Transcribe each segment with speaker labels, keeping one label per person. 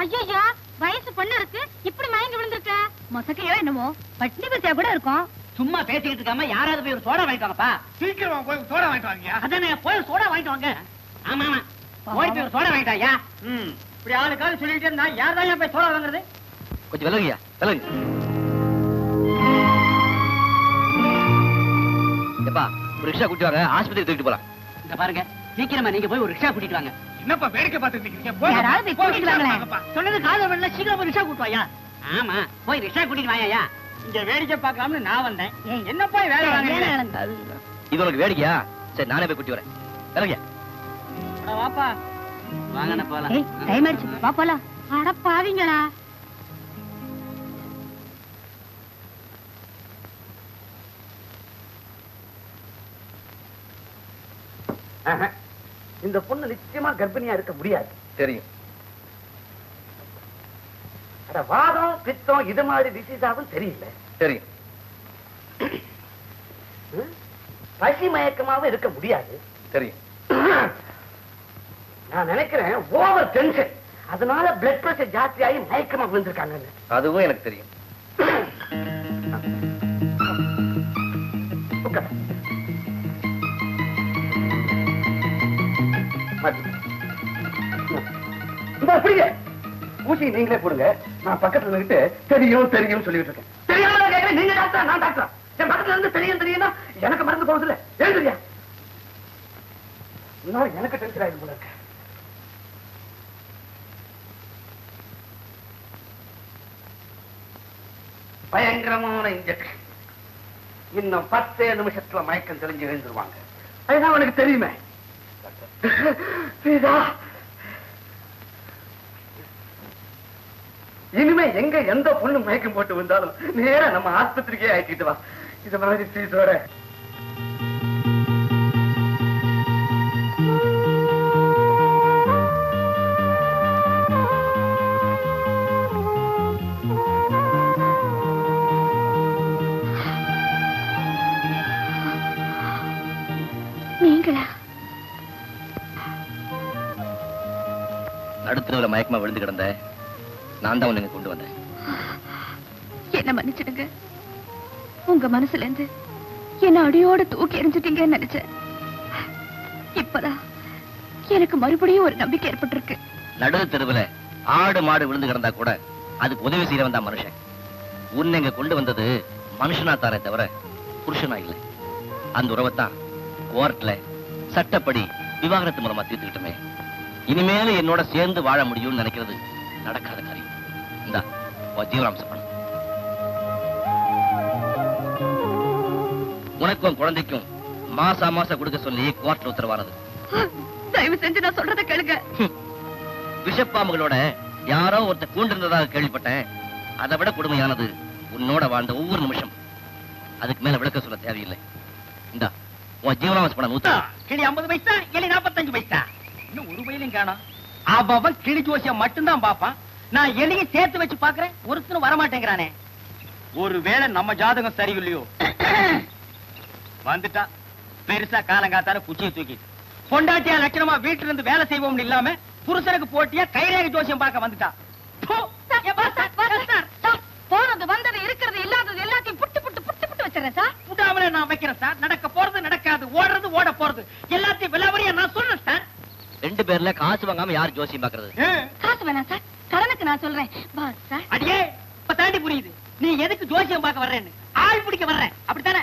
Speaker 1: ஐயா வயசு பொண்ணு இருக்கு இப்படி மயங்கி விழுந்திருக்க மொசக்கையோ என்னமோ பட்னி பத்தியா கூட இருக்கும்.
Speaker 2: சும்மா பேசிக்கிட்டு இருக்காம யாராவது போய் ஒரு சோடா வாங்கிட்டு வாங்கப்பா.
Speaker 3: சீக்கிரம் போய் சோடா வாங்கிட்டு வாங்க.
Speaker 2: அதானே போய் சோடா வாங்கிட்டு வாங்க. ஆமா ஆமா போய் போய் சோடா வாங்கிட்டாயா. இப்படி ஆளுக்காவது சொல்லிட்டு இருந்தா யார் தான் போய் சோடா வாங்குறது?
Speaker 4: கொஞ்சம் விலகுயா விலகு. எப்பா ஒரு ரிக்ஷா கூட்டி வாங்க, ஆஸ்பத்திரி தூக்கிட்டு போலாம்.
Speaker 2: இந்த பாருங்க சீக்கிரமா நீங்க போய் ஒரு ரிக்ஷா கூட்டிட்டு வாங்க.
Speaker 3: என்னப்பா வேடிக்கை பார்த்துட்டு இருக்கீங்க?
Speaker 2: சொன்னது காதல் வரல, சீக்கிரம் போய் ரிக்ஷா கூட்டு வாயா. ஆமா போய் ரிக்ஷா கூட்டிட்டு வாயா. இங்க வேடிக்கை பார்க்கலாம்னு நான் வந்தேன். என்னப்பா வேலை வாங்க?
Speaker 4: இது உனக்கு வேடிக்கையா? சரி நானே போய் கூட்டி வரேன். விலகுயா.
Speaker 2: வாப்பா வாங்கண்ணா போலாம்.
Speaker 1: டைம் ஆயிடுச்சு வா போலாம். அட பாவிங்களா.
Speaker 5: இந்த பொண்ணு நிச்சயமா கர்ப்பிணியா இருக்க முடியாது.
Speaker 4: தெரியும்.
Speaker 5: வாதம் பித்தம் இது மாதிரி டிசீஸாவும் தெரியல.
Speaker 4: தெரியும்.
Speaker 5: பசி மயக்கமாவும் இருக்க முடியாது.
Speaker 4: தெரியும்.
Speaker 5: நான் நினைக்கிறேன் ஓவர் டென்ஷன், அதனால பிளட் பிரஷர் ஜாஸ்தியாகி மயக்கமா விழுந்திருக்காங்க.
Speaker 4: அதுவும் எனக்கு தெரியும்.
Speaker 5: ஊசி நீங்களே போடுங்க. நான் பக்கத்துல இருந்துட்டு தெரியும் தெரியும் சொல்லிட்டு இருக்கேன். தெரியாம நீங்க டாக்டரா நான் டாக்டரா? என் பக்கத்துல இருந்து தெரியும் தெரியும்னா எனக்கு மருந்து போகுதுல்ல. ஏன் தெரியா? எனக்கு டென்ஷன் ஆயிடும் போல இருக்கு. பயங்கரமான இன்ஜெக்ஷன். இன்னும் 10 நிமிஷத்துல மயக்கம் தெரிஞ்சு எழுந்துருவாங்க. அதுதான் அவனுக்கு தெரியுமே. இனிமே எங்க எந்த பொண்ணு மயக்கம் போட்டு வந்தாலும் நேரா நம்ம ஆஸ்பத்திரிக்கே ஆயிட்டு வா. இது மாதிரி சீட்டோட
Speaker 1: நீங்களா?
Speaker 4: நடுத்தரவுல மயக்கமா விழுந்து கிடந்த நான் தான் உன்னை கொண்டு வந்தேன்.
Speaker 1: என்ன மன்னிச்சிடுங்க. உங்க மனசுல இருந்து என்ன அடியோட தூக்கி எறிஞ்சிட்டீங்கன்னு நினைச்சேன். இப்பதான் எனக்கு மறுபடியும் ஒரு நம்பிக்கை ஏற்பட்டிருக்கு.
Speaker 4: நடுத்தரவுல ஆடு மாடு விழுந்து கிடந்தா கூட அதுக்கு உதவி செய்யறவன் தான் மனுஷன். உன்னை இங்க கொண்டு வந்தது மனுஷனா தாரே தவிர புருஷனா இல்லை. அந்த உறவைத்தான் கோர்ட்ல சட்டப்படி விவாகரத்து மூலமா தீர்த்துக்கிட்டமே. இனிமேல என்னோட சேர்ந்து வாழ முடியும்னு நினைக்கிறது நடக்காத காரியம். இந்த ஜீவராம்சம் பண்ணு. உனக்கும் குழந்தைக்கும் மாசம் கொடுக்க சொல்லி கோர்ட்ல உத்தரவானது.
Speaker 1: தயவு செஞ்சு நான் சொல்றத கேளுங்க.
Speaker 4: விஷப்பாம்புகளோட யாரோ ஒருத்தர் கூண்டிருந்ததாக கேள்விப்பட்டேன். அதை விட கொடுமையானது உன்னோட வாழ்ந்த ஒவ்வொரு நிமிஷம். அதுக்கு மேல விளக்க சொல்ல தேவையில்லை. இந்த உன் ஜீவனாம்சம் பண்ண
Speaker 2: 50 பைசா 45 பைசா இன்னும் ஒரு பையிலும் காணோம். அவன் கிளி ஜோசிய மட்டும்தான் பாப்பான். நான் எதையும் சேர்த்து வச்சு பாக்குறேன், ஒருத்தரும் வரமாட்டேங்கிறானே. ஒருவேளை நம்ம ஜாதகம் சரியில்லையோ? வந்துட்டா பெருசா காலங்காத்தால குச்சியை தூக்கி பொண்டாட்டியா லட்சணமா வீட்டுல இருந்து வேலை செய்வோம்னு இல்லாம புருஷனுக்கு போட்டியா கைரேகை ஜோசியம் பார்க்க வந்துட்டா.
Speaker 1: போனது வந்தது இருக்கிறது இல்லாதது எல்லாத்தையும் புட்டு புட்டு புட்டு புட்டு வச்சிடறேன் சார்.
Speaker 2: புட்டாமலே நான் வைக்கிறேன் சார். நடக்க போறது நடக்காது, ஓடுறது ஓட போறது எல்லாத்தையும் விலாவரியா நான் சொல்றேன் சார்.
Speaker 4: 2 பேர்ல காசு வாங்காம யார் ஜோசியம் பாக்குறது?
Speaker 1: காசு வேணாம் சார், கடனுக்கு நான் சொல்றேன். வா சார்.
Speaker 2: அடியே இப்ப தாண்டி புரியுது நீ எதுக்கு ஜோசியம் பார்க்க வர்றேன்னு. ஆள் பிடிக்க வர்றேன் அப்படித்தானே?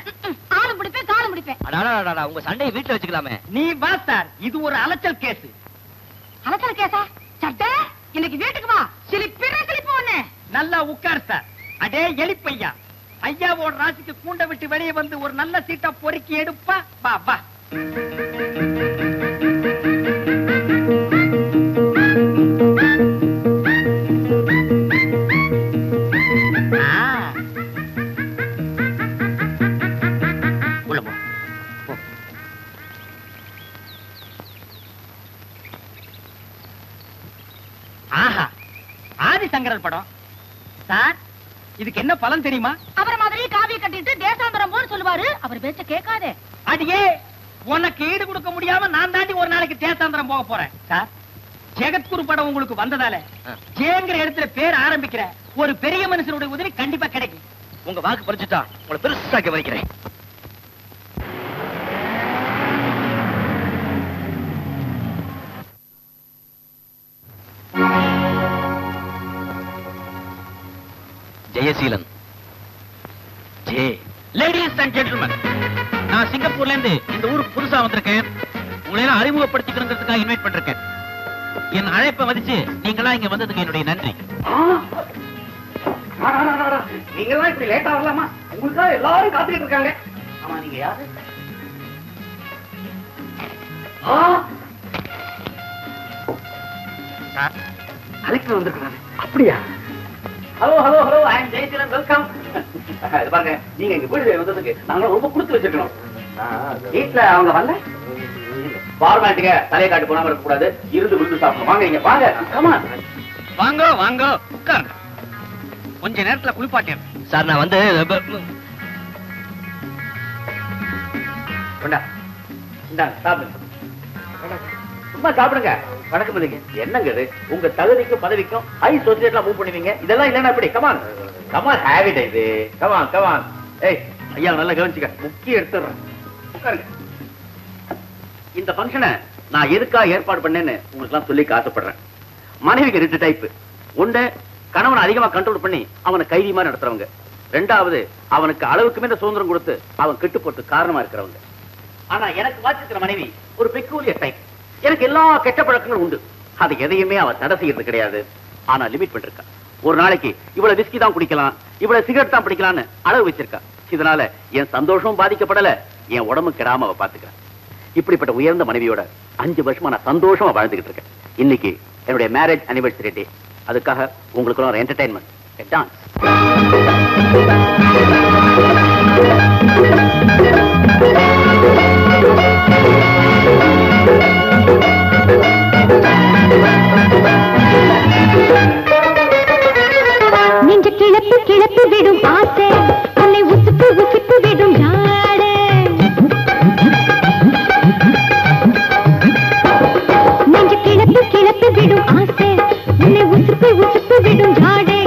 Speaker 1: ஆளும் பிடிப்பேன் காலும் பிடிப்பேன்.
Speaker 4: அடாடா உங்க சண்டையை வீட்டுல வச்சுக்கலாமே.
Speaker 2: நீ வா சார், இது ஒரு அலைச்சல் கேஸ்.
Speaker 1: அலச்சல் கேசா? சட்டை இன்னைக்கு வீட்டுக்கு வா, சிலிப்பு ஒண்ணு.
Speaker 2: நல்லா உட்கார் சார். அடே எலிப்பையா, ஐயாவோட ராசிக்கு கூண்ட விட்டு வெளியே வந்து ஒரு நல்ல சீட்டா பொறுக்கி எடுப்பா. வா வா. உள்ள போ. ஆஹா, ஆதிசங்கரன் படம் சார். இதுக்கு என்ன பலன் தெரியுமா?
Speaker 1: அவரை மாதிரி காவிய கட்டிட்டு தேசாந்தரம் போன்னு சொல்லுவாரு. அவர் பேச்ச கேட்காதே.
Speaker 2: அடியே உனக்கு ஈடு கொடுக்க முடியாம நான் தாண்டி ஒரு நாளைக்கு தேசாந்திரம் போக போறேன் சார். ஜெகத்குரு படம் உங்களுக்கு வந்ததால ஜெயங்கிற இடத்துல பேர் ஆரம்பிக்கிற ஒரு பெரிய மனுஷனுடைய உதவி கண்டிப்பா கிடைக்கும்.
Speaker 4: உங்க வாக்கு பறிச்சுட்டா உங்களை பெருசாக்க வைக்கிறேன். ஜெயசீலன்.
Speaker 2: லேடிஸ் அண்ட் ஜென்டில்மேன், நான் சிங்கப்பூர்ல இருந்து இந்த ஊருக்கு புதுசா வந்திருக்கேன். உங்களை அறிமுகப்படுத்திக்கிறதுக்காக இன்வைட் பண்றேன். என் அழைப்பை மதிச்சு நீங்களா இங்க வந்ததுக்கு என்னுடைய நன்றி.
Speaker 5: நீங்க எல்லாம் இப்படி லேட்டா வரலாமா? உங்களுக்காக எல்லாரும் காத்துக்கிட்டு இருக்காங்க. ஆமா, நீங்க யாரு? கலெக்டர் வந்திருக்காரு. அப்படியா? ஹலோ ஹலோ ஹலோ, ஐ அம் ஜெயசீலன், வெல்கம். பாருங்க, நீங்க எங்க வீடு வந்ததுக்கு நாங்க ரொம்ப கொடுத்து வச்சிருக்கோம். வீட்டுல அவங்க வரல, ஃபார்மாலிட்டிங்க தலையை காட்டு போனாம இருக்க கூடாது. இருந்து விருந்து சாப்பிடணும். வாங்க இங்க வாங்க.
Speaker 2: வாங்க வாங்க உட்காருங்க. கொஞ்ச நேரத்துல குளிப்பாட்டேன்
Speaker 4: சார். நான் வந்து
Speaker 5: சாப்பிடுங்க, சும்மா சாப்பிடுங்க. வணக்கம் இல்லைங்க. என்னங்க இது? உங்க தகுதிக்கும் பதவிக்கும் ஹை சொசைட்டில மூவ் பண்ணுவீங்க. இதெல்லாம் இல்லன்னா எப்படி? கமான் கமான், ஹேபிட் இது. Come on come on. ஏய் ஐயா, நல்லா கவனிச்சுக்க, முக்கிய எடுத்துறேன். உட்காருங்க. இந்த ஃபங்க்ஷனை நான் எதுக்கா ஏற்பாடு பண்ணேன்னு உங்களுக்கு எல்லாம் சொல்லி ஆசைப்படுறேன். மனைவிக்கு 2 டைப். ஒண்ணு, கணவனை அதிகமா கண்ட்ரோல் பண்ணி அவனை கைதியமா நடத்துறவங்க. 2வது, அவனுக்கு அளவுக்கு மேல சுதந்திரம் கொடுத்து அவன் கெட்டு போட்டு காரணமா இருக்கிறவங்க. ஆனா எனக்கு வாச்சிக்கிற மனைவி ஒரு பெக்கூலியர் டைப். எனக்கு எல்லா கெட்ட பழக்கங்களும் உண்டு. அது எதையுமே அவ தடை செய்யறது கிடையாது. ஆனா லிமிட் பண்ணிருக்கா. ஒரு நாளைக்கு இவ்வளவு விஸ்கி தான் குடிக்கலாம், இவ்வளவு சிகரெட் தான் பிடிக்கலாம்னு அளவு வச்சிருக்கா. இதனால என் சந்தோஷமும் பாதிக்கப்படல, என் உடம்பு கெடாம அவ பாத்துக்கிறேன். இப்படிப்பட்ட உயர்ந்த மனைவியோட 5 வருஷமா நான் சந்தோஷமா வாழ்ந்துகிட்டு இருக்கேன். இன்னைக்கு என்னுடைய மேரேஜ் அனிவர்சரி டே. அதுக்காக உங்களுக்கு ஒரு என்டர்டைன்மெண்ட், டான்ஸ்.
Speaker 6: நெஞ்ச கிளப்பு கிளப்பு விடும் ஆசை, உன்னை உசுப்பு உசுப்பு விடும் ஜாடை. நெஞ்ச கிளப்பு கிளப்பு விடும் ஆசை, உன்னை உசுப்பு உசுப்பு விடும் ஜாடை.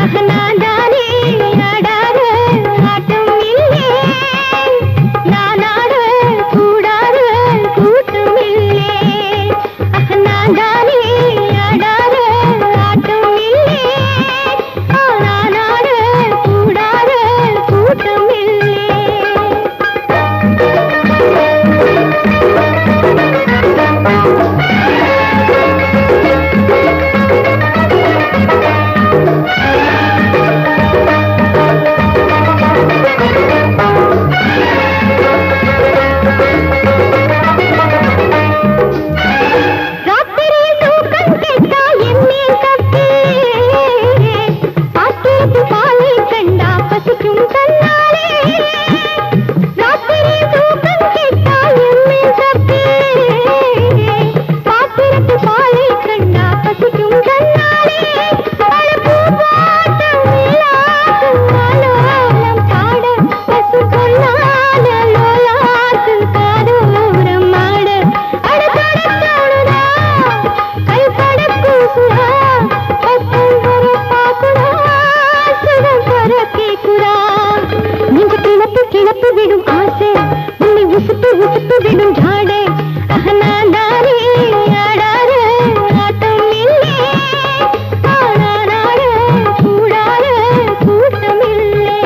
Speaker 6: அகநாதானே ஆடாத ஆட்டம் இல்லே, நான் ஆட கூடாத கூட்டம் இல்லே. அகநாதானே ஆடாத ஆட்டம் இல்லே, நான் ஆட கூடாத கூட்டம் இல்லே. பேசுறா பக்கம் வர பாக்குறா சுகம் வர கேக்குறா நெஞ்சு கிளப்பு கிளப்பு விடும் ஆசை உன்னை உசுப்பு உசுப்பு விடும் ஜாடை அகனாதாரே ஆடாரு ஆட்டம் இல்லே ஆடாரு கூடாரு கூட்டம் இல்லே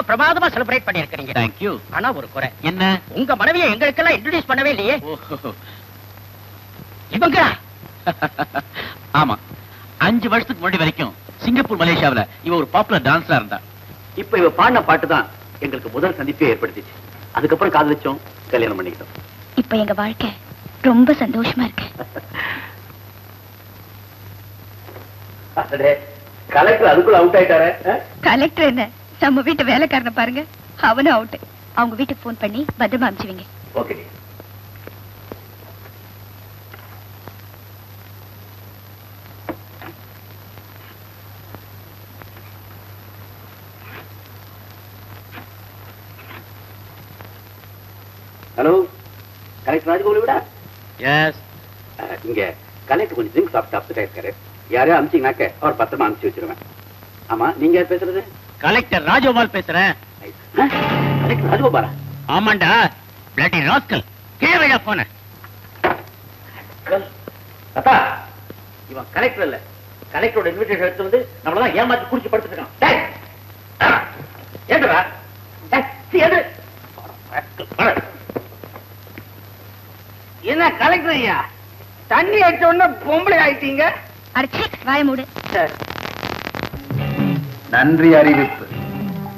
Speaker 2: பிரமாதமா செலிப்ரேட் பண்ணிருக்கீங்க.
Speaker 4: Thank you.
Speaker 2: ஆனா ஒரு குறை.
Speaker 4: என்ன?
Speaker 2: உங்க மனைவியை எங்களுக்கெல்லாம் இன்ட்ரோடியூஸ் பண்ணவே இல்லையே. இவங்க
Speaker 4: ஆமா, 5 வருஷத்துக்கு முன்னாடி வரைக்கும் சிங்கப்பூர் மலேசியாவுல இவ ஒரு பாப்புலர் டான்ஸரா இருந்தா.
Speaker 5: இப்ப இவ பாடின பாட்டு தான் எங்களுக்கு முதல் சந்திப்பே ஏற்படுத்திச்சு. அதுக்கப்புறம் காதலிச்சோம், கல்யாணம் பண்ணிக்கிட்டோம்.
Speaker 1: இப்ப எங்க வாழ்க்கை ரொம்ப சந்தோஷமா இருக்கு.
Speaker 5: கலெக்டர் அதுக்குள்ள அவுட் ஆயிட்டாரு.
Speaker 1: கலெக்டர் என்ன, நம்ம வீட்டு வேலைக்காரனை பாருங்க, அவனும் அவுட். அவங்க வீட்டுக்கு போன் பண்ணி பத்திரமா அனுப்பிச்சுவீங்க.
Speaker 5: ஓகே. ஹலோ, கலெக்டர் ராஜகோபால் விடா?
Speaker 2: எஸ்.
Speaker 5: இங்க கலெக்டர் கொஞ்சம் ட்ரிங்க் சாப்பிட்டு அப்செட் ஆயிருக்காரு. யாரையா அனுப்பிச்சீங்கனாக்க அவர் பத்திரமா அனுப்பிச்சு வச்சிருவேன். ஆமா, நீங்க யார் பேசுறது?
Speaker 2: கலெக்டர் ராஜகோபால் பேசுறேன்.
Speaker 5: கலெக்டர் ராஜகோபாலா?
Speaker 2: ஆமாண்டா, பிளட்டி ராஸ்கல். கேவையா போன
Speaker 5: அப்பா, இவன் கலெக்டர் இல்ல, கலெக்டரோட இன்விடேஷன் எடுத்து வந்து நம்மளதான் ஏமாத்தி குடிச்சு படுத்துட்டு இருக்கான். ஏண்டா
Speaker 2: என்ன கலெக்டர் ஐயா, தண்ணி அடிச்ச உடனே பொம்பளை ஆயிட்டீங்க?
Speaker 1: அடிச்சு வாய மூடு.
Speaker 7: நன்றி அறிவிப்பு.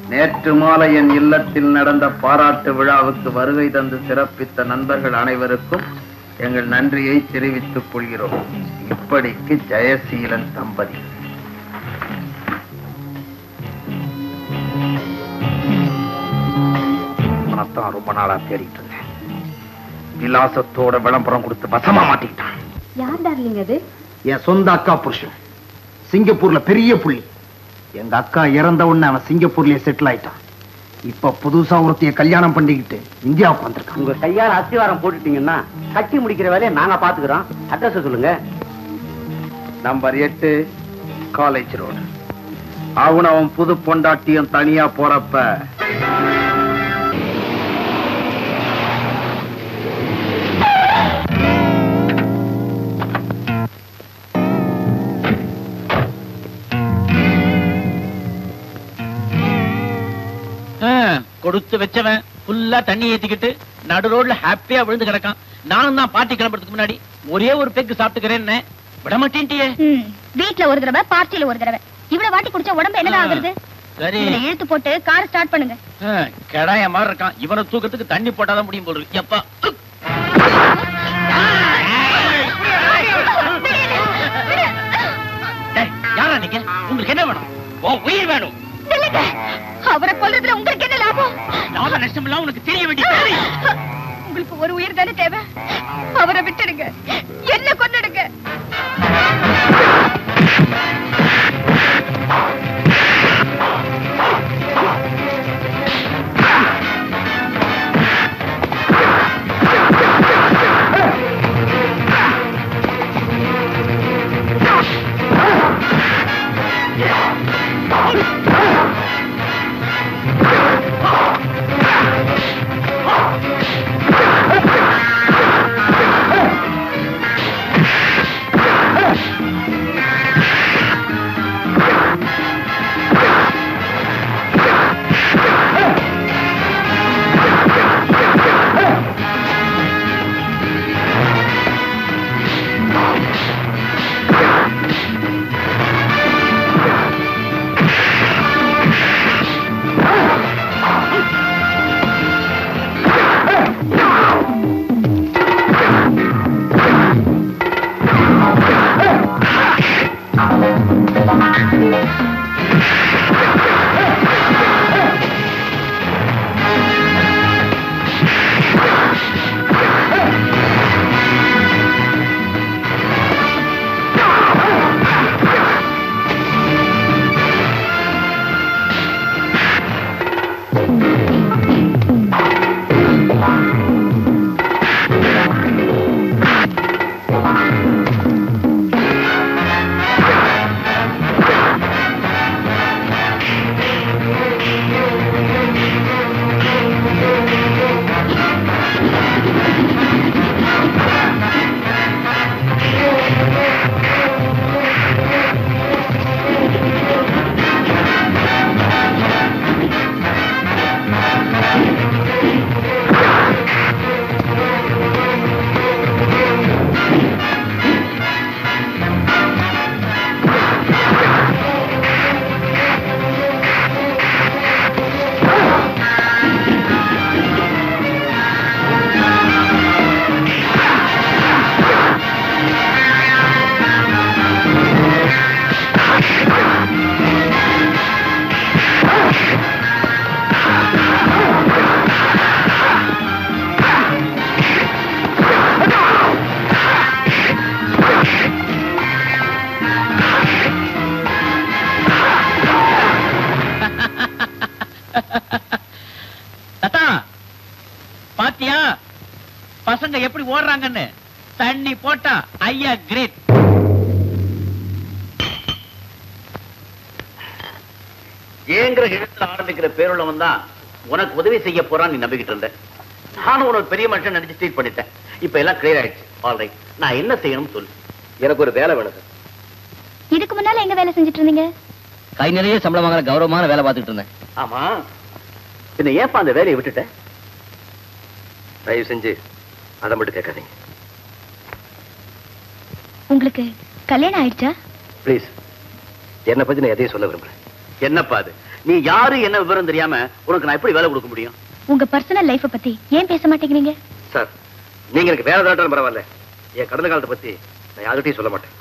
Speaker 7: நேற்று மாலை என் இல்லத்தில் நடந்த பாராட்டு விழாவுக்கு வருகை தந்து சிறப்பித்த நண்பர்கள் அனைவருக்கும் எங்கள் நன்றியை தெரிவித்துக் கொள்கிறோம். இப்படிக்கு ஜெயசீலன் தம்பதி. தான் ரொம்ப நாளா தேடிட்டு இருந்தேன். விலாசத்தோட விளம்பரம் கொடுத்து வசமா மாட்டிக்கிட்டான்.
Speaker 1: யார் டார்லிங் அது?
Speaker 7: என் சொந்த அக்கா புருஷன், சிங்கப்பூர்ல பெரிய புள்ளி. எங்க அக்கா இறந்த உடனே அவன் சிங்கப்பூர்லயே செட்டில் ஆயிட்டான். இப்ப புதுசா ஒருத்தைய கல்யாணம் பண்ணிக்கிட்டு இந்தியாவுக்கு வந்திருக்கான்.
Speaker 5: உங்க கையால அஸ்திவாரம் போட்டுட்டீங்கன்னா கட்டி முடிக்கிற வேலையை நாங்க பாத்துக்கிறோம். அட்ரஸ் சொல்லுங்க.
Speaker 7: Number 8 college road. அவன் புது பொண்டாட்டியும் தனியா போறப்ப
Speaker 4: கொடுத்து வச்சவன் ஃபுல்லா தண்ணி ஏத்திக்கிட்டு நடு ரோட்ல ஹாப்பியா விழுந்து கிடக்கான். நானும் தான் பார்ட்டி கிளம்புறதுக்கு முன்னாடி ஒரே ஒரு பெக்கு சாப்பிட்டுக்கிறேன்னு விட மாட்டேன்ட்டியே.
Speaker 1: வீட்ல ஒரு தடவை பார்ட்டியில ஒரு தடவை இவ்வளவு வாட்டி குடிச்சா உடம்பு என்னதான் ஆகுறது?
Speaker 4: சரி
Speaker 1: இழுத்து போட்டு கார் ஸ்டார்ட் பண்ணுங்க.
Speaker 4: கடாய மாதிரி இருக்கான். இவனை தூக்கத்துக்கு தண்ணி போட்டாதான் முடியும் போல இருக்கு. எப்பா யாரா நீங்க? உங்களுக்கு என்ன வேணும்? உயிர் வேணும்.
Speaker 1: அவரை கொல்றதுல உங்களுக்கு என்ன லாபம்?
Speaker 4: லாப நஷ்டம் எல்லாம் உனக்கு தெரிய வேண்டியது.
Speaker 1: உங்களுக்கு ஒரு உயிர் தானே தேவை. அவரை விட்டுடுங்க, என்ன கொன்னுடுங்க.
Speaker 4: பசங்க எப்படி ஓடுறாங்கன்னு தண்ணி போட்டா ஐயா கிரேட்.
Speaker 5: ஏங்கிற எழுத்துல ஆரம்பிக்கிற பேருள்ளவன் தான் உனக்கு உதவி செய்ய போறான்னு நீ நம்பிக்கிட்டு இருந்த. நானும் உனக்கு பெரிய மனுஷன் நினைச்சு ட்ரீட் பண்ணிட்டேன். இப்ப எல்லாம் கிளியர் ஆயிடுச்சு. ஆல்ரைட், நான் என்ன செய்யணும்னு சொல்லு. எனக்கு ஒரு வேலை வேணும்.
Speaker 1: இதுக்கு முன்னால எங்க வேலை செஞ்சுட்டு இருந்தீங்க?
Speaker 4: கை நிறைய சம்பளம் வாங்குற கௌரவமான வேலை பார்த்துட்டு இருந்தேன்.
Speaker 5: ஆமா, பின்ன ஏப்பா அந்த வேலையை விட்டுட்ட? தயவு செஞ்சு அதை மட்டும் கேட்காதீங்க.
Speaker 1: உங்களுக்கு கல்யாணம் ஆயிடுச்சா?
Speaker 5: பிளீஸ், என்ன பத்தி நான் எதையும் சொல்ல விரும்புறேன். என்னப்பா அது? நீ யாரு என்ன விவரம் தெரியாம உனக்கு நான் எப்படி வேலை கொடுக்க முடியும்?
Speaker 1: உங்க பர்சனல் லைஃப பத்தி ஏன் பேச மாட்டேங்கிறீங்க?
Speaker 5: சார், நீங்க எனக்கு வேலை தாட்டாலும் பரவாயில்ல, என் கடந்த காலத்தை பத்தி நான் யார்கிட்டையும் சொல்ல மாட்டேன்.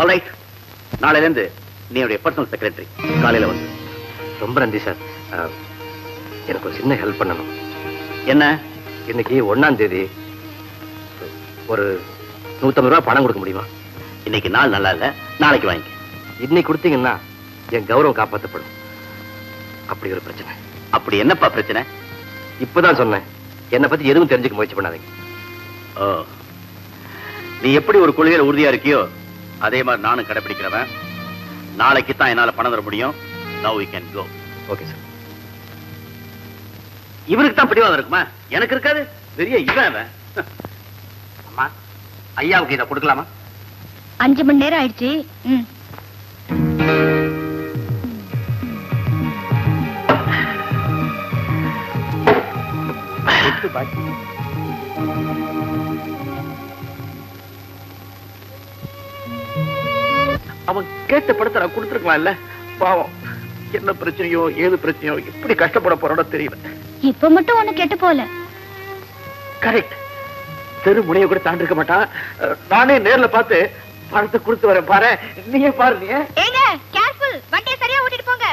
Speaker 5: ஆல்ரைட், நாளையில இருந்து நீ என்னுடைய பர்சனல் செக்ரட்டரி. காலையில வந்து. ரொம்ப நன்றி சார். எனக்கு ஒரு சின்ன ஹெல்ப் பண்ணணும். என்ன? இன்னைக்கு 1ஆம் தேதி ஒரு 150 ரூபாய் பணம் கொடுக்க முடியுமா? இன்னைக்கு நாள் நல்லா இல்ல, நாளைக்கு வாங்கி. இன்னைக்கு கொடுத்தீங்கன்னா என் கௌரவம் காப்பாற்றப்படும். அப்படி ஒரு பிரச்சனை. அப்படி என்னப்பா பிரச்சனை? இப்பதான் சொன்னேன், என்னை பத்தி எதுவும் தெரிஞ்சுக்க முயற்சி பண்ணாதீங்க. நீ எப்படி ஒரு கொள்கையில உறுதியா இருக்கியோ அதே மாதிரி நானும் கடைபிடிக்கிறவன். நாளைக்கு தான் என்னால பணம் தர முடியும். Now we can go. Okay sir. இவருக்கு தான் பிடிவாதம் இருக்குமா? எனக்கு இருக்காது. பெரிய இவன். அம்மா, ஐயாவுக்கு இதை கொடுக்கலாமா?
Speaker 1: 5 மணி நேரம் ஆயிடுச்சு.
Speaker 5: பாக்கி. அவன் கேட்ட படத்தை நான் கொடுத்துருக்கலாம்ல. பாவம், என்ன பிரச்சனையோ ஏது பிரச்சனையோ இப்படி கஷ்டப்பட போறோட தெரியல.
Speaker 1: இப்ப மட்டும் ஒண்ணு கெட்டு போல.
Speaker 5: கரெக்ட். தெரு முனைய கூட தாண்டி இருக்க மாட்டான். நானே நேர்ல பார்த்து பணத்தை கொடுத்து வரேன். பாரு, நீயே பாரு. நீ
Speaker 1: ஏங்க கேர்ஃபுல், வண்டியை சரியா ஓட்டிட்டு போங்க.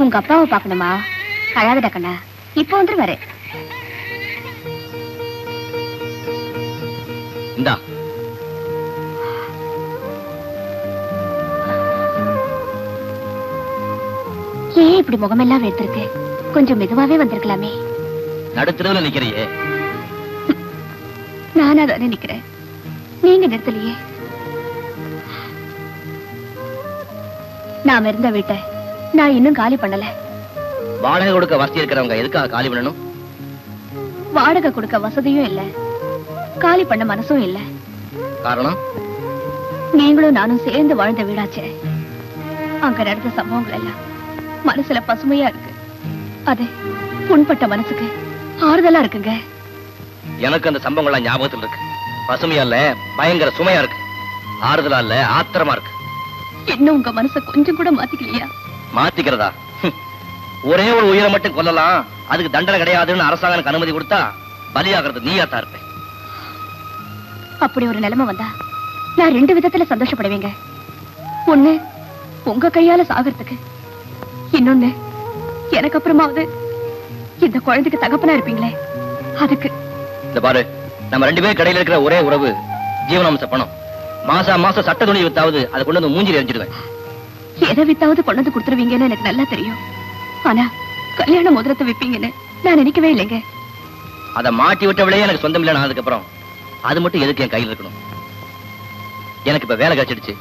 Speaker 1: உங்க அப்பாவை பாக்கணுமா? அழாதடா கண்ணா, இப்ப வந்துருவாரு.
Speaker 4: இந்தா.
Speaker 1: ஏன் இப்படி முகமெல்லாம் எடுத்திருக்கு? கொஞ்சம் மெதுவாவே வந்திருக்கலாமே.
Speaker 4: நடுத்தரவுல நிக்கிறையே.
Speaker 1: நானா தானே நிக்கிறேன், நீங்க நிறுத்தலையே. நாம இருந்த வீட்டை நான் இன்னும் காலி பண்ணல.
Speaker 4: வாடகை கொடுக்க வசதி இருக்கிறவங்க எதுக்காக காலி பண்ணணும்?
Speaker 1: வாடகை கொடுக்க வசதியும் இல்ல, காலி பண்ண மனசும் இல்ல.
Speaker 4: காரணம்?
Speaker 1: நீங்களும் நானும் சேர்ந்து வாழ்ந்த வீடாச்சே. அங்க நடந்த சம்பவங்கள் எல்லாம் மனசுல பசுமையா இருக்கு. அது புண்பட்ட மனசுக்கு ஆறுதலா இருக்குங்க.
Speaker 4: எனக்கு அந்த சம்பவங்கள்லாம் ஞாபகத்தில் இருக்கு. பசுமையா இல்ல, பயங்கர சுமையா இருக்கு. ஆறுதலா இல்ல, ஆத்திரமா இருக்கு.
Speaker 1: இன்னும் உங்க மனசை கொஞ்சம் கூட மாத்திக்கலையா?
Speaker 4: மாத்திக்கிறதா? ஒரே ஒரு உயிரை மட்டும் கொல்லலாம், அதுக்கு தண்டனை கிடையாதுன்னு அரசாங்கம் அனுமதி கொடுத்தா பலியாகிறது நீயாத்தான் இருப்பேன்.
Speaker 1: அப்படி ஒரு நிலைமை வந்தா நான் ரெண்டு விதத்துல சந்தோஷப்படுவேங்க. ஒண்ணு உங்க கையால சாகிறதுக்கு, இன்னொன்னு எனக்கு அப்புறமாவது இந்த குழந்தைக்கு தகப்பனா இருப்பீங்களே அதுக்கு.
Speaker 4: இந்த பாரு, நம்ம ரெண்டு பேரும் கடையில இருக்கிற ஒரே உறவு ஜீவனாம்ச பணம். மாசம் சட்ட துணி வித்தாவது அதை கொண்டு வந்து மூஞ்சில எரிஞ்சிடுவேன்.
Speaker 1: எதை வித்தாவது கொண்டு வந்து கொடுத்துருவீங்கன்னு எனக்கு நல்லா தெரியும். ஆனா கல்யாண முதலத்தை வைப்பீங்கன்னு நான் நினைக்கவே இல்லைங்க.
Speaker 4: அதை மாட்டி விட்டவளே எனக்கு சொந்தம் இல்லைன்னு ஆனதுக்கு அப்புறம் அது மட்டும் எதுக்கு என் கையில் இருக்கணும்? எனக்கு இப்ப வேலை கிடைச்சிடுச்சு.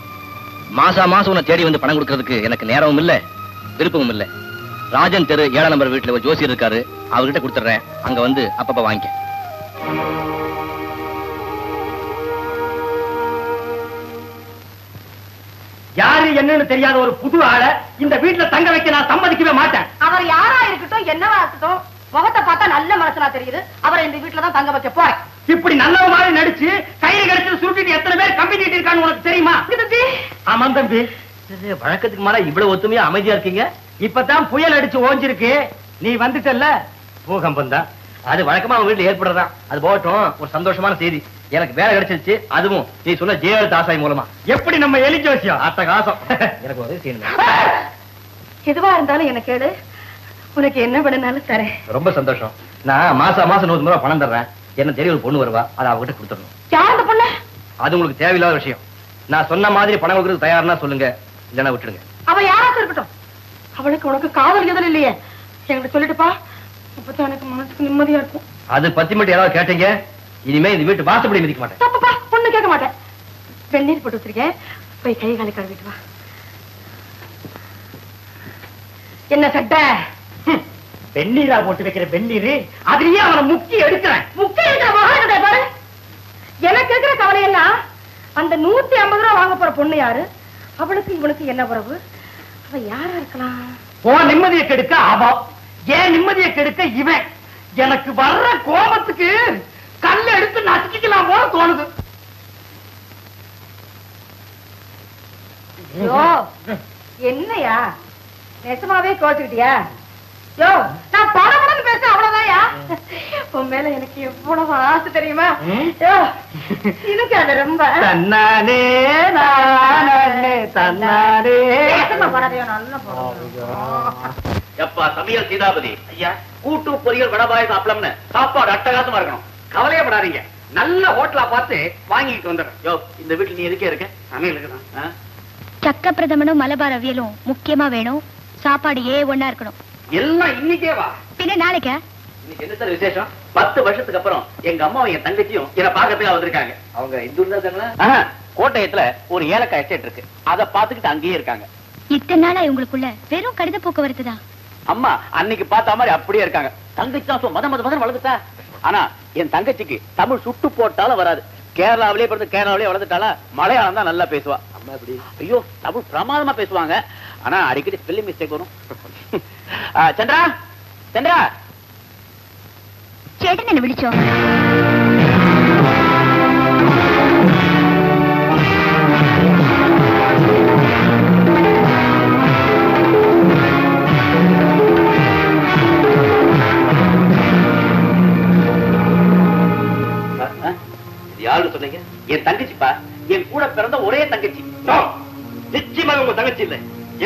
Speaker 4: மாசம் உன்னை தேடி வந்து பணம் கொடுக்கறதுக்கு எனக்கு நேரமும் இல்ல, விருப்பமும் இல்ல. ராஜன் தெரு 7 நம்பர் வீட்டுல ஒரு ஜோசியர் இருக்காரு, அவர்கிட்ட கொடுத்துறேன். அங்க வந்து அப்பப்ப வாங்கிக்க.
Speaker 2: யாரு என்னன்னு தெரியாத ஒரு புது ஆள இந்த வீட்டுல தங்க வைக்க நான் சம்மதிக்கவே மாட்டேன்.
Speaker 8: அவர் யாரா இருக்கட்டும், என்னவா இருக்கட்டும், முகத்தை பார்த்தா நல்ல மனசனா தெரியுது. அவரை இந்த வீட்டுல தான் தங்க வைக்க போறேன்.
Speaker 2: இப்படி நல்ல மாதிரி நடிச்சு கையில கிடைச்சது சுருட்டிட்டு எத்தனை பேர் கம்பி நீட்டி இருக்கான்னு உனக்கு தெரியுமா? ஆமா தம்பி, வழக்கத்துக்கு மேல இவ்வளவு ஒத்துமையா அமைதியா இருக்கீங்க. இப்பதான் புயல் அடிச்சு ஓஞ்சிருக்கு, நீ வந்துட்டல்ல. பூகம்பம் தான் அது, வழக்கமா அவங்க வீட்டுல ஏற்படுறதான். அது போகட்டும், ஒரு சந்தோஷமான செய்தி. எனக்கு வேலை கிடைச்சிருச்சு, அதுவும் நீ சொன்ன ஜெயலலிதா ஆசாய் மூலமா. எப்படி நம்ம எலி ஜோசியம் அத்த காசம். எனக்கு உதவி செய்யணும்.
Speaker 8: எதுவா இருந்தாலும் எனக்கு கேளு, உனக்கு என்ன பண்ணனாலும் தரேன்.
Speaker 2: ரொம்ப சந்தோஷம். நான் மாசம் 100 ரூபாய் பணம் தர்றேன். என்ன தெரிய ஒரு பொண்ணு வருவா, அதை அவகிட்ட கொடுத்துடணும்.
Speaker 8: யார் அந்த பொண்ணு?
Speaker 2: அது உங்களுக்கு தேவையில்லாத விஷயம். நான் சொன்ன மாதிரி பணம் கொடுக்கறது தயார்னா சொல்லுங்க, இல்லைன்னா விட்டுடுங்க.
Speaker 8: அவ யாராச்சும் இருக்கட்டும், அவளுக்கு உனக்கு காதல் எதில் இல்லையே, என்கிட்ட சொல்லிட்டுப்பா. அப்பதான் எனக்கு மனசுக்கு நிம்மதியா இருக்கும்.
Speaker 2: அது பத்தி மட்டும் யாராவது கேட்டீங்க, இனிமே இந்த வீட்டு வாசப்படி மிதிக்க மாட்டேன்.
Speaker 8: தப்புப்பா, பொண்ணு கேட்க மாட்டேன். வெந்நீர் போட்டு வச்சிருக்கேன், போய் கை காலை கழுவிட்டு வா. என்ன சட்டை?
Speaker 2: வெந்நீரா போட்டு வைக்கிற வெந்நீர், அதுலயே அவனை முக்கி எடுக்கிறேன்.
Speaker 8: முக்கிய இருக்கிற மகானே பாரு. எனக்கு இருக்கிற கவலை எல்லாம் அந்த 150 ரூபாய் வாங்க போற பொண்ணு யாரு, அவளுக்கு இவனுக்கு என்ன உறவு, அவ யாரா இருக்கலாம்?
Speaker 2: ஓ நிம்மதியை கெடுக்க அவ, ஏன் நிம்மதியை கெடுக்க இவன். எனக்கு வர்ற கோபத்துக்கு கல்ல எடுத்து நசுக்கிக்கலாம் போல தோணுது.
Speaker 8: என்னையா நெசமாவே கோச்சுக்கிட்டியா? யோ, நான் பணம் பேச அவ்வளவுதான்யா. உன் மேல எனக்கு எவ்வளவு ஆசை தெரியுமா? யோ, எனக்கு அது ரொம்ப
Speaker 2: தன்னானே நானே தன்னானே.
Speaker 5: எப்பா சமையல் சீதாபதி ஐயா, கூட்டு பொரியல் வடபாயசம் அப்பளம்னு சாப்பாடு அட்டகாசமா இருக்கணும். கவலையப்படாதீங்க, நல்ல ஹோட்டலா பார்த்து வாங்கிட்டு வந்துடுறேன். யோ, இந்த வீட்டுல நீ இருக்கே இருக்க சமையலுக்கு தான்.
Speaker 1: சக்க பிரதமனும் மலபார் அவியலும் முக்கியமா வேணும். சாப்பாடு ஒண்ணா இருக்கணும்.
Speaker 5: எல்லாம் இன்னைக்கே வா.
Speaker 1: பின்ன நாளைக்கா?
Speaker 5: என்ன சார் விசேஷம்? 10 வருஷத்துக்கு அப்புறம் எங்க அம்மாவும் என் தங்கச்சியும் என்ன பாக்கிறதுக்காக வந்திருக்காங்க. அவங்க இந்த ஊர்ல இருக்காங்களா? கோட்டயத்துல ஒரு ஏலக்காய் எஸ்டேட் இருக்கு, அதை பாத்துக்கிட்டு அங்கேயே இருக்காங்க.
Speaker 1: இத்தனை நாளா இவங்களுக்குள்ள வெறும் கடித போக்குவரத்து தான்.
Speaker 5: அம்மா அன்னைக்கு பார்த்த மாதிரி அப்படியே இருக்காங்க. தங்கச்சி தான் மத வளர்ந்துட்டா. ஆனா என் தங்கச்சிக்கு தமிழ் சுட்டு போட்டாலும் வராது. கேரளாவிலே பிறந்து கேரளாவிலே வளர்ந்துட்டாளா, மலையாளம் தான் நல்லா பேசுவா. அம்மா எப்படி? ஐயோ தமிழ் பிரமாதமா பேசுவாங்க. ஆனா அடிக்கடி ஸ்பெல்லிங் மிஸ்டேக் வரும். சந்திரா சந்திரா
Speaker 1: ചേട്ടൻ എന്നെ വിളിച്ചോ?
Speaker 5: யாரு சொன்னீங்க? என் தங்கச்சிப்பா, என் கூட பிறந்த ஒரே தங்கச்சி. நிச்சயமாக உங்க தங்கச்சி இல்ல.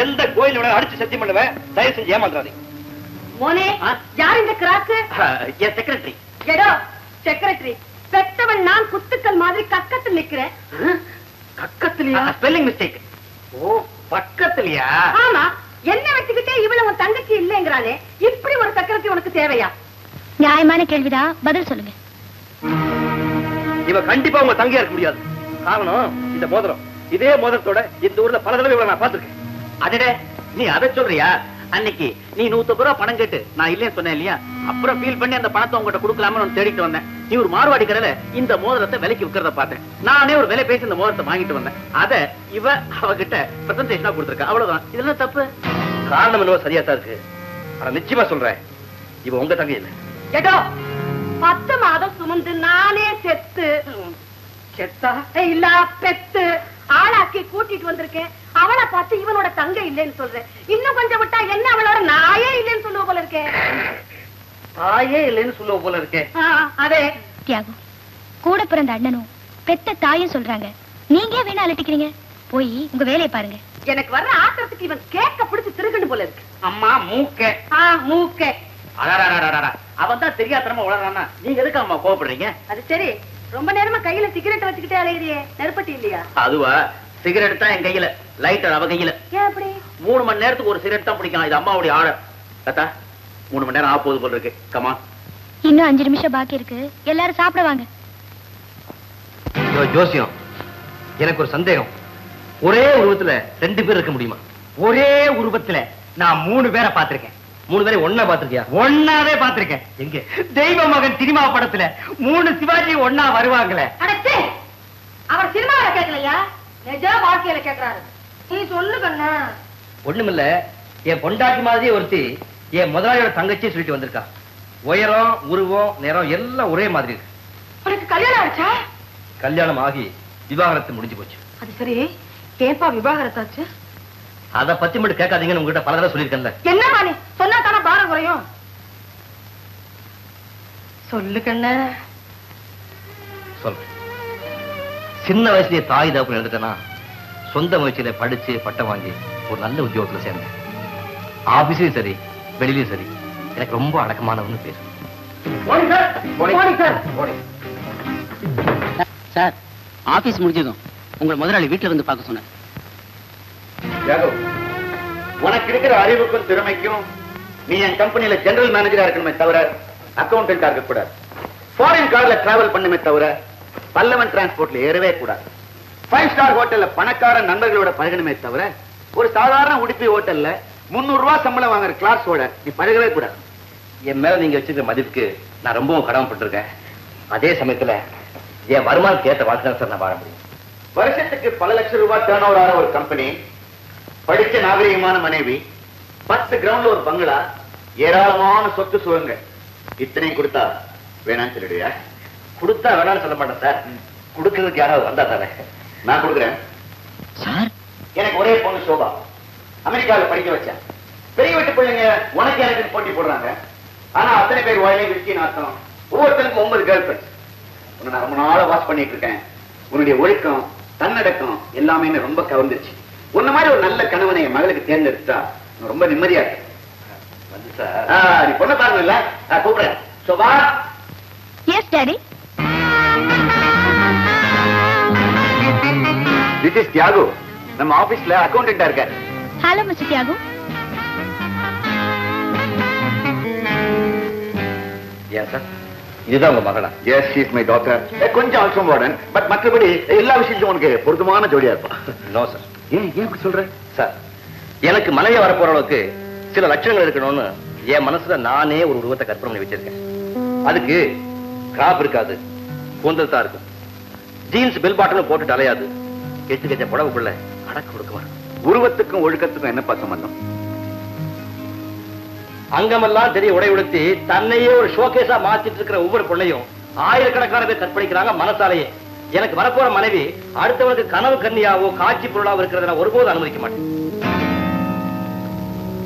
Speaker 5: எந்த கோயிலோட அடிச்சு சத்தியம் பண்ணுவேன், தயவு செஞ்சு ஏமாந்துறாதீங்க.
Speaker 8: மோனே, யார் இந்த கிராக்கு?
Speaker 5: என் செக்ரட்டரி.
Speaker 8: எடோ செக்ரட்டரி, பெத்தவன் நான் குத்துக்கள் மாதிரி கக்கத்தில் நிக்கிறேன்.
Speaker 5: கக்கத்திலியா? Spelling mistake. ஓ, பக்கத்திலியா?
Speaker 8: ஆமா, என்ன வச்சுக்கிட்டே இவ்வளவு உன் தங்கச்சி இல்லைங்கிறானே, இப்படி ஒரு செக்ரட்டரி உனக்கு தேவையா?
Speaker 1: நியாயமான கேள்விதான், பதில் சொல்லுங்க.
Speaker 5: இவ கண்டிப்பா உங்க தங்கையா இருக்க முடியாது. காரணம் இந்த மோதிரம். இதே மோதிரத்தோட இந்த ஊர்ல பல தடவை இவளை நான் பாத்துருக்கேன். அடடே, நீ அதை சொல்றியா? அன்னைக்கு நீ 150 ரூபாய் பணம் கேட்டு நான் இல்லைன்னு சொன்னேன் இல்லையா? அப்புறம் ஃபீல் பண்ணி அந்த பணத்தை உங்ககிட்ட கொடுக்கலாம்னு தேடிட்டு வந்தேன். நீ ஒரு மார்வாடி கடையில இந்த மோதிரத்தை விலைக்கு விற்கிறத பார்த்தேன். நானே ஒரு விலை பேசி இந்த மோதிரத்தை வாங்கிட்டு வந்தேன். அத இவ அவகிட்ட பிரசன்டேஷனா கொடுத்துருக்கா. அவ்வளவுதான். இதெல்லாம் தப்பு. காரணம் என்னவோ சரியா தான் இருக்கு. ஆனா நிச்சயமா சொல்றேன், இவ உங்க தங்கை இல்ல.
Speaker 8: எடோ 10 மாதம் சுமந்து நானே செத்து இல்ல பெத்து ஆளாக்கி கூட்டிட்டு வந்திருக்கேன். அவளை பார்த்து இவனோட தங்கை இல்லைன்னு சொல்றேன். இன்னும் கொஞ்சம் விட்டா என்ன அவளோட நாயே இல்லைன்னு சொல்லுவ போல இருக்கேன்.
Speaker 5: தாயே இல்லைன்னு சொல்லுவ போல இருக்கேன்.
Speaker 8: அதே
Speaker 1: தியாகு, கூட பிறந்த அண்ணனும் பெத்த தாயும் சொல்றாங்க. நீங்க வேணா அலட்டிக்கிறீங்க. போய் உங்க வேலையை பாருங்க.
Speaker 8: எனக்கு வர்ற ஆத்திரத்துக்கு இவன் கேக்க பிடிச்சு திருகண்டு போல இருக்கு.
Speaker 5: அம்மா மூக்க
Speaker 8: மூக்க.
Speaker 5: அவன் தான் தெரியாதனமா உளறானா, நீங்க எதுக்கு அம்மா கோவப்படுறீங்க?
Speaker 8: அது சரி, ரொம்ப நேரமா கையில சிகரெட் வச்சுக்கிட்டே அலையிறியே, நெருப்பட்டி இல்லையா?
Speaker 5: அதுவா, சிகரெட் தான் என் கையில, லைட்டர் அவ கையில.
Speaker 8: ஏன் அப்படி?
Speaker 5: 3 மணி நேரத்துக்கு ஒரு சிகரெட் தான் பிடிக்கும். இது அம்மாவுடைய ஆர்டர். தாத்தா 3 மணி நேரம் ஆக போகுது போல இருக்கு. கமா,
Speaker 1: இன்னும் 5 நிமிஷம் பாக்கி இருக்கு. எல்லாரும் சாப்பிட வாங்க.
Speaker 4: ஜோசியம், எனக்கு ஒரு சந்தேகம். ஒரே உருவத்துல 2 பேர் இருக்க முடியுமா?
Speaker 2: ஒரே உருவத்துல நான் 3 பேரை பார்த்திருக்கேன்.
Speaker 4: 3 பேரை ஒன்னா பாத்திருக்கியா?
Speaker 2: ஒன்னாவே பார்த்திருக்கேன்.
Speaker 4: எங்க?
Speaker 2: தெய்வ மகன் சினிமா படத்துல 3 சிவாஜி ஒன்னா வருவாங்களே.
Speaker 8: அடச்சே, அவர் சினிமாவில கேட்கலையா, நிஜ வாழ்க்கையில கேட்கிறாரு. நீ சொல்லு கண்ணா.
Speaker 4: ஒண்ணுமில்ல, என் பொண்டாட்டி மாதிரியே ஒருத்தி என் முதலாளியோட தங்கச்சி சொல்லிட்டு வந்திருக்கா. உயரம், உருவம், நேரம் எல்லாம் ஒரே மாதிரி இருக்கு.
Speaker 8: உனக்கு கல்யாணம் ஆச்சா?
Speaker 4: கல்யாணம் ஆகி விவாகரத்து முடிஞ்சு போச்சு.
Speaker 8: அது சரி, ஏன்பா விவாகரத்தாச்சு?
Speaker 4: அத பத்தி மட்டும் கேட்காதீங்கன்னு உங்ககிட்ட பல தடவை சொல்லியிருக்கேன்ல.
Speaker 8: என்னமா நீ சொன்னா தானே பாரம் குறையும். சொல்லு கண்ண.
Speaker 4: சொல்றேன். சின்ன வயசுலயே தாய் தகப்பன் எழுந்துட்டேன்னா சொந்த முயற்சியில படிச்சு பட்டம் வாங்கி ஒரு நல்ல உத்தியோகத்துல சேர்ந்தேன். ஆபீஸ்லயும் சரி வெளியிலயும் சரி எனக்கு ரொம்ப அடக்கமானவன்னு பேரு.
Speaker 9: சார், ஆபீஸ் முடிஞ்சதும் உங்க முதலாளி வீட்டுல இருந்து பார்க்க சொன்னார்.
Speaker 5: உனக்கு இருக்கிற அறிவுக்கும் திறமைக்கும் நீ என் கம்பெனியில ஜெனரல் மேனேஜரா இருக்கணுமே தவிர அக்கௌண்டன்டா இருக்க கூடாது. ஃபாரின் கார்ல டிராவல் பண்ணுமே தவிர பல்லவன் டிரான்ஸ்போர்ட்ல ஏறவே கூடாது. 5 ஸ்டார் ஹோட்டல்ல பணக்கார நண்பர்களோட பழகணுமே தவிர ஒரு சாதாரண உடுப்பி ஹோட்டல்ல 300 ரூபாய் சம்பளம் வாங்குற கிளாஸோட நீ பழகவே கூடாது.
Speaker 4: என் மேல நீங்க வச்சிருக்கிற மதிப்புக்கு நான் ரொம்பவும் கடமைப்பட்டிருக்கேன். அதே சமயத்துல என் வருமானத்துக்கு ஏற்ற வாழ்க்கை தான் சார் நான் வாழ முடியும்.
Speaker 5: வருஷத்துக்கு பல லட்சம் ரூபாய் டர்ன் ஓவர் ஆன ஒரு கம்பெனி, படிச்ச நாகரிகமான மனைவி, 10 கிரவுண்ட்ல ஒரு பங்களா, ஏராளமான சொத்து சுகங்க, இத்தனையும் கொடுத்தா வேணான்னு சொல்லிடுவியா?
Speaker 4: கொடுத்தா வேணாம்னு சொல்ல மாட்டேன் சார். கொடுக்கறதுக்கு யாராவது வந்தா தானே.
Speaker 5: நான் கொடுக்குறேன்
Speaker 9: சார்.
Speaker 5: எனக்கு ஒரே பொண்ணு சோபா, அமெரிக்காவில் படிக்க வச்சேன். பெரிய வீட்டு பிள்ளைங்க உனக்கு எனக்கு போட்டி போடுறாங்க. ஆனா அத்தனை பேர் வாயிலே விஸ்கி நாத்தம். ஒவ்வொருத்தருக்கும் 9 கேர்ள் ஃபிரெண்ட்ஸ். உன்னை நான் ரொம்ப நாளா வாட்ச் பண்ணிட்டு இருக்கேன். உன்னுடைய ஒழுக்கம், தன்னடக்கம் எல்லாமே என்ன ரொம்ப கவர்ந்துச்சு. உன்ன மாதிரி ஒரு நல்ல கணவனை என் மகளுக்கு தேர்ந்தெடுத்தா ரொம்ப நிம்மதியா இருக்கு.
Speaker 4: வந்து சார்,
Speaker 5: நீ பொண்ணை பாருங்கல்ல, கூப்பிடுறேன். Shoba.
Speaker 1: Yes daddy.
Speaker 5: This is Thiyagu, நம்ம ஆபீஸ்ல அக்கௌண்டன்டா இருக்காரு.
Speaker 1: Hello mister Thiyagu.
Speaker 4: ஏன் சார், இதுதான் உங்க மகளா?
Speaker 10: Yes, she is my daughter. கொஞ்சம் அல்ட்ரம் மாடர்ன், பட் மற்றபடி எல்லா விஷயத்தையும் உனக்கு பொருத்தமான ஜோடியா இருப்பா.
Speaker 4: No sir.
Speaker 10: ஏன் இப்படி சொல்ற?
Speaker 4: சார், எனக்கு மனைவியா வரப்போற அளவுக்கு சில லட்சணங்கள் இருக்கணும்னு என் மனசுல நானே ஒரு உருவத்தை கற்பனை பண்ணி வச்சிருக்கேன். அதுக்கு கிராப் இருக்காது, கூந்தல் தான் இருக்கும், ஜீன்ஸ் பெல் பாட்டம் போட்டுட்டு அலையாது, 8 கஜ புடவுக்குள்ள அடக்க கொடுக்க வரும்.
Speaker 10: உருவத்துக்கும் ஒழுக்கத்துக்கும் என்னப்பா சம்பந்தம்?
Speaker 4: அங்கமெல்லாம் தெரிய உடை உடுத்தி தன்னையே ஒரு ஷோகேஸா மாத்திட்டு இருக்கிற ஒவ்வொரு பொண்ணையும் ஆயிரக்கணக்கான பேர் கற்பழிக்கிறாங்க மனசாலேயே. எனக்கு வரப்போற மனைவி அடுத்தவனுக்கு கனவு கன்னியாவோ காட்சி பொருளாவோ இருக்கிறத நான் ஒருபோதும் அனுமதிக்க மாட்டேன்.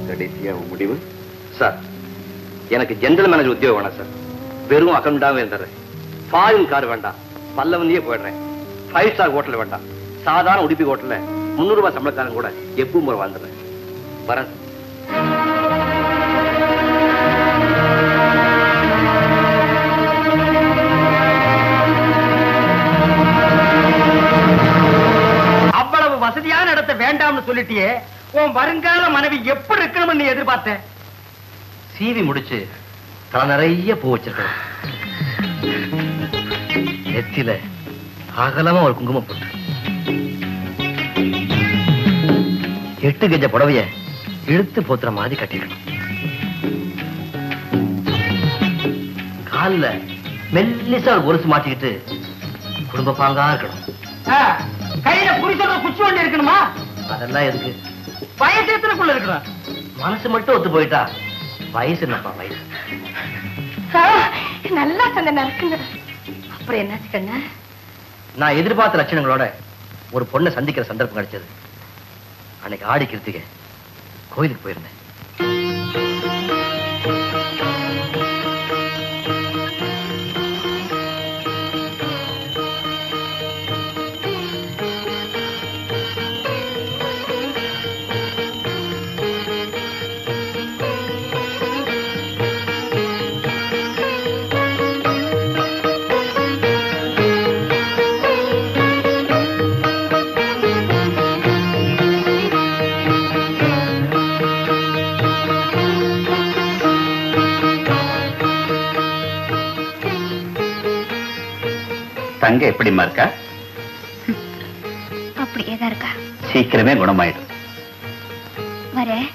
Speaker 10: கடைசியா முடிவு?
Speaker 4: சார், எனக்கு ஜெனரல் மேனேஜர் உத்தியோகம் வேணாம் சார். வெறும் அக்கௌண்டாவே இருந்துடுறேன். ஃபாரின் கார் வேண்டாம், பல்லவன்லயே போயிடுறேன். 5 ஸ்டார் ஹோட்டல் வேண்டாம், சாதாரண உடுப்பி ஹோட்டல்ல 300 ரூபாய் சம்பளக்காரன் கூட எப்பவும் போய் வாழ்ந்துடுறேன். வரேன்.
Speaker 2: அவ்வளவு வசதியான இடத்தை வேண்டாம்னு சொல்லிட்டியே, உன் வருங்கால மனைவி எப்படி இருக்கணும்னு நீ எதிர்பார்த்த?
Speaker 4: சீவி முடிச்சு தலை நிறைய பூ வச்சிருக்கேன். நெத்தியில அகலமா ஒரு குங்குமம் போட்டு 8 கஜ புடவைய இழுத்து போத்துற மாதிரி கட்டிக்கணும். காலில் மெல்லிசா ஒரு கொலுசு மாட்டிக்கிட்டு குடும்ப பாங்கா இருக்கணும்.
Speaker 2: கையில புரிசோட குச்சி ஒண்ணு இருக்கணுமா?
Speaker 4: அதெல்லாம் எதுக்கு?
Speaker 2: வயசு எத்தனைக்குள்ள இருக்கணும்?
Speaker 4: மனசு மட்டும் ஒத்து போயிட்டா வயசு என்னப்பா வயசு?
Speaker 8: நல்லா சந்தன இருக்குங்க. அப்புறம் என்னாச்சு கண்ணா?
Speaker 4: நான் எதிர்பார்த்த லட்சணங்களோட ஒரு பொண்ணை சந்திக்கிற சந்தர்ப்பம் கிடைச்சது. அன்னைக்கு ஆடி கிருத்திகை கோயிலுக்கு போயிருந்தேன்.
Speaker 5: தங்க எப்படிமா இருக்கா?
Speaker 1: அப்படியேதான் இருக்கா.
Speaker 5: சீக்கிரமே குணமாயிடும்.
Speaker 1: வரேன்.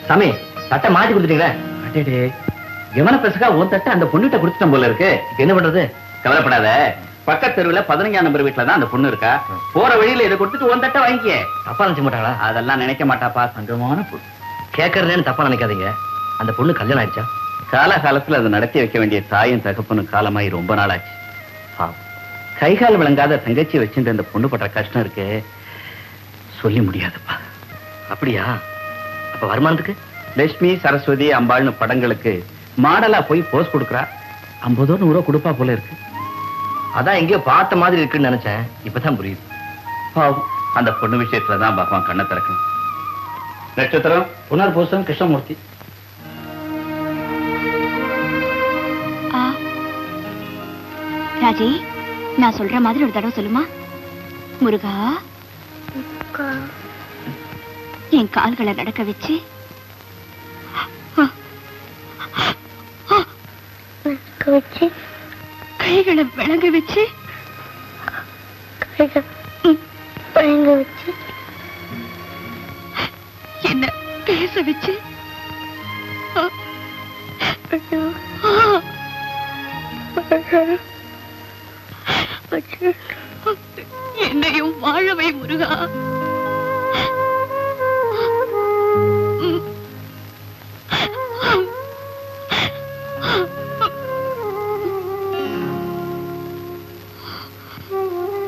Speaker 5: சாமி, தட்டை மாட்டி கொடுத்துட்டீங்களே. அடேடே, எவன பெருசுக்கா உன் தட்டை அந்த பொண்ணுகிட்ட கொடுத்துட்டோம் போல இருக்கு. என்ன பண்றது? கவலைப்படாத, பக்கத்து தெருவில் 15ஆம் நம்பர் வீட்டுல தான் அந்த பொண்ணு இருக்கா. போற வழியில இதை கொடுத்துட்டு உன் தட்டை வாங்கிக்க.
Speaker 4: தப்பா நினைச்ச மாட்டாங்களா?
Speaker 5: அதெல்லாம் நினைக்க மாட்டாப்பா, சங்கமான பொண்ணு.
Speaker 4: கேட்கறதுன்னு தப்பா நினைக்காதீங்க. அந்த பொண்ணு கல்யாணம் ஆயிடுச்சா?
Speaker 5: காலகாலத்துல அதை நடத்தி வைக்க வேண்டிய தாயும் தகப்பனும் காலமாயி ரொம்ப நாள் ஆச்சு. கைகால் விளங்காத தங்கச்சி வச்சுட்டு அந்த பொண்ணு பட்ட கஷ்டம் இருக்கு, சொல்லி முடியாதுப்பா.
Speaker 4: அப்படியா? அப்ப வருமானத்துக்கு?
Speaker 5: லட்சுமி, சரஸ்வதி, அம்பாள்னு படங்களுக்கு மாடலா போய் போஸ் கொடுக்குறா. 50 100 கொடுப்பா போல இருக்கு.
Speaker 4: அதான் எங்கேயோ பார்த்த மாதிரி இருக்குன்னு நினைச்சேன். இப்பதான் புரியுது.
Speaker 5: பாவம், அந்த பொண்ணு விஷயத்துலதான் பகவான் கண்ணை திறக்கணும். நட்சத்திரம் புனர்பூசம் கிருஷ்ணமூர்த்தி.
Speaker 1: ராஜி, நான் சொல்ற மாதிரி ஒரு தடவை சொல்லுமா? முருகா, என் கால்களை நடக்க வச்சு கைகளை விளங்க வச்சு என்ன பேச வச்சு என்னையும் வாழவை முருகா.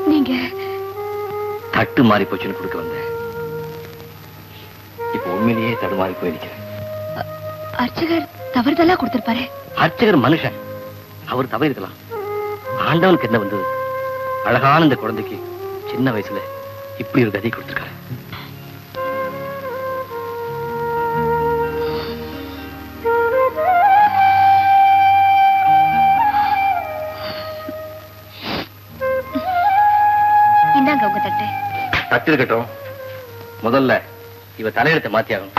Speaker 1: நீங்க
Speaker 4: தட்டு மாறி போச்சுன்னு கொடுக்க வந்தேன். இப்ப உண்மையிலேயே தடுமாறி போயிருக்கிறேன்.
Speaker 1: அர்ச்சகர் தவறுதலா கொடுத்திருப்பாரு.
Speaker 4: அர்ச்சகர் மனுஷன், அவர் தவறிருக்கலாம். ஆண்டவனுக்கு என்ன வந்தது? அழகான இந்த குழந்தைக்கு சின்ன வயசுல இப்படி ஒரு கதை கொடுத்திருக்காரு.
Speaker 1: இந்தாங்க உங்க தட்டு.
Speaker 4: தட்டு இருக்கட்டும், முதல்ல இவ தலையெழுத்தை மாத்தி ஆகணும்.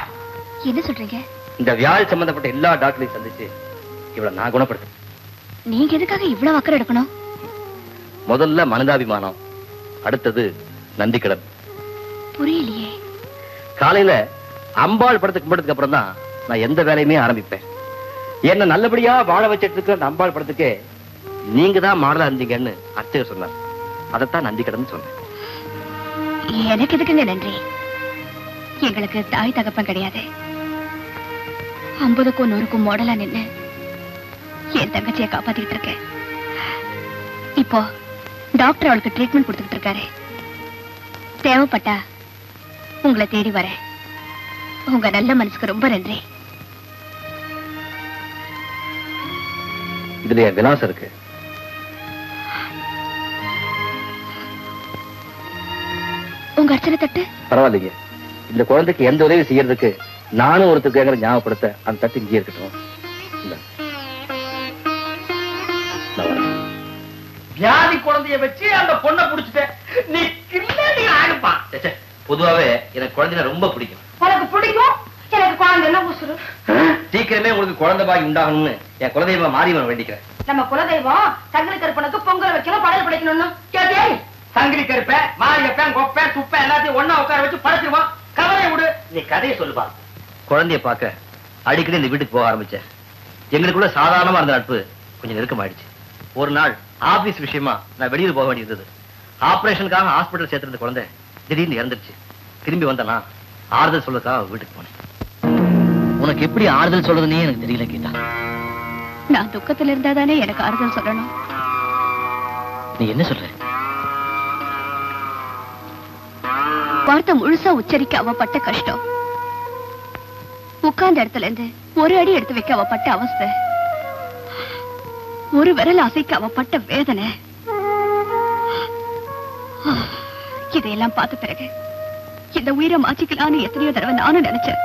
Speaker 1: என்ன சொல்றீங்க?
Speaker 4: இந்த வியாழ் சம்பந்தப்பட்ட எல்லா டாக்டரையும் சந்திச்சு இவ்வளவு நான் குணப்படுத்த.
Speaker 1: நீங்க எதுக்காக இவ்வளவு அக்கறை எடுக்கணும்?
Speaker 4: முதல்ல மனிதாபிமானம், அடுத்தது நந்திக்கடன்.
Speaker 1: புரியலையே.
Speaker 4: காலையில அம்பாள் படத்துக்கு கும்பிட்டதுக்கு அப்புறம் தான் நான் எந்த வேலையுமே ஆரம்பிப்பேன். என்ன நல்லபடியா வாழ வச்சிட்டு இருக்க அந்த அம்பாள் படத்துக்கே நீங்க தான் மாடலா இருந்தீங்கன்னு அர்ச்சகர் சொன்னார். அதைத்தான் நந்திக்கடன் சொன்னேன்.
Speaker 1: எனக்கு எதுக்குங்க நன்றி? எங்களுக்கு தாய் தகப்பன் கிடையாது. 50க்கும் 100க்கும் மாடலா நின்னு என் தங்கச்சியை காப்பாத்திட்டு இருக்கேன். இப்போ டாக்டர் அவளுக்கு ட்ரீட்மெண்ட் கொடுத்துட்டு இருக்காரு. தேவைப்பட்டா உங்களை தேடி வரேன். உங்க நல்ல மனசுக்கு ரொம்ப நன்றி.
Speaker 4: இதுல விலாசம் இருக்கு.
Speaker 1: உங்க அர்ச்சனை தட்டு
Speaker 4: பரவாயில்லைங்க. இந்த குழந்தைக்கு எந்த உதவி செய்யறதுக்கு நானும் ஒருத்தர் கேட்கற ஞாபகப்படுத்த அந்த தட்டு இங்கே இருக்கட்டும்.
Speaker 2: வியாதி குழந்தைய வச்சு அந்த பொண்ணை புடிச்சிட்டேன். நீ கில்லாடி ஆடுப்பா.
Speaker 4: பொதுவாவே எனக்கு குழந்தைய ரொம்ப பிடிக்கும்.
Speaker 8: உனக்கு பிடிக்கும், எனக்கு குழந்தை என்ன உசுரு.
Speaker 4: சீக்கிரமே உங்களுக்கு குழந்தை பாக்கி உண்டாகணும்னு என் குலதெய்வம் மாரியம்மன் வேண்டிக்கிறேன்.
Speaker 8: நம்ம குலதெய்வம் சங்கிலி கருப்பனுக்கு பொங்கல் வைக்கணும், படையல் படைக்கணும்னு கேட்டே.
Speaker 2: சங்கிலி கருப்ப மாரியப்பன் கொப்பை துப்பை எல்லாத்தையும் ஒன்னா உட்கார வச்சு படைச்சிருவான். கவலையை விடு. நீ கதையை சொல்லுப்பா.
Speaker 4: குழந்தைய பார்க்க அடிக்கடி இந்த வீட்டுக்கு போக ஆரம்பிச்சேன். எங்களுக்குள்ள சாதாரணமா இருந்த நட்பு கொஞ்சம் நெருக்கமாயிடுச்சு. ஒரு நாள் ஆபீஸ் விஷயமா நான் வெளியூர் போக வேண்டியிருந்தது. ஆபரேஷனுக்காக ஹாஸ்பிட்டல் சேர்த்திருந்த குழந்தை திடீர்னு இறந்துருச்சு. திரும்பி வந்தனா ஆறுதல் சொல்லக்காக வீட்டுக்கு போனேன். உனக்கு எப்படி ஆறுதல் சொல்றதுன்னே எனக்கு தெரியல கேட்டா.
Speaker 1: நான் துக்கத்துல இருந்தாதானே எனக்கு ஆறுதல் சொல்லணும்.
Speaker 4: நீ என்ன சொல்ற?
Speaker 1: வார்த்தை முழுசா உச்சரிக்க அவ பட்ட கஷ்டம், உட்கார்ந்த இடத்துல இருந்து ஒரு அடி எடுத்து வைக்க அவ பட்ட அவஸ்தை, ஒரு விரல் அசைக்க அவ பட்ட வேதனை, இதையெல்லாம் பார்த்த பிறகு இந்த உயிரை மாச்சிக்கலான்னு எத்தனையோ தடவை நானும் நினைச்சேன்.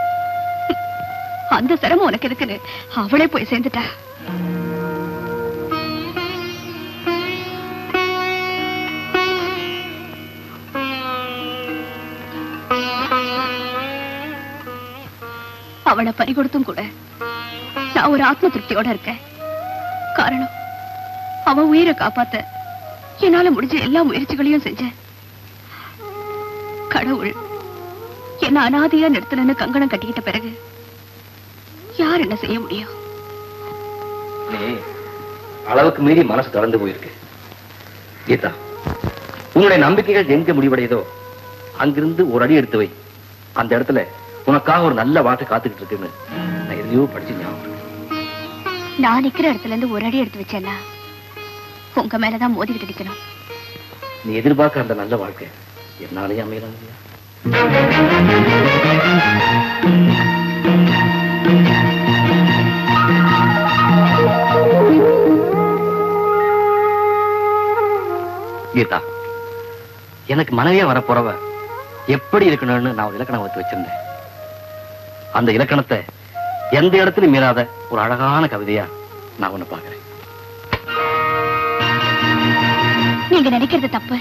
Speaker 1: அந்த சிரமம் உனக்கு எதுக்குன்னு அவளே போய் சேர்ந்துட்டா. அவளை பறிகொடுத்தும் கூட நான் ஒரு ஆத்ம திருப்தியோட இருக்கேன். காரணம், அவ உயிரை காப்பாத்த என்னால முடிஞ்ச எல்லா முயற்சிகளையும் செஞ்சேன். கடவுள் என்ன அனாதையா நிறுத்தலன்னு கங்கணம் கட்டிக்கிட்ட பிறகு யார் என்ன செய்ய முடியும்?
Speaker 4: நீ அளவுக்கு மீறி மனசு திறந்து போயிருக்கு கீதா. உன்னுடைய நம்பிக்கைகள் எங்க முடிவடையதோ அங்கிருந்து ஒரு அடி எடுத்து வை. அந்த இடத்துல உனக்காக ஒரு நல்ல வாழ்க்கை காத்துக்கிட்டு இருக்குன்னு நான் எதையோ படிச்சு ஞாபகம்.
Speaker 1: நான் நிக்கிற இடத்துல இருந்து ஒரு அடி எடுத்து வச்சேன்னா உங்க மேலதான் மோதிக்கிட்டு நிக்கணும்.
Speaker 4: நீ எதிர்பார்க்க அந்த நல்ல வாழ்க்கை என்னாலேயே அமையலாம் இல்லையா? கீதா, எனக்கு மனைவியா வரப்போறவ எப்படி இருக்கணும்னு நான் ஒரு இலக்கணம் வச்சு வச்சிருந்தேன். அந்த இலக்கணத்தை எந்த இடத்துலயும் மீறாத ஒரு அழகான கவிதையா நான் ஒண்ணு பாக்குறேன்.
Speaker 1: நீங்க நினைக்கிறது தப்பு.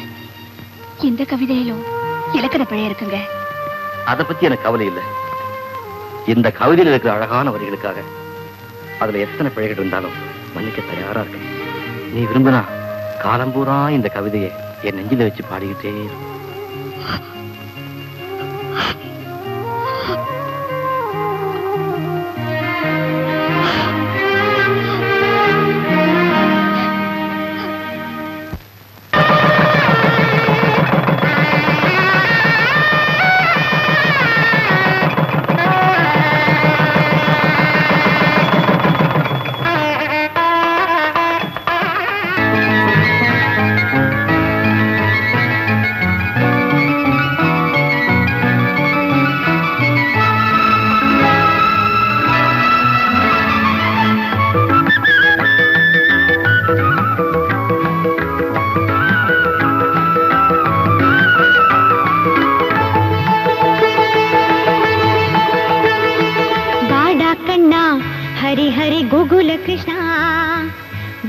Speaker 1: இந்த கவிதையிலும் இலக்கண பிழை இருக்குங்க.
Speaker 4: அதை பத்தி எனக்கு கவலை இல்லை. இந்த கவிதையில் இருக்கிற அழகான வரிகளுக்காக அதுல எத்தனை பிழைகள் இருந்தாலும் மன்னிக்க தயாரா இருக்கேன். நீ விரும்பினா காலம்பூரா இந்த கவிதையை என் நெஞ்சில வச்சு பாடிக்கிட்டே இருக்கும்.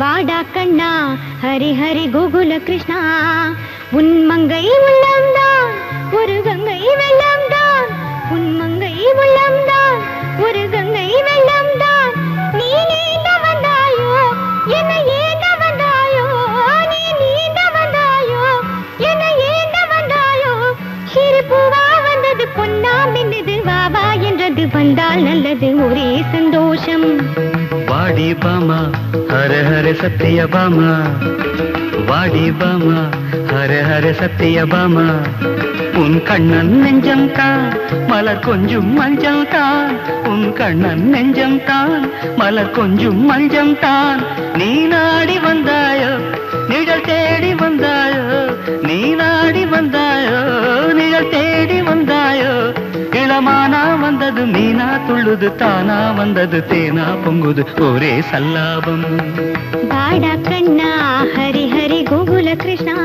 Speaker 6: வாடா கண்ணா ஹரி ஹரி கோகுல கிருஷ்ணா, உன் மங்கை உள்ளம்தான் ஒரு கங்கை வெள்ளம்தான், உன் மங்கை உள்ளம்தான் ஒரு கங்கை நல்லது ஒரே சந்தோஷம்.
Speaker 11: வாடி பாமா ஹர ஹர சத்திய பாமா, வாடி பாமா ஹர ஹர சத்திய பாமா. உன் கண்ணன் நெஞ்சம் தான் மலர் கொஞ்சம் மஞ்சள் தான், உன் கண்ணன் நெஞ்சம் தான் மலர் கொஞ்சம் மஞ்சள் தான். நீ நாடி வந்தாயோ நிழல் தேடி வந்தாயோ, நீ நாடி வந்தாயோ நிழல் தேடி வந்தாயோ. இளமானா வந்தது மீனா துள்ளுது, தானா வந்தது தேனா பொங்குது ஒரே சல்லாபம்.
Speaker 6: வாடா கண்ணா ஹரி ஹரி கோகுல கிருஷ்ணா.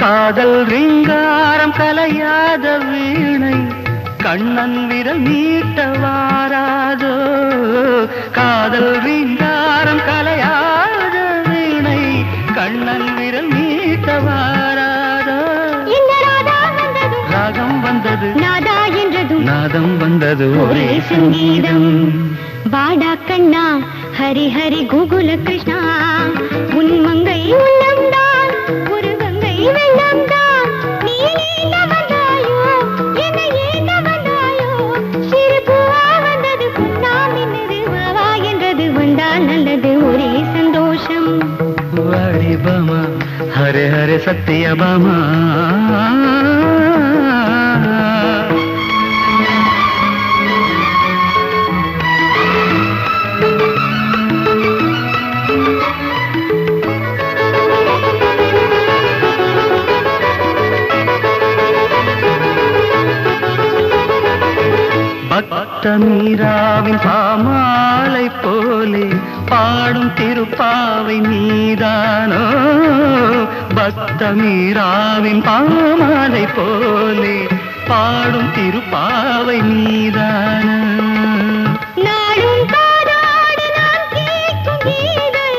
Speaker 11: காதல் ரீங்காரம் கலையாத வீணை கண்ணன் விரல் நீட்ட வாராதோ, காதல் ரீங்காரம் கலையாத வீணை கண்ணன் விரல் நீட்ட வாராதோ. ராகம் வந்தது
Speaker 6: நாதா என்றதும்
Speaker 11: நாதம் வந்தது ஒரே சங்கீதம்.
Speaker 6: வாடா கண்ணா ஹரி ஹரி கோகுல கிருஷ்ணா. உன் மங்கை உள்ளம்தான் ஒரு கங்கை வெள்ளம்தான். நீ ஏங்க வந்தாயோ என்னை ஏங்க வந்தாயோ. சிறு பூவா வந்தது பொன்னா மின்னது, வாவா என்றது வந்தால் நல்லது ஒரே சந்தோஷம்.
Speaker 11: வாடி பாமா ஹரே ஹரே சத்திய பாமா. பக்த மீராவின் பாமாலை போலே பாடும் திருப்பாவை நீதானோ, பக்த மீராவின் பாமாலை போலே பாடும் திருப்பாவை நீதானோ.
Speaker 6: நாளும் காதாடி நான் கேட்கும் கீதை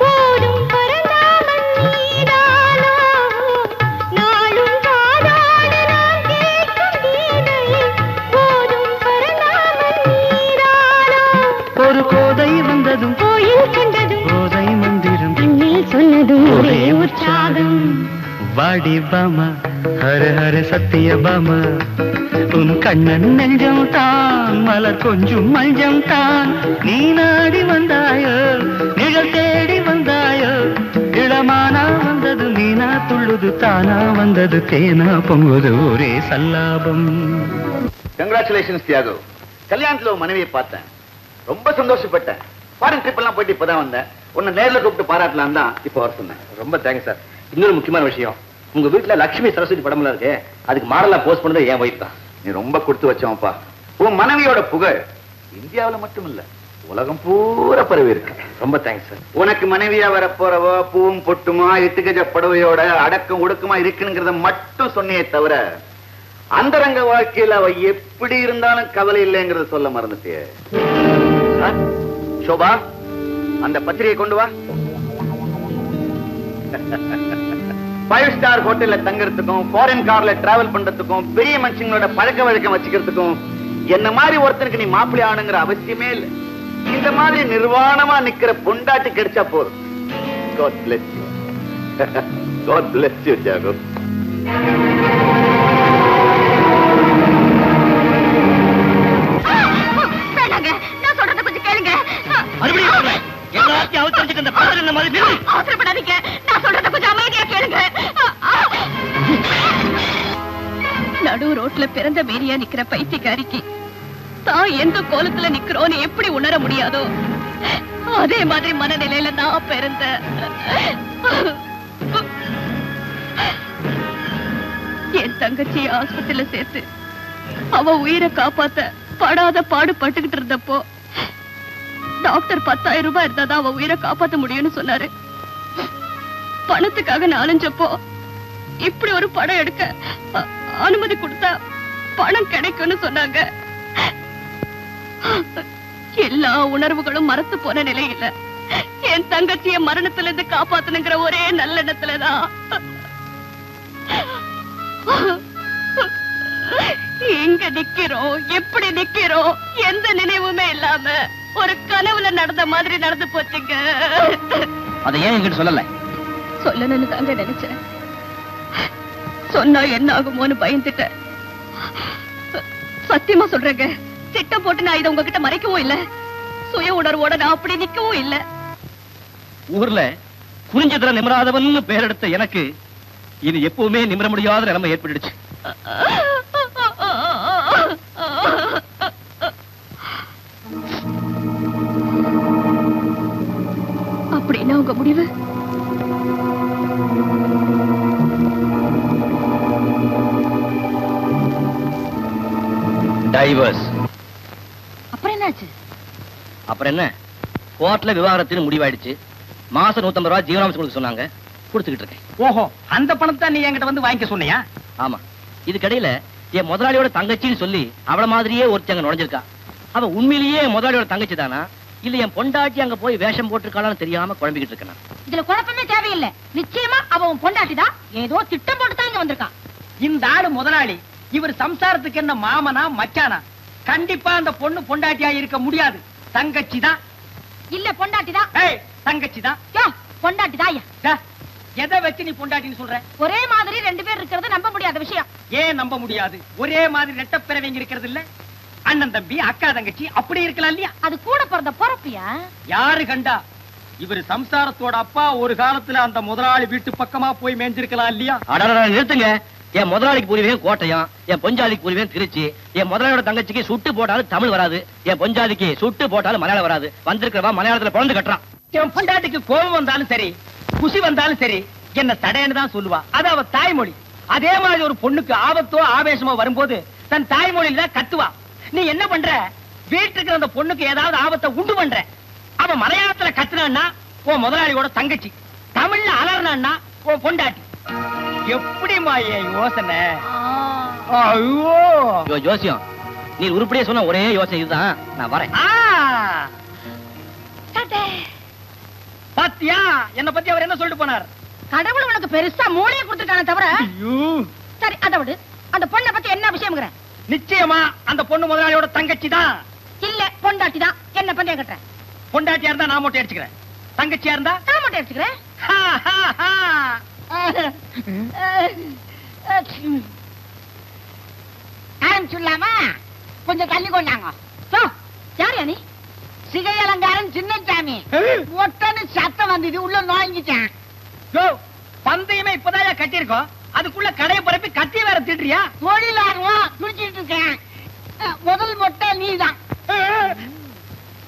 Speaker 6: போடும் பரந்தாமன் நீதானோ. நாளும் காதாடி நான் கேட்கும் கீதை போடும் பரந்தாமன் நீதானோ.
Speaker 11: ஒரு கோதை வந்ததும்
Speaker 6: கோயில் கண்டதும்
Speaker 11: கோதை மந்திரம்
Speaker 6: கண்ணில் சொன்னதும் ஒரே உற்சாகம்.
Speaker 11: வாடி பாமா ஹர ஹர சத்திய பாமா. உன் கண்ணன் நெஞ்சம் தான் மலர் கொஞ்சம் மஞ்சம் தான். நீ நாடி வந்தாயோ நிழல் தேடி வந்தாயோ. இளமானா வந்தது மீனா துள்ளுது, தானா வந்தது தேனா பொங்குது ஒரே சல்லாபம்.
Speaker 10: கங்க்ராச்சுலேஷன்ஸ் தியாகு. கல்யாணத்துல ஒரு மனைவியை பார்த்தேன், ரொம்ப சந்தோஷப்பட்டேன். ஃபாரின் ட்ரிப் எல்லாம் போயிட்டு இப்பதான் வந்தேன். உன்னை நேர்ல கூப்பிட்டு பாராட்டலாம் தான் இப்ப வர சொன்னேன்.
Speaker 4: ரொம்ப தேங்க்ஸ் சார். இன்னொரு முக்கியமான விஷயம், உங்க வீட்டுல லட்சுமி சரஸ்வதி படம்லாம் இருக்கு, அதுக்கு மாடலா போஸ்ட் பண்ணது என் ஒய்ஃப் தான்.
Speaker 10: நீ ரொம்ப கொடுத்து வச்சவன்ப்பா. உன் மனைவியோட புகழ் இந்தியாவில மட்டும் இல்ல, உலகம் பூரா பரவி இருக்கு.
Speaker 4: ரொம்ப தேங்க்ஸ் சார்.
Speaker 10: உனக்கு மனைவியா வரப்போறவ பூவும் பொட்டுமா 8 கஜ படவையோட அடக்கம் ஒடுக்கமா இருக்குங்கிறத மட்டும் சொன்னியே தவிர அந்தரங்க வாழ்க்கையில அவ எப்படி இருந்தாலும் கவலை இல்லைங்கிறத சொல்ல மறந்துட்டியே. சோபா, அந்த பத்திரிகை கொண்டு வா. 5 ஸ்டார் ஹோட்டல்ல தங்கறதுக்கும் ஃபாரின் கார்ல டிராவல் பண்றதுக்கும் பெரிய மனுஷங்களோட பழக்க வழக்கம் வச்சுக்கிறதுக்கும் என்ன மாதிரி ஒருத்தனுக்கு நீ மாப்பிள்ளை ஆகணுங்கிற அவசியமே இல்லை. இந்த மாதிரி நிர்வாணமா நிக்கிற பொண்டாட்டி கிடைச்சா போதும். God bless you. God bless you, Jago.
Speaker 1: நான் சொல்றத கொஞ்சம் கேளுங்க. அவசரப்படாதீங்க, நான் சொல்றத கொஞ்சம் அமைதியா கேளுங்க. நடு ரோட்ல பிறந்த மேரியா நிக்கிற பைத்தியக்காரிக்கு தான் எந்த கோலத்துல நிக்கிறோன்னு எப்படி உணர முடியாதோ அதே மாதிரி மனநிலையில நான் பிறந்த. என் தங்கச்சி ஆஸ்பத்திரியில சேர்த்து அவ உயிரை காப்பாத்த படாத பாடு பட்டுக்கிட்டு இருந்தப்போ டாக்டர் 10,000 ரூபாய் இருந்தாதான் அவ உயிரை காப்பாத்த முடியும்னு சொன்னாரு. பணத்துக்காக நான் அலைஞ்சப்போ இப்படி ஒரு படம் எடுக்க அனுமதி கொடுத்தா பணம் கிடைக்கும்னு சொன்னாங்க. எல்லா உணர்வுகளும் மறத்து போன நிலையில என் தங்கச்சிய மரணத்துல இருந்து காப்பாத்தணுங்கிற ஒரே நல்லெண்ணத்துலதான் எங்க நிக்கிறோம், எப்படி நிக்கிறோம், எந்த நினைவுமே இல்லாம ஒரு கனவுல நடந்த மாதிரி நடந்து போச்சுங்க.
Speaker 4: அதை ஏன் என்கிட்ட சொல்லல?
Speaker 1: சொல்லணும்னு தாங்க நினைச்சேன். சொன்னா என்ன ஆகுமோன்னு பயந்துட்டேன். சத்தியமா சொல்றேங்க, திட்டம் போட்டு நான் இதை உங்ககிட்ட மறைக்கவும் இல்ல, சுய உணர்வோட நான் அப்படி நிக்கவும் இல்ல.
Speaker 4: ஊர்ல குறிஞ்சதுல நிமிராதவன் பேரெடுத்த எனக்கு இது எப்பவுமே நிமிர முடியாத நிலைமை ஏற்பட்டுடுச்சு.
Speaker 1: அப்படின்னா உங்க முடிவு?
Speaker 4: டைவர்ஸ்.
Speaker 8: அப்புறம் என்னாச்சு?
Speaker 4: அப்புறம் என்ன, கோர்ட்ல விவாகரத்துன்னு முடிவாயிடுச்சு. மாசம் 150 ரூபாய் ஜீவனாம்சம் கொடுக்க சொன்னாங்க, கொடுத்துக்கிட்டு இருக்கேன்.
Speaker 2: ஓஹோ, அந்த பணத்தை நீ என்கிட்ட வந்து வாங்கிக்க சொன்னியா?
Speaker 4: ஆமா. இதுக்கடையில என் முதலாளியோட தங்கச்சின்னு சொல்லி அவள மாதிரியே ஒருத்தங்க நுழைஞ்சிருக்கா. அவ உண்மையிலேயே முதலாளியோட தங்கச்சி தானா இல்ல என் பொண்டாட்டி அங்க போய் வேஷம் போட்டிருக்காளான்னு தெரியாம குழம்பிக்கிட்டு இருக்கேன்.
Speaker 8: இதுல குழப்பமே தேவையில்லை. நிச்சயமா அவன் பொண்டாட்டிதான் ஏதோ திட்டம் போட்டுதான் இங்க வந்திருக்கான்.
Speaker 2: இந்த ஆளு முதலாளி, இவர் சம்சாரத்துக்கு என்ன மாமனா மச்சானா? கண்டிப்பா அந்த பொண்ணு பொண்டாட்டியா இருக்க முடியாது. தங்கச்சி தான்.
Speaker 8: இல்ல பொண்டாட்டிதான்.
Speaker 2: தங்கச்சிதான்.
Speaker 8: பொண்டாட்டிதான்.
Speaker 2: எதை வச்சு நீ பொண்டாட்டின்னு சொல்ற?
Speaker 8: ஒரே மாதிரி 2 பேர் இருக்கிறது நம்ப முடியாத விஷயம்.
Speaker 2: ஏன் நம்ப முடியாது? ஒரே மாதிரி ரெட்டப்பிறவைங்க இருக்கிறது இல்ல? அண்ணன் தம்பி அக்கா தங்கச்சி அப்படி இருக்கலாம் இல்லையா?
Speaker 8: அது கூட பிறந்த பொறுப்பியா?
Speaker 2: யாரு கண்டா? இவர் சம்சாரத்தோட அப்பா ஒரு காலத்துல அந்த முதலாளி வீட்டு பக்கமா போய் மேய்ஞ்சிருக்கலாம் இல்லையா?
Speaker 4: நிறுத்துங்க. என் முதலாளிக்கு புரிவேன் கோட்டையம், என் பொஞ்சாதிக்கு புரிவேன் திருச்சி. என் முதலாளியோட தங்கச்சிக்கு சுட்டு போட்டாலும் தமிழ் வராது, என் பொஞ்சாதிக்கு சுட்டு போட்டாலும் மலையாளம் வராது. வந்திருக்கிறவா மலையாளத்துல பிறந்து கட்டுறான்.
Speaker 2: என் பொண்டாட்டிக்கு கோபம் வந்தாலும் சரி, குசி வந்தாலும் சரி, என்ன தடைன்னு தான் சொல்லுவா. அது அவ தாய்மொழி. அதே மாதிரி ஒரு பொண்ணுக்கு ஆபத்தோ ஆவேசமோ வரும்போது தன் தாய்மொழியில தான் கத்துவா. நீ என்ன பண்ற? வீட்டுக்கு அந்த பொண்ணுக்கு ஏதாவது ஆபத்தை உண்டு பண்ற. அவ மலையாளத்துல கத்துனான்னா உன் முதலாளியோட தங்கச்சி, தமிழ்ல அலர்னான்னா உன் பொண்டாட்டி. எப்படிமா என் யோசனை? ஐயோ
Speaker 4: ஜோசியம், நீ உருப்படியே சொன்ன ஒரே யோசனை இதுதான். நான் வரேன்.
Speaker 2: பாத்தியா என்ன பத்தி அவர் என்ன சொல்லிட்டு போனார்?
Speaker 8: கடவுள் உனக்கு பெருசா மூளையை கொடுத்துட்டானே தவிர. சரி அதை விடு. அந்த பொண்ணை பத்தி என்ன விஷயம்ங்கற?
Speaker 2: நிச்சயமா அந்த பொண்ணு முதலாளியோட தங்கச்சி தான்.
Speaker 8: இல்ல பொண்டாட்டி தான். என்ன பண்ணே கட்டற?
Speaker 2: பொண்டாட்டியா இருந்தா நான் மொட்டை அடிச்சுக்கிறேன், தங்கச்சியா இருந்தா
Speaker 8: நான் மொட்டை அடிச்சுக்கிறேன்.
Speaker 12: ஆரம்பிச்சுடலாமா? கொஞ்சம் தள்ளி கொண்டாங்க.
Speaker 8: யார் நீ?
Speaker 12: சிகை அலங்காரம் சின்னசாமி. ஒட்டன்னு சத்தம் வந்தது, உள்ள நுழைஞ்சிட்டேன்.
Speaker 2: பந்தயமே இப்பதான் கட்டியிருக்கோம், அதுக்குள்ள கடையை பரப்பி கத்தி வேற திட்டுறியா?
Speaker 12: தொழிலாளம் குடிச்சிட்டு இருக்கேன். முதல் மொட்டை நீதான்.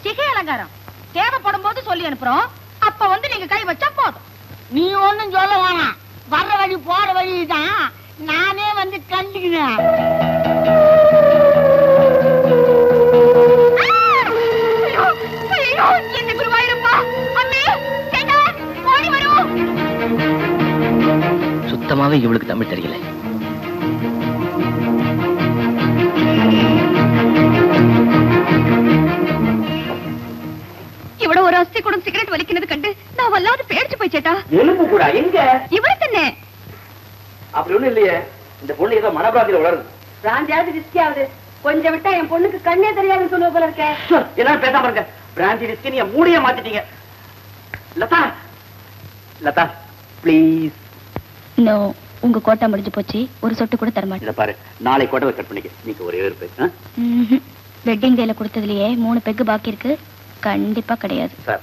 Speaker 8: சிகை அலங்காரம் தேவைப்படும் போது சொல்லி அனுப்புறோம், அப்ப வந்து நீங்க கை வச்சா போதும்.
Speaker 12: நீ ஒண்ணும் சொல்ல வேணாம், வர்ற வழி போற வழிதான் நானே வந்து கண்டுக்கிறேன்.
Speaker 8: என்ன குருவாயிருப்பா, அம்மே ஓடி வரும்.
Speaker 4: சுத்தமாவே இவளுக்கு தமிழ் தெரியல.
Speaker 1: இவ்வளவு ஒரு அஸ்தி கூட சிகரெட் வலிக்கிறது கண்டு நான் வல்லாது பேடிச்சு போய் சேட்டா.
Speaker 5: எலும்பு கூட எங்க?
Speaker 1: இவரு தானே.
Speaker 5: அப்படி ஒண்ணும் இல்லையே, இந்த பொண்ணு ஏதோ மனபிராந்தியில வளருது.
Speaker 8: பிராந்தியாவது ரிஸ்கியாவது கொஞ்சம் விட்டா என் பொண்ணுக்கு கண்ணே தெரியாதுன்னு சொல்லுவ போல இருக்க.
Speaker 5: எல்லாரும் பேசாம இருங்க. பிராந்தி ரிஸ்கி நீங்க மூடிய மாத்திட்டீங்க. லதா, லதா ப்ளீஸ்.
Speaker 1: நோ, உங்க கோட்டா முடிஞ்சு போச்சு, ஒரு சொட்டு கூட தரமாட்டேன்.
Speaker 5: இத பாரு, நாளை கோட்டை கட் பண்ணிக்க. நீங்க ஒரே ஒரு பெக்.
Speaker 1: வெட்டிங் டேல கொடுத்ததுலயே 3 பெக் பாக்கி இருக்கு. கண்டிப்பா கிடையாது
Speaker 5: சார்.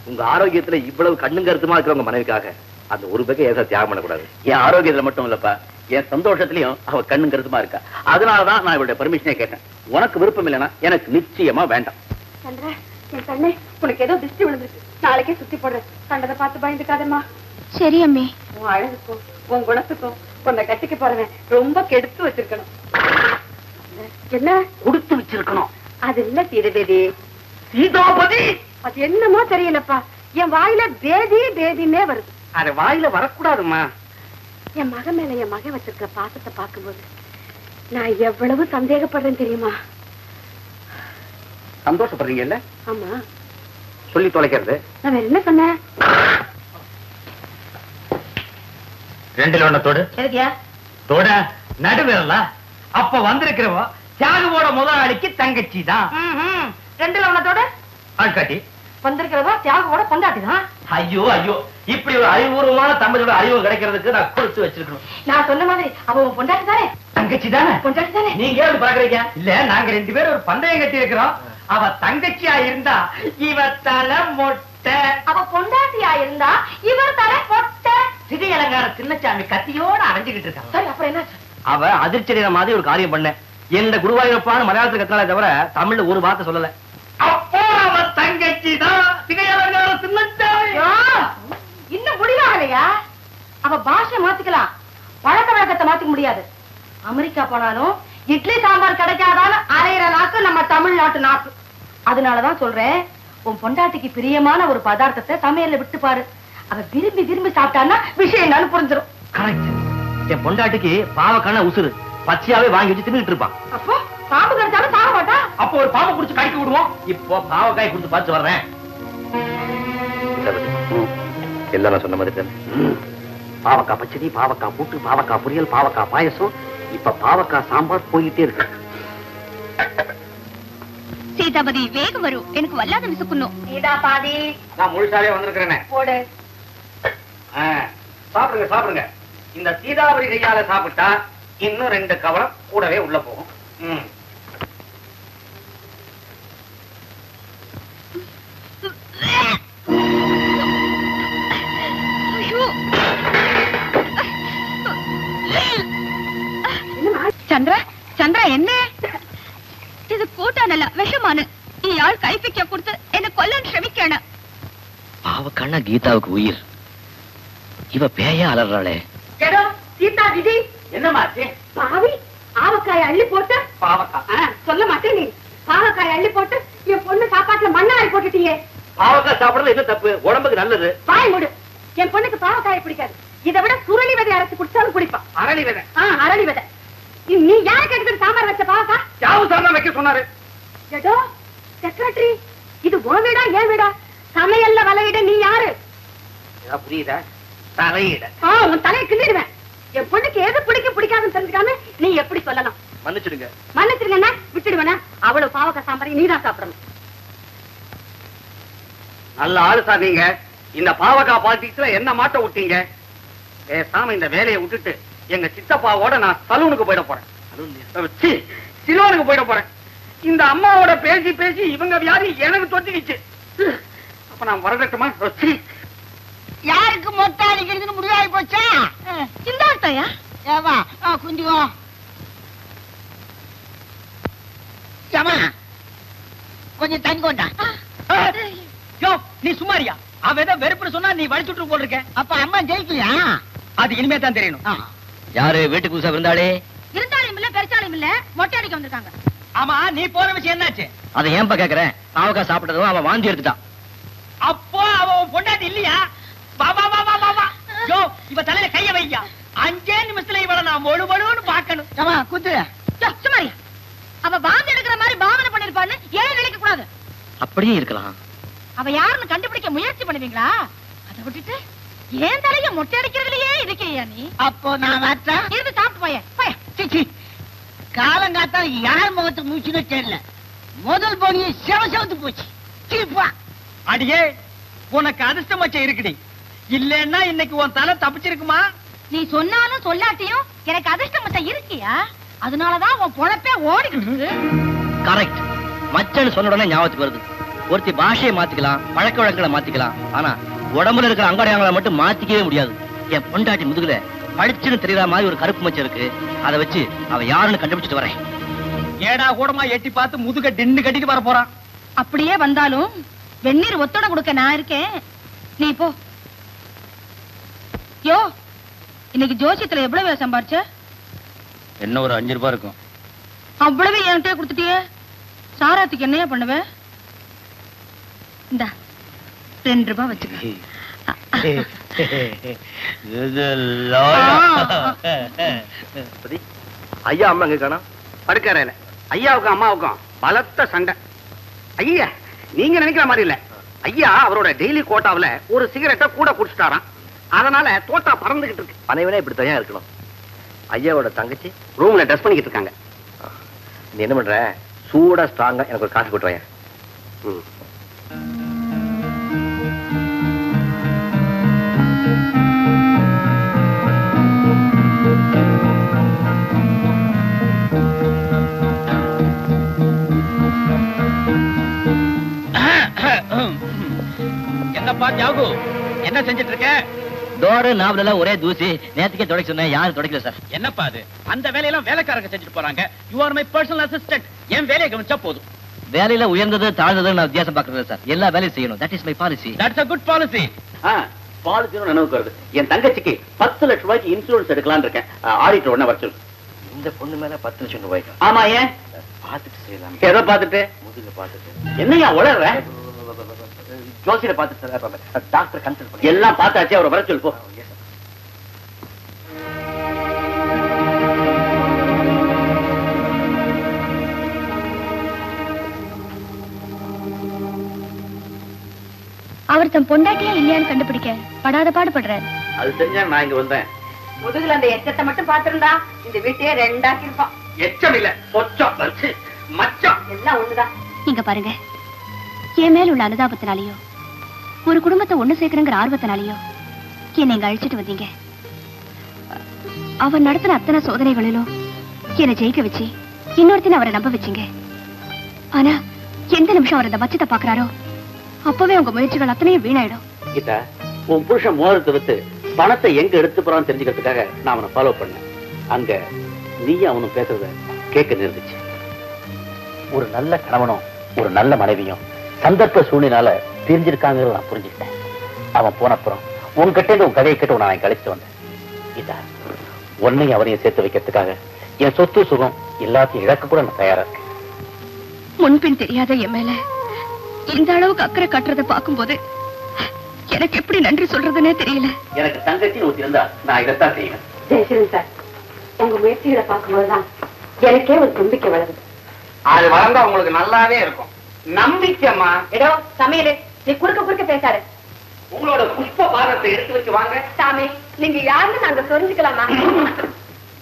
Speaker 5: உங்க ஆரோக்கியத்துல இவ்வளவு கண்ணும் கருத்துமா இருக்கிறவங்க மனைவிக்காக அந்த ஒரு பெக்கை ஏதா தியாகம் பண்ணக்கூடாது. என் ஆரோக்கியத்துல மட்டும் இல்லப்பா, என் சந்தோஷத்திலையும் அவ கண்ணும் கருத்துமா இருக்கா. அதனாலதான் நான் இவருடைய பர்மிஷனே கேட்டேன். உனக்கு விருப்பம் இல்லைன்னா எனக்கு நிச்சயமா வேண்டாம்.
Speaker 8: சந்திரா, என் கண்ணே, உனக்கு ஏதோ திருஷ்டி விழுந்துருக்கு. நாளைக்கே சுத்தி போடுறேன். கண்டதை பார்த்து பயந்துக்காதம்மா.
Speaker 1: சரி அம்மே.
Speaker 8: உன் அழகுக்கும் உன் குணத்துக்கும் உன்னை கட்டிக்க போறவன் ரொம்ப கெடுத்து வச்சிருக்கணும். என்ன
Speaker 5: கொடுத்து வச்சிருக்கணும்?
Speaker 8: அது இல்ல சீதேவி,
Speaker 10: சீதாபதி.
Speaker 8: அது என்னமோ தெரியலப்பா, என் வாயில பேதி பேதின்னே வருது.
Speaker 10: அது வாயில வரக்கூடாதுமா.
Speaker 8: என் மகன் மேல என் மகன் வச்சிருக்கிற பாசத்தை பார்க்கும்போது நான் எவ்வளவு சந்தேகப்படுறேன் தெரியுமா?
Speaker 10: சந்தோஷப்படுறீங்கல்ல?
Speaker 8: ஆமா,
Speaker 10: சொல்லி தொலைக்கிறது.
Speaker 8: நான் வேற என்ன சொன்னேன்?
Speaker 10: 2ல 1 தோடு.
Speaker 8: சரியா
Speaker 2: தோட நடுவிரலா? அப்ப வந்திருக்கிறவ தியாகுவோட முதலாளிக்கு தங்கச்சி தான்.
Speaker 8: 2ல 1
Speaker 2: ஆள்காட்டி
Speaker 8: வந்திருக்கிறதா தியாகோட கொண்டாட்டிதான்.
Speaker 4: ஐயோ ஐயோ, இப்படி ஒரு அறிவுபூர்வமான தமிழோட அறிவு கிடைக்கிறதுக்கு நான் கொடுத்து வச்சிருக்கணும்.
Speaker 8: நான் சொன்ன மாதிரி அவன் பொண்டாட்டி தானே?
Speaker 2: தங்கச்சி தானே?
Speaker 8: பொண்டாட்டி தானே?
Speaker 2: நீங்க ஏன் பாக்குறீங்க? இல்ல, நாங்க 2 பேரும் ஒரு பந்தயம் கட்டி இருக்கிறோம். அவ தங்கச்சியா இருந்தா இவ தலை மொட்டை,
Speaker 8: அவ பொண்டாட்டியா இருந்தா இவர் தலை பொட்டை.
Speaker 2: சிகை அலங்கார சின்னச்சாமி கத்தியோட அரைஞ்சுக்கிட்டு இருக்காங்க.
Speaker 8: சரி, அப்புறம் என்ன?
Speaker 4: அவ அதிர்ச்சியடைற மாதிரி ஒரு காரியம் பண்ண. என்ன குருவாயூரப்பான்னு மலையாளத்துல கத்தாலே தவிர தமிழ்ல ஒரு வார்த்தை சொல்லல.
Speaker 2: அப்போ அவ தங்கச்சி தான் சிகை அலங்கார சின்னச்சாமி.
Speaker 8: இன்னும் முடிவாகலையா? அவ பாஷை மாத்திக்கலாம், பழக்க வழக்கத்தை மாத்திக்க முடியாது. அமெரிக்கா போனாலும் இட்லி சாம்பார் கிடைக்காதாலும் அரைகிற நாக்கு நம்ம தமிழ்நாட்டு நாக்கு. அதனாலதான் சொல்றேன், உன் பொண்டாட்டிக்கு பிரியமான ஒரு பதார்த்தத்தை சமையல்ல விட்டு பாரு. அவ விரும்பி விரும்பி சாப்பிட்டான்னா விஷயம் என்னன்னு புரிஞ்சிடும்.
Speaker 4: கரெக்ட். என் பொண்டாட்டிக்கு பாவக்கான உசுறு பச்சையாவே வாங்கி வச்சு தின்னுட்டு இருப்பான்.
Speaker 8: அப்போ பாம்பு கிடைச்சாலும் சாக மாட்டா.
Speaker 4: அப்போ ஒரு பாம்பை குடிச்சு கடிக்க விடுவோம். இப்போ பாவக்காய் கொடுத்து பார்த்து வர்றேன்.
Speaker 5: எல்லாம் நான் சொன்ன மாதிரி பாவக்காய் பச்சடி, பாவக்காய் கூட்டு, பாவக்காய் பொரியல், பாவக்காய் பாயசம், இப்ப பாவக்காய் சாம்பார் போயிட்டே இருக்கு.
Speaker 1: சீதாபதி வேகம் வரும், எனக்கு வல்லாத விசுக்கணும்.
Speaker 8: நீதா பாதி,
Speaker 10: நான் முழுசாவே வந்திருக்கிறேனே.
Speaker 8: போடு.
Speaker 10: சாப்பிடுங்க சாப்பிடுங்க. இந்த சீதாபதி கையால சாப்பிட்டா இன்னும் 2 கவலம் கூடவே உள்ள போகும்.
Speaker 1: சந்திரா, சந்திரா, என்ன இது? கூட்டானல்ல, விஷமானு. இயாள் கைப்பிக்க கொடுத்து என்ன கொல்லன்னு ശ്രമിക്കാണ്.
Speaker 4: பாவக்கான கீதாவுக்கு உயிர். இவ பேயா அலறாளே.
Speaker 8: கேடோ சீதா விதி.
Speaker 10: என்னமாச்சு?
Speaker 8: பாவி, ஆவக்காய் அள்ளி போட்டு.
Speaker 10: பாவக்காய்
Speaker 8: சொல்ல மாட்டேன் நீ. பாவக்காய் அள்ளி போட்டு என் பொண்ணு சாப்பாட்டுல மண்ணாய் போட்டுட்டியே.
Speaker 5: பாவக்காய் சாப்பிடுறது என்ன தப்பு? உடம்புக்கு நல்லது.
Speaker 8: வாய் மூடு. என் பொண்ணுக்கு பாவக்காய் பிடிக்காது. இதை விட சுரளி விதை அரைச்சு குடிச்சாலும் குடிப்பான்.
Speaker 10: அரளி விதை.
Speaker 8: அரளி விதை. நீ யாரை கேட்டு சாம்பார் வச்ச பாவக்காய்?
Speaker 10: யாவு சார் தான் வைக்க சொன்னாரு.
Speaker 8: கேடோ செக்ரட்டரி, இது உன் வீடா என் வீடா? சமையல்ல வலையிட நீ யாரு?
Speaker 10: புரியுதா? தலையிட.
Speaker 8: உன் தலையை கிள்ளிடுவேன். என் பொண்ணுக்கு எது பிடிக்கும் பிடிக்காதுன்னு தெரிஞ்சுக்காம நீ எப்படி சொல்லலாம்?
Speaker 5: மன்னிச்சிடுங்க.
Speaker 8: மன்னிச்சிருங்கன்னா விட்டுடுவேனா? அவ்வளவு பாவக்காய் சாம்பாரை நீ தான் சாப்பிடணும்.
Speaker 10: நல்ல ஆளு சார் நீங்க. இந்த பாவக்காய் பாலிடிக்ஸ்ல என்ன மாட்ட விட்டீங்க? பேசாம இந்த வேலையை விட்டுட்டு எங்க சித்தப்பாவோட நான் சலூனுக்கு போயிட போறேன். சிலோனுக்கு போயிட போறேன். இந்த அம்மாவோட பேசி பேசி இவங்க வியாதி எனக்கு தொத்திக்கிச்சு. அப்ப நான் வரட்டுமா?
Speaker 12: யாருக்கு மொட்டை அடிக்கிறதுன்னு முடிவாகி போச்சா?
Speaker 1: இந்த அர்த்தயா?
Speaker 12: ஏவா குந்திவா ஏமா கொஞ்சம் தண்ணி கொண்டா.
Speaker 2: நீ சும்மாரியா? அவன் ஏதோ வெறுப்புன்னு சொன்னா நீ வலிச்சுட்டு போல் இருக்க.
Speaker 12: அப்ப அம்மா ஜெயிக்கலையா?
Speaker 2: அது இனிமே தான் தெரியணும்.
Speaker 4: யாரு வீட்டுக்கு புதுசா இருந்தாலே?
Speaker 1: இருந்தாலும் இல்ல, பெருச்சாலும் இல்ல, மொட்டை அடிக்க வந்திருக்காங்க.
Speaker 2: ஆமா, நீ போற விஷயம் என்னாச்சு?
Speaker 4: அதை ஏன்பா கேக்குறேன்? பாவக்காய் சாப்பிட்டதும் அவன் வாந்தி எடுத்துட்டான்.
Speaker 2: அப்போ அவன் பொண்டாட்டி இல்லையா? வா வா வா வா வா வா. யோ, இவ தலையில கைய வையா. 5 நிமிஷத்துல இவள நான் ஒழுவழுன்னு பாக்கணும்.
Speaker 12: ஏமா குத்து.
Speaker 1: சுமாரி, அவ வாந்தி எடுக்கிற மாதிரி பாவனை பண்ணிருப்பான்னு ஏன் நினைக்க கூடாது?
Speaker 4: அப்படியே இருக்கலாம்.
Speaker 1: அவ யாருன்னு கண்டுபிடிக்க முயற்சி பண்ணுவீங்களா? அதை விட்டுட்டு ஏன் தலைய மொட்டை அடிக்கிறதுலயே இருக்கையா நீ?
Speaker 12: அப்போ நான் வரட்டேன்.
Speaker 1: இருந்து சாப்பிட்டு போய.
Speaker 12: சிச்சி, காலங்காத்தால யார் முகத்துக்கு மூச்சுன்னு தெரியல. முதல் போனிய செவத்து போச்சு. சீப்பா
Speaker 2: அடியே, உனக்கு அதிர்ஷ்டம் வச்ச இருக்குடி. இல்லன்னா இன்னைக்கு உன் தலை தப்பிச்சிருக்குமா?
Speaker 1: நீ சொன்னாலும் சொல்லாட்டியும் எனக்கு அதிர்ஷ்டம் மட்டும் இருக்கியா? அதனாலதான் உன் பொழப்பே ஓடிக்கிட்டு இருக்கு.
Speaker 4: கரெக்ட். மச்சன்னு சொன்ன உடனே ஞாபகத்துக்கு வருது. ஒருத்தி பாஷையை மாத்திக்கலாம், பழக்க வழக்கங்களை மாத்திக்கலாம், ஆனா உடம்புல இருக்கிற அங்கடையாங்களை மட்டும் மாத்திக்கவே முடியாது. என் பொண்டாட்டி முதுகுல பளிச்சுன்னு தெரியற மாதிரி ஒரு கருப்பு மச்சம் இருக்கு. அதை வச்சு அவ யாருன்னு கண்டுபிடிச்சிட்டு வரேன்.
Speaker 2: ஏடா கூடமா எட்டி பார்த்து முதுக டின்னு கட்டிட்டு வர போறான்.
Speaker 1: அப்படியே வந்தாலும் வெந்நீர் ஒத்தோட கொடுக்க நான் இருக்கேன். நீ போ. யோ, இன்னைக்கு ஜோசியத்துல எவ்வளவு சம்பாரிச்ச?
Speaker 4: என்ன ஒரு 5 ரூபாய் இருக்கும்.
Speaker 1: அவ்வளவு என்கிட்ட கொடுத்துட்டியே. சாராத்துக்கு என்னையா பண்ணுவ? இந்தா 2 ரூபாய் வச்சுக்க.
Speaker 10: ஐயா அம்மா எங்க காணோம்? படுக்கறையில. ஐயாவுக்கும் அம்மாவுக்கும் பலத்த சண்டை. ஐயா நீங்க நினைக்கிற மாதிரி இல்ல. ஐயா அவரோட டெய்லி கோட்டாவில ஒரு சிகரெட்டை கூட குடிச்சிட்டாராம். அதனால தோட்டா பறந்துகிட்டு இருக்கு.
Speaker 4: பனைவனே இப்படி தனியா இருக்கணும். ஐயாவோட தங்கச்சி
Speaker 10: ரூம்ல ட்ரெஸ் பண்ணிக்கிட்டு இருக்காங்க.
Speaker 4: நீ என்ன பண்ற? சூடா ஸ்ட்ராங்கா எனக்கு ஒரு காசு போட்டுவாங்க.
Speaker 2: என்னப்பா ஜாகு, என்ன செஞ்சிட்டு இருக்க?
Speaker 4: டோரு நாவலெல்லாம் ஒரே தூசி. நேத்துக்கே தொடக்க சொன்னேன், யாரும் தொடக்கல சார்.
Speaker 2: என்னப்பா அது? அந்த வேலையெல்லாம் வேலைக்காரங்க செஞ்சுட்டு போறாங்க. You are my personal assistant. என் வேலையை கவனிச்சா போதும்.
Speaker 4: வேலையில உயர்ந்தது தாழ்ந்தது நான் வித்தியாசம் பார்க்கறது சார். எல்லா வேலையும் செய்யணும். That is my policy.
Speaker 2: That's a good policy.
Speaker 5: பாலிசின்னு நினைவுக்கு வருது. என் தங்கச்சிக்கு 10 லட்சம் ரூபாய்க்கு இன்சூரன்ஸ் எடுக்கலாம்னு இருக்கேன். ஆடிட்டர் உடனே வச்சு.
Speaker 4: இந்த பொண்ணு மேல 10 லட்சம் ரூபாய்க்கு?
Speaker 5: ஆமா. ஏன்?
Speaker 4: பார்த்துட்டு செய்யலாம்.
Speaker 5: எதை பார்த்துட்டு?
Speaker 4: முதுக பார்த்துட்டு.
Speaker 5: என்னையா உளற?
Speaker 4: ஜோசியில பார்த்துட்டு டாக்டர் கன்சல்ட் பண்ணி
Speaker 5: எல்லாம் பார்த்தாச்சு. அவரை வர சொல்லு போ.
Speaker 1: அவர் தன் பொண்டாட்டியா இல்லையான்னு கண்டுபிடிக்க படாத பாடுபடுறாரு.
Speaker 5: அது தெரிஞ்சா நான் இங்க வந்தேன்.
Speaker 8: முதுகுல அந்த எச்சத்தை மட்டும் பாத்துருந்தா இந்த வீட்டையே 2 ஆக்கி இருப்பான்.
Speaker 5: எச்சம் இல்ல, சொச்சம், மச்சம்
Speaker 8: எல்லாம் ஒண்ணுதான்.
Speaker 1: இங்க பாருங்க, என் மேல உள்ள அனுதாபத்தினாலேயோ ஒரு குடும்பத்தை ஒண்ணு சேர்க்கணுங்கிற ஆர்வத்தினாலேயோ என்னை இங்க அழிச்சிட்டு வந்தீங்க. அவர் நடத்தின அத்தனை சோதனைகளிலும் என்னை ஜெயிக்க வச்சு இன்னொருத்தின அவரை நம்ப வச்சீங்க. ஆனா எந்த நிமிஷம் அவர் அந்த பட்சத்தை பாக்குறாரோ அப்பவே உங்க முயற்சிகள் அத்தனையும் வீணாயிடும்.
Speaker 5: கீதா, உன் புருஷன் மோதிரத்தை வித்து பணத்தை எங்க எடுத்து போறான்னு தெரிஞ்சுக்கிறதுக்காக நான் அவனை ஃபாலோ பண்ணேன். அங்க நீயும் அவனும் பேசுறத கேட்க நிறுத்துச்சு. ஒரு நல்ல கணவனும் ஒரு நல்ல மனைவியும் சந்தர்ப்ப சூழ்நிலால பிரிஞ்சிருக்காங்கிறத நான் புரிஞ்சுக்கிட்டேன். அவன் போனப்புறம் உன்கிட்ட உன் கதையை கேட்டு நான் கழிச்சுட்டு வந்தேன். கீதா, உன்னையும் அவனையும் சேர்த்து வைக்கிறதுக்காக என் சொத்து சுகம் எல்லாத்தையும் இழக்க கூட நான் தயாரா இருக்கேன்.
Speaker 1: முன்பின் தெரியாத என் மேல இந்த அளவுக்கு அக்கறை காட்டுறதை பார்க்கும்போது எனக்கு எப்படி நன்றி சொல்றதுன்னே தெரியல.
Speaker 5: எனக்கு தங்கச்சின்னு ஒருத்தி இருந்தா நான் இதைத்தான் செய்வேன்.
Speaker 8: ஜெயசீலன் சார், உங்க முயற்சிகளை பார்க்கும்போதுதான் எனக்கே ஒரு நம்பிக்கை வளருது.
Speaker 10: அது வளர்ந்தா உங்களுக்கு நல்லாவே இருக்கும். நம்பிக்கைமா.
Speaker 8: ஏடோ சமையல், நீ குறுக்க பேசாரு.
Speaker 10: உங்களோட புஷ்ப பாரத்தை எடுத்து வச்சு வாங்க.
Speaker 8: சாமி, நீங்க யாருன்னு நாங்க தெரிஞ்சுக்கலாமா?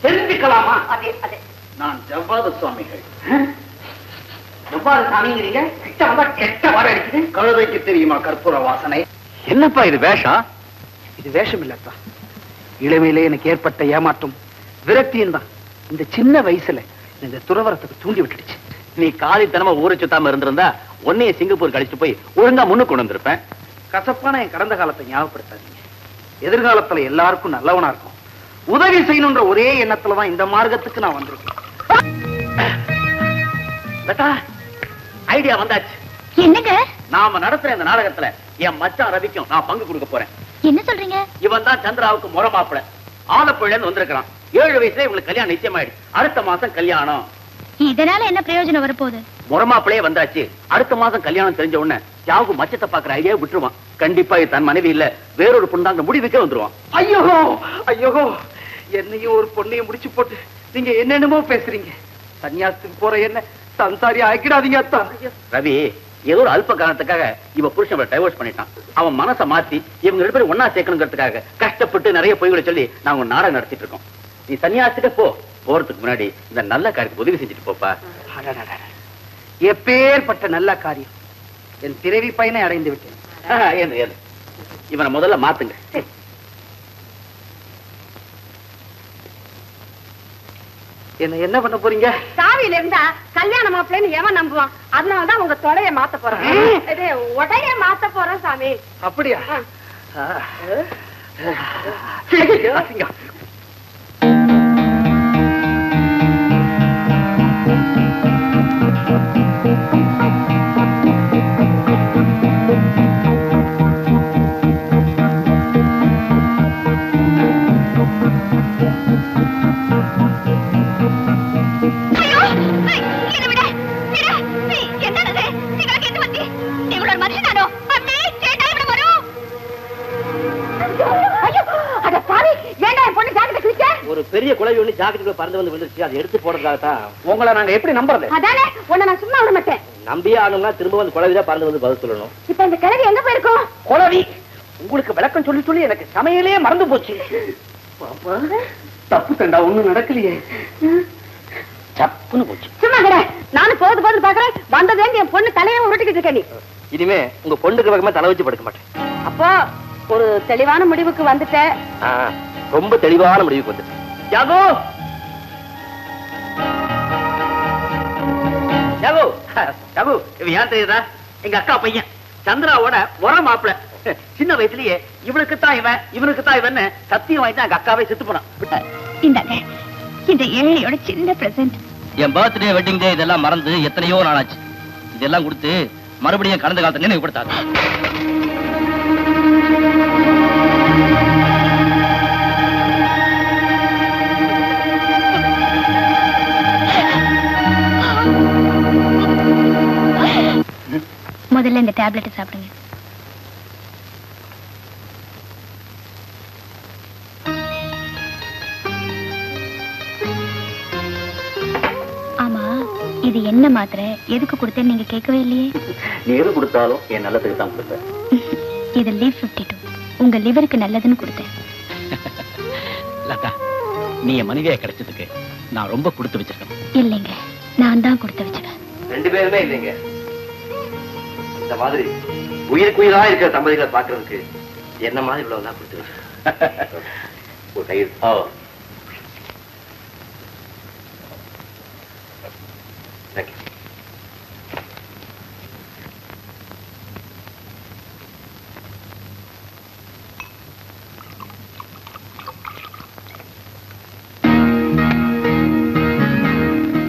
Speaker 10: தெரிஞ்சுக்கலாமா?
Speaker 8: அதே அதே.
Speaker 10: நான் ஜவ்வாது சுவாமிகள். ஜவ்வாது சாமிங்கிறீங்க? கிட்ட வந்தா கெட்ட வர அடிக்குது. கழுதைக்கு தெரியுமா கற்பூர வாசனை?
Speaker 5: என்னப்பா இது வேஷம்?
Speaker 10: இது வேஷம் இல்லப்பா. இளமையிலே எனக்கு ஏற்பட்ட ஏமாற்றம் விரக்தியும் தான் இந்த சின்ன வயசுல இந்த துறவரத்துக்கு தூண்டி விட்டுடுச்சு.
Speaker 5: நீ காலித்தனமா ஊரை சுத்தாம இருந்திருந்தா உன்னைய சிங்கப்பூர் கழிச்சு போய் ஒழுங்கா முன்னுக்கு கொண்டு வந்திருப்பேன்.
Speaker 10: கசப்பான என் கடந்த காலத்தை ஞாபகப்படுத்தாதீங்க. எதிர்காலத்துல எல்லாருக்கும் நல்லவனா இருக்கும், உதவி செய்யணும்ன்ற ஒரே எண்ணத்துலதான் இந்த மார்க்கத்துக்கு நான் வந்திருக்கேன்.
Speaker 5: ஐடியா வந்தாச்சு.
Speaker 1: என்னங்க
Speaker 5: நாம நடத்துற இந்த நாடகத்துல என் மச்சான் ரவிக்கும் நான் பங்கு கொடுக்க போறேன்.
Speaker 1: என்ன சொல்றீங்க?
Speaker 5: இவன் தான் சந்திராவுக்கு முறை மாப்பிள. ஆலப்புழன்னு வந்திருக்கிறான். 7 வயசுல இவங்களுக்கு கல்யாணம் நிச்சயமாயிடுச்சு. அடுத்த மாசம் கல்யாணம்.
Speaker 1: இதனால என்ன பிரயோஜனம் வரப்போகுது?
Speaker 5: முறை மாப்பிளையே வந்தாச்சு. அடுத்த மாசம் கல்யாணம் தெரிஞ்ச உடனே யாவுக்கு மச்சத்தை பாக்குற ஐடியா விட்டுருவான். கண்டிப்பா தன் மனைவி இல்ல வேறொரு பொண்ணு தான் முடிவுக்கே வந்துருவான்.
Speaker 10: ஐயோ ஐயோ, என்னையும் ஒரு பொண்ணையும் முடிச்சு போட்டு நீங்க என்னென்னமோ பேசுறீங்க. சன்னியாசத்துக்கு போற என்ன சம்சாரி ஆக்கிடாதீங்க அத்தா.
Speaker 5: ரவி, ஏதோ ஒரு அல்ப காரணத்துக்காக இவ புருஷன் டைவர்ஸ் பண்ணிட்டான். அவன் மனசை மாத்தி இவங்க 2 பேரும் ஒன்னா சேர்க்கணுங்கிறதுக்காக கஷ்டப்பட்டு நிறைய பொய்களை சொல்லி நாங்க ஒரு நாடகம் நடத்திட்டு இருக்கோம். நீ சன்னியாசத்துக்கு போறதுக்கு முன்னாடி இந்த நல்ல காரியத்துக்கு உதவி செஞ்சுட்டு போப்பா.
Speaker 10: எப்பேற்பட்ட நல்ல காரியம். என் பிறவி பயனை அடைந்து விட்டேன்.
Speaker 5: இவனை முதல்ல மாத்துங்க.
Speaker 10: என்ன பண்ண போறீங்க?
Speaker 8: சாவியில இருந்தா கல்யாண மாப்பிள்ளைன்னு எவன் நம்புவான்? அதனாலதான் உங்க தொடைய மாத்த போறேன். உடைய மாத்த போறேன் சாமி.
Speaker 10: அப்படியா?
Speaker 5: ஒரு பெரிய குழவி ஒண்ணு ஜாக்கெட்டுக்குள்ள பறந்து வந்து விழுந்துருச்சு. அதை எடுத்து போடுறதுக்காகத்தான். உங்களை நாங்க எப்படி நம்புறது?
Speaker 8: அதானே உன்னை நான் சும்மா விட மாட்டேன்.
Speaker 5: நம்பியே ஆகணும்னா திரும்ப வந்து குழவிதான் பறந்து வந்து பதில் சொல்லணும்.
Speaker 8: இப்ப இந்த கிழவி எங்க போயிருக்கோம்?
Speaker 5: குழவி உங்களுக்கு விளக்கம் சொல்லி சொல்லி எனக்கு சமையலே மறந்து போச்சு. தப்பு தண்டா ஒண்ணும் நடக்கலையே. சப்புன்னு போச்சு.
Speaker 8: சும்மா கிட. நானும் போது போது பாக்குறேன். வந்ததே என் பொண்ணு தலையை உருட்டிக்கிட்டு இருக்க நீ.
Speaker 5: இனிமே உங்க பொண்ணுக்கு பக்கமே தலை வச்சு படுக்க மாட்டேன்.
Speaker 8: அப்போ ஒரு தெளிவான முடிவுக்கு வந்துட்ட.
Speaker 5: ரொம்ப தெளிவான முடிவுக்கு வந்துட்டேன். யாகோ யாகோ யாகோ இவன் ஏன் தெரியுதா? எங்க அக்கா பையன் சந்திராவோட உர மாப்பிள. சின்ன வயசுலயே இவனுக்குத்தான் இவன் இவனுக்குத்தான் இவன் சத்தியம் வாங்கிட்டு எங்க அக்காவே செத்து போனான்.
Speaker 1: இந்தாங்க இந்த ஏழையோட சின்ன பிரசன்ட்.
Speaker 4: என் பர்த்டே வெட்டிங் டே இதெல்லாம் மறந்து எத்தனையோ நாளாச்சு. இதெல்லாம் கொடுத்து மறுபடியும் கடந்த காலத்தை நினைவுபடுத்தாது.
Speaker 1: முதல்ல இந்த டேப்லெட் சாப்பிடுங்க. ஆமா இது என்ன மாத்திரை, எதுக்கு கொடுத்தேன்னு நீங்க கேட்கவே இல்லையே.
Speaker 5: நீ எது கொடுத்தாலும் என் நல்லதுக்கு தான் கொடுப்பேன்.
Speaker 1: இது லீவ் 52 உங்க லிவருக்கு நல்லதுன்னு கொடுத்தேன்.
Speaker 9: லதா, நீ என் மனைவியா கிடைச்சதுக்கு நான் ரொம்ப கொடுத்து வச்சிருக்கேன்.
Speaker 1: இல்லைங்க, நான் தான் கொடுத்து வச்சிருக்கேன்.
Speaker 5: ரெண்டு பேருமே இல்லைங்க. இந்த மாதிரி உயிருக்குயிரா இருக்கிற தம்பதிகளை பாக்குறதுக்கு என்ன மாதிரி உள்ளவங்க கொடுத்து வச்சிருக்கேன்.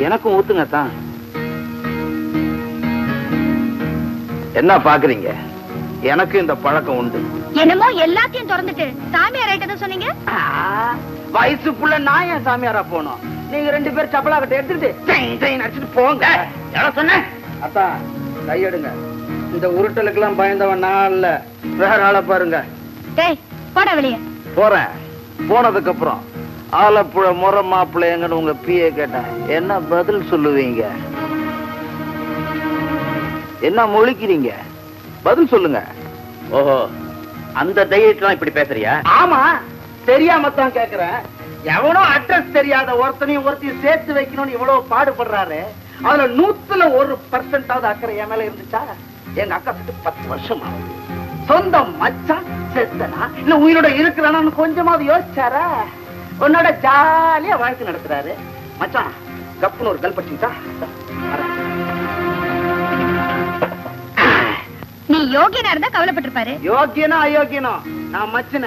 Speaker 5: எனக்கும் ஊத்துங்க தான். என்ன பாக்குறீங்க? எனக்கு இந்த பழக்கம் உண்டு.
Speaker 1: என்னமோ எல்லாத்தையும் திறந்துட்டு சாமியார் ஆயிட்டதா சொன்னீங்க.
Speaker 5: வயசு புள்ள நான் ஏன் சாமியாரா போனோம்? நீங்க ரெண்டு பேரும் சப்பலா கட்ட எடுத்துட்டு அடிச்சுட்டு போங்க. சொன்னேன் அத்தா கையெடுங்க. இந்த உருட்டலுக்கெல்லாம் பயந்தவன் நான் இல்ல, வேற ஆளை பாருங்க.
Speaker 1: போட வெளியே.
Speaker 5: போறேன். போனதுக்கு அப்புறம் ஆலப்புழ முறை மாப்பிள்ளைங்கன்னு உங்க பிஏ கேட்டேன், என்ன பதில் சொல்லுவீங்க? என்ன முழிக்கிறீங்க? பதில் சொல்லுங்க. ஓஹோ, அந்த தைரியத்துல இப்படி பேசுறியா? ஆமா, தெரியாமத்தான் கேக்குறேன். எவனோ அட்ரஸ் தெரியாத ஒருத்தனையும் ஒருத்தையும் சேர்த்து வைக்கணும்னு இவ்வளவு பாடுபடுறாரு. அதுல 100% அக்கறை என் மேல இருந்துச்சா? எங்க அக்கா கிட்ட 10 வருஷம் ஆகுது. சொந்த மச்சான் செத்தனா இல்ல உயிரோட இருக்கிறானு கொஞ்சமாவது யோசிச்சாரா? உன்னோட ஜாலியா வாழ்க்கை நடத்துறாரு. மச்சான் கப்புன்னு ஒரு கல் பச்சுட்டா.
Speaker 1: நீ யோகியனா இருந்தா கவலைப்பட்டிருப்பாரு.
Speaker 5: யோகியனா அயோக்கியனோ நான் மச்சின.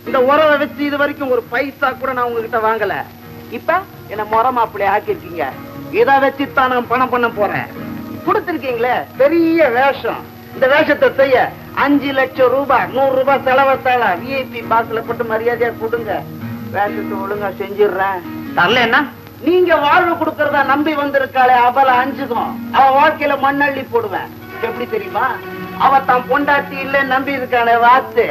Speaker 5: இந்த உறவை வச்சு இது வரைக்கும் ஒரு பைசா கூட நான் உங்ககிட்ட வாங்கல. இப்ப என்ன முறை மாப்பிள்ளைய ஆக்கிருக்கீங்க. இதை வச்சுத்தான் நான் பணம் பண்ண போறேன். கொடுத்திருக்கீங்களே பெரிய வேஷம். இந்த வேஷத்தை செய்ய 5 லட்சம் ரூபாய் 100 ரூபாய் செலவத்தால விஐபி பாஸ்ல போட்டு மரியாதையா கொடுங்க. வேஷத்தை ஒழுங்கா செஞ்சிடுறேன். தரலன்னா நீங்க வாழ்வு கொடுக்கறதா நம்பி வந்திருக்காளே அவளை அஞ்சுக்கும். அவ வாழ்க்கையில மண்ணள்ளி போடுவேன். எப்படி தெரியுமா? அவ தான் பொண்டாட்டி இல்ல நம்பி இருக்கானே வாத்து,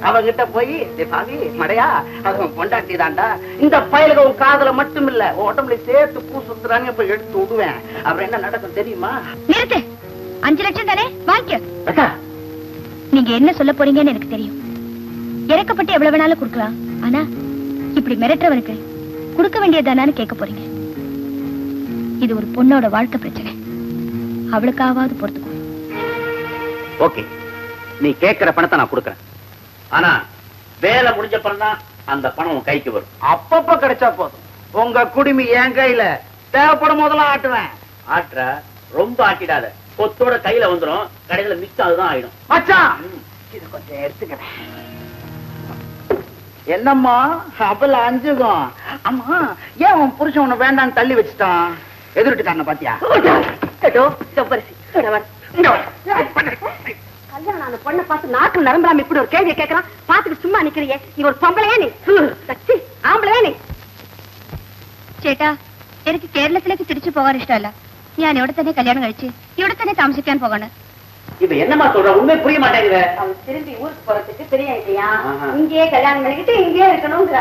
Speaker 5: அவகிட்ட போய் பாவி மடையா அது பொண்டாட்டி தாண்டா, இந்த பயலுக உன் காதல மட்டும் இல்ல உடம்புல சேர்த்து பூ சுத்துறாங்க, போய் எடுத்து விடுவேன். அப்புறம் என்ன நடக்கும் தெரியுமா?
Speaker 1: நிறுத்து. 5 லட்சம் தானே வாங்கிக்க. நீங்க என்ன சொல்ல போறீங்கன்னு எனக்கு தெரியும். இறக்கப்பட்டு எவ்வளவு வேணாலும் கொடுக்கலாம். ஆனா இப்படி மிரட்டுறவனுக்கு கொடுக்க வேண்டியதானு கேட்க போறீங்க. இது ஒரு பொண்ணோட வாழ்க்கை பிரச்சனை. அவளுக்காவது பொறுத்துக்கோ.
Speaker 5: ஓகே, நீ கேட்கிற பணத்தை நான் கொடுக்கறேன். ஆனா வேலை முடிஞ்சப்பறம் தான் அந்த பணம் உன் கைக்கு வரும். அப்பப்ப கிடைச்சா போதும். உங்க குடிமி என் கையில தேவைப்படும் போதெல்லாம் ஆட்டுவேன். ஆட்டுற ரொம்ப ஆட்டிடாத, கொத்தோட கையில வந்துடும். கடையில மிச்சம் அதுதான் ஆயிடும். மச்சான் இது கொஞ்சம் எடுத்துக்கிறேன். என்னம்மா அவள அஞ்சுகும். ஆமா, ஏன் உன் புருஷன் உன்னை வேண்டான்னு தள்ளி வச்சுட்டான்? எதிர்ட்டுக்காரன பாத்தியா?
Speaker 8: கல்யாணம் அந்த பொண்ணை பார்த்து நாக்கு நரம்பலாம இப்படி ஒரு கேள்வியை கேட்கறான். பாத்துட்டு சும்மா நிக்கிறியே, நீ ஒரு பொம்பளையா? நீ ആമ്പളയാ നീ?
Speaker 1: ചേട്ടാ, എനിക്ക് കേരളത്തിലേക്ക് തിരിച്ചു പോകാൻ ഇഷ്ടമല്ല. ഞാൻ ഇവിടെ തന്നെ കല്യാണം കഴിച്ച് ഇവിടെ തന്നെ താമസിക്കാൻ പോകാണ്.
Speaker 5: இது என்னமா சொல்ற? உண்மை புரிய மாட்டேங்குது.
Speaker 8: அவன் திரும்பி ஊருக்கு போறதுக்கு தெரியா? இங்கேயே கல்யாணம் பண்ணிக்கிட்டு இங்கேயே இருக்கணும்ங்கிற.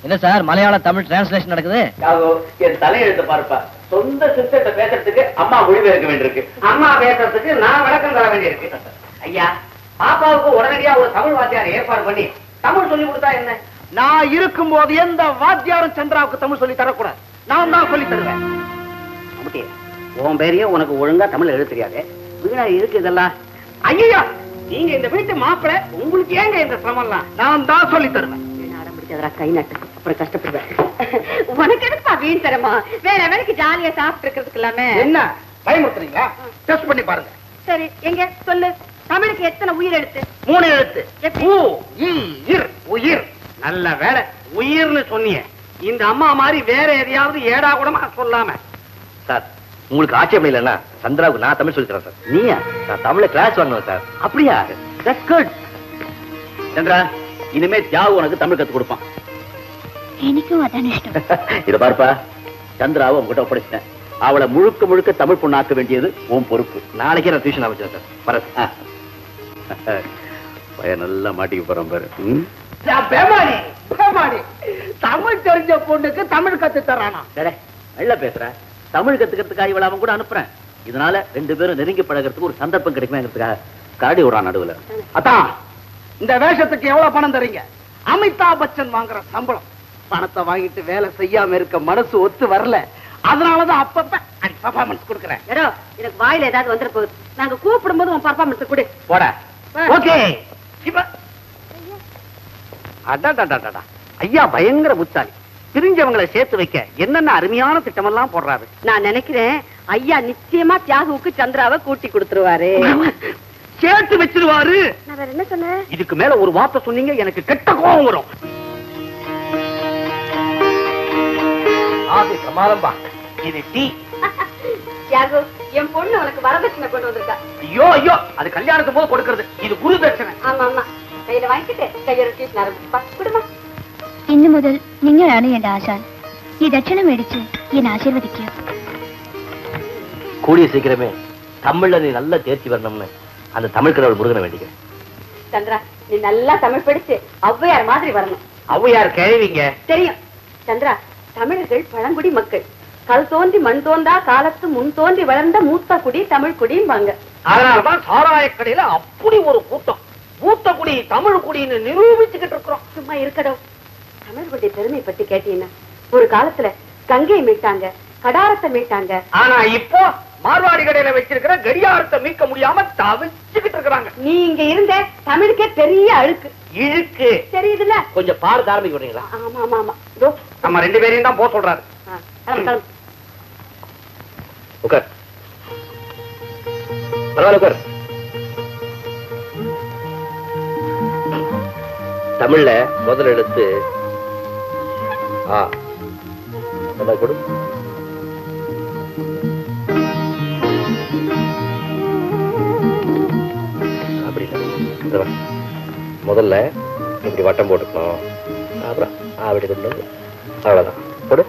Speaker 4: என்ன சார் மலையாள தமிழ் டிரான்ஸ்லேஷன் நடக்குது?
Speaker 5: என் தலையெழுத்து பாருப்பா. சொந்த சிஸ்டத்தை பேசுறதுக்கு அம்மா மொழிபெயர்க்க வேண்டியிருக்கு, அம்மா பேசுறதுக்கு நான் விளக்கம் தர வேண்டியிருக்கு. ஐயா, பாப்பாவுக்கு உடனடியா ஒரு தமிழ் வாத்தியார் ஏற்பாடு பண்ணி தமிழ் சொல்லி கொடுத்தா என்ன?
Speaker 10: நான் இருக்கும் போது எந்த வாத்தியாரும் சந்திராவுக்கு தமிழ் சொல்லி தரக்கூடாது, நான் தான் சொல்லி தருவேன்.
Speaker 5: உன் பேரையே உனக்கு ஒழுங்கா தமிழ் எழுத தெரியாது, வீணா இருக்கு இதெல்லாம்.
Speaker 10: ஐயா, நீங்க இந்த வீட்டு மாப்பிள்ளை, உங்களுக்கு ஏங்க இந்த சிரமம்லாம்? நான் தான் சொல்லி தருவேன்.
Speaker 8: கை நட்டு அப்புறம் கஷ்டப்படுவேன். உனக்கு எதுப்பா வீண் தரமா? வேற வேலைக்கு ஜாலியா சாப்பிட்டு இருக்கிறதுக்கு இல்லாம
Speaker 10: என்ன பயமுறுத்துறீங்களா? டெஸ்ட் பண்ணி பாருங்க.
Speaker 8: சரி, எங்க சொல்லு. தமிழுக்கு எத்தனை உயிர் எழுத்து?
Speaker 10: 3 எழுத்து. உயிர். நல்ல வேலை உயிர்னு சொன்னீங்க. இந்த அம்மா மாதிரி வேற எதையாவது ஏடா கூடமா சொல்லாம.
Speaker 4: சார், உங்களுக்கு ஆட்சேபம் இல்லைன்னா சந்திராவுக்கு நான் தமிழ் சொல்லி தரேன் சார்.
Speaker 5: நீயா?
Speaker 4: நான் தமிழை கிளாஸ் வாங்கணும் சார்.
Speaker 5: அப்படியா? That's good. சந்திரா, இனிமே தியாகு உனக்கு தமிழ் கத்து கொடுப்பான்.
Speaker 1: எனக்கும் அதான் இஷ்டம்.
Speaker 5: இத பார்ப்பா, சந்திராவை உங்ககிட்ட ஒப்படைச்சிட்டேன். அவளை முழுக்க முழுக்க தமிழ் பொண்ணாக்க வேண்டியது உன் பொறுப்பு.
Speaker 4: நாளைக்கே நான் டியூஷன் ஆரம்பிச்சேன் சார். வரேன்.
Speaker 5: பையன் நல்லா மாட்டிக்க போறான் பாரு.
Speaker 10: தமிழ் தெரிஞ்ச பொண்ணுக்கு தமிழ் கத்து தரானா?
Speaker 5: நல்லா பேசுற. தமிழ் கத்துக்கிறதுக்காக இவளை அவன் கூட அனுப்புறேன். இதனால 2 பேரும் நெருங்கி பழகிறதுக்கு ஒரு சந்தர்ப்பம் கிடைக்குமேங்கிறதுக்காக கரடி விடுறான் நடுவுல.
Speaker 10: அதான், இந்த வேஷத்துக்கு எவ்வளவு பணம் தரீங்க? அமிதாப் பச்சன் வாங்குற சம்பளம். பணத்தை வாங்கிட்டு வேலை செய்யாம இருக்க மனசு ஒத்து வரல. அதனாலதான் அப்பப்ப பர்ஃபார்மன்ஸ் கொடுக்கறேன்.
Speaker 8: எனக்கு வாயில ஏதாவது வந்துட போகுது. நாங்க கூப்பிடும் போது உன் பர்ஃபார்மன்ஸ் கொடு.
Speaker 10: போட. ஓகே. ஐயா பயங்கர புத்தாலி. தெரிஞ்சவங்களை சேர்த்து வைக்க என்னென்ன அருமையான திட்டமெல்லாம் போடுறாரு.
Speaker 8: நான் நினைக்கிறேன் ஐயா நிச்சயமா தியாகுவுக்கு சந்திராவை கூட்டி கொடுத்துருவாரு.
Speaker 10: சேர்த்து வச்சிருவாரு.
Speaker 8: நான் வேற என்ன சொன்னேன்?
Speaker 10: இதுக்கு மேல ஒரு வார்த்தை சொன்னீங்க எனக்கு கெட்ட கோபம் வரும்.
Speaker 5: சமாளம்பா, இது டீ.
Speaker 8: தியாகு, என் பொண்ணு உனக்கு வரதட்சணை கொண்டு வந்திருக்கா.
Speaker 10: ஐயோ, அது கல்யாணத்துக்கு போது கொடுக்கறது. இது குரு தட்சணை.
Speaker 8: ஆமா, கையில வாங்கிட்டு கையோட டியூஷன் ஆரம்பிச்சுப்பா. குடுமா.
Speaker 1: ഇന്നു മുതൽ നിങ്ങളാണ് എന്റെ ആശാൻ. ഈ ദക്ഷിണ മേടിച്ച് എന്നെ ആശീർവദിക്കുക.
Speaker 4: கூடிய சீக்கிரமே தமிழ்ல நீ நல்லா தேர்ச்சி வரணும்னு அந்த தமிழ் கடவுள் முருகனை வேண்டிக்கிறேன்.
Speaker 8: சந்திரா, நீ நல்லா தமிழ் படிச்சு ஔவையார் மாதிரி வரணும்.
Speaker 10: ஔவையார் கேள்விங்க
Speaker 8: தெரியும். சந்திரா, தமிழர்கள் பழங்குடி மக்கள். கல் தோன்றி மண் தோன்றா காலத்து முன் தோன்றி வளர்ந்த மூத்த குடி தமிழ் குடிம்பாங்க.
Speaker 10: அதனாலதான் சாராய கடையில அப்படி ஒரு கூட்டம். மூத்த குடி தமிழ் குடின்னு நிரூபிச்சுக்கிட்டு இருக்கிறோம்.
Speaker 8: சும்மா இருக்கட்டும். தமிழர்களுடைய பெருமை பத்தி கேட்டீங்கன்னா, ஒரு காலத்துல கங்கையை மீட்டாங்க, கடாரத்தை மீட்டாங்க.
Speaker 10: ஆனா இப்போ மார்வாடி கடையில வச்சிருக்கிற கடியாரத்தை மீட்க முடியாம தவிச்சுக்கிட்டு இருக்கிறாங்க.
Speaker 8: நீ இங்க இருந்த தமிழுக்கே பெரிய அழுக்கு
Speaker 10: இழுக்கு
Speaker 8: தெரியுதுல்ல.
Speaker 4: கொஞ்சம் பார்த்து ஆரம்பிக்க விடுறீங்களா?
Speaker 8: ஆமா.
Speaker 10: நம்ம 2 பேரையும் தான் போக சொல்றாரு.
Speaker 4: உட்கார். பரவாயில்ல, உட்கார். தமிழ்ல முதல் எழுத்து ஆ. கொடு. அப்படி முதல்ல இப்படி வட்டம் போட்டுக்கணும். அப்புறம் அப்படி கொண்டு வந்து அவ்வளவுதான். கொடு.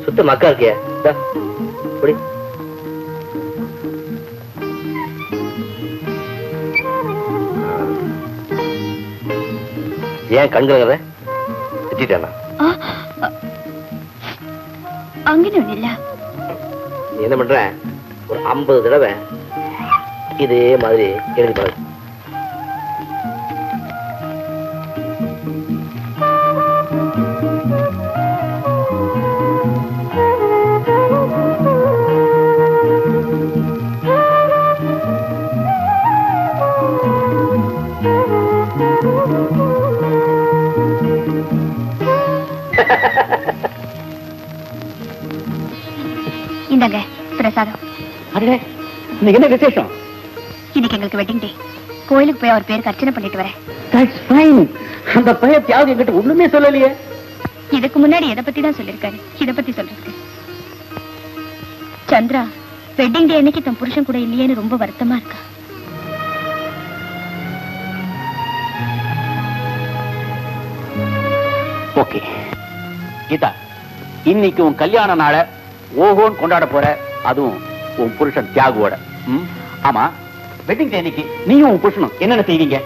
Speaker 4: சுத்த மக்கா இருக்கிய குடி. ஏன் கண்கள் திட்டானா?
Speaker 1: അങ്ങനെയൊന്നുമില്ല.
Speaker 4: நீ என்ன பண்ற, ஒரு 50 தடவை இதே மாதிரி எழுதி பாரு.
Speaker 1: இந்தாங்க பிரசாதம்.
Speaker 5: இன்னைக்கு என்ன விசேஷம்?
Speaker 1: இன்னைக்கு எங்களுக்கு வெட்டிங் டே. கோயிலுக்கு போய் அவர் பேருக்கு அர்ச்சனை பண்ணிட்டு வரேன்.
Speaker 5: That's fine. அந்த பையன் தியாகு என்கிட்ட ஒண்ணுமே சொல்லலையே.
Speaker 1: இதுக்கு முன்னாடி எதை பத்தி தான் சொல்லிருக்காரு, இதை பத்தி சொல்றதுக்கு. சந்திரா வெட்டிங் டே அன்னைக்கு தன் புருஷன் கூட இல்லையேன்னு ரொம்ப வருத்தமா இருக்கா.
Speaker 5: ஓகே கீதா, இன்னைக்கு உன் கல்யாண நாள ஓஹோன்னு கொண்டாட போற, அதுவும் உன் புருஷன் தியாகுவோட. ஆமா, வெட்டிங் தேதிக்கு நீயும் உன் புருஷனும் என்னென்ன செய்வீங்க?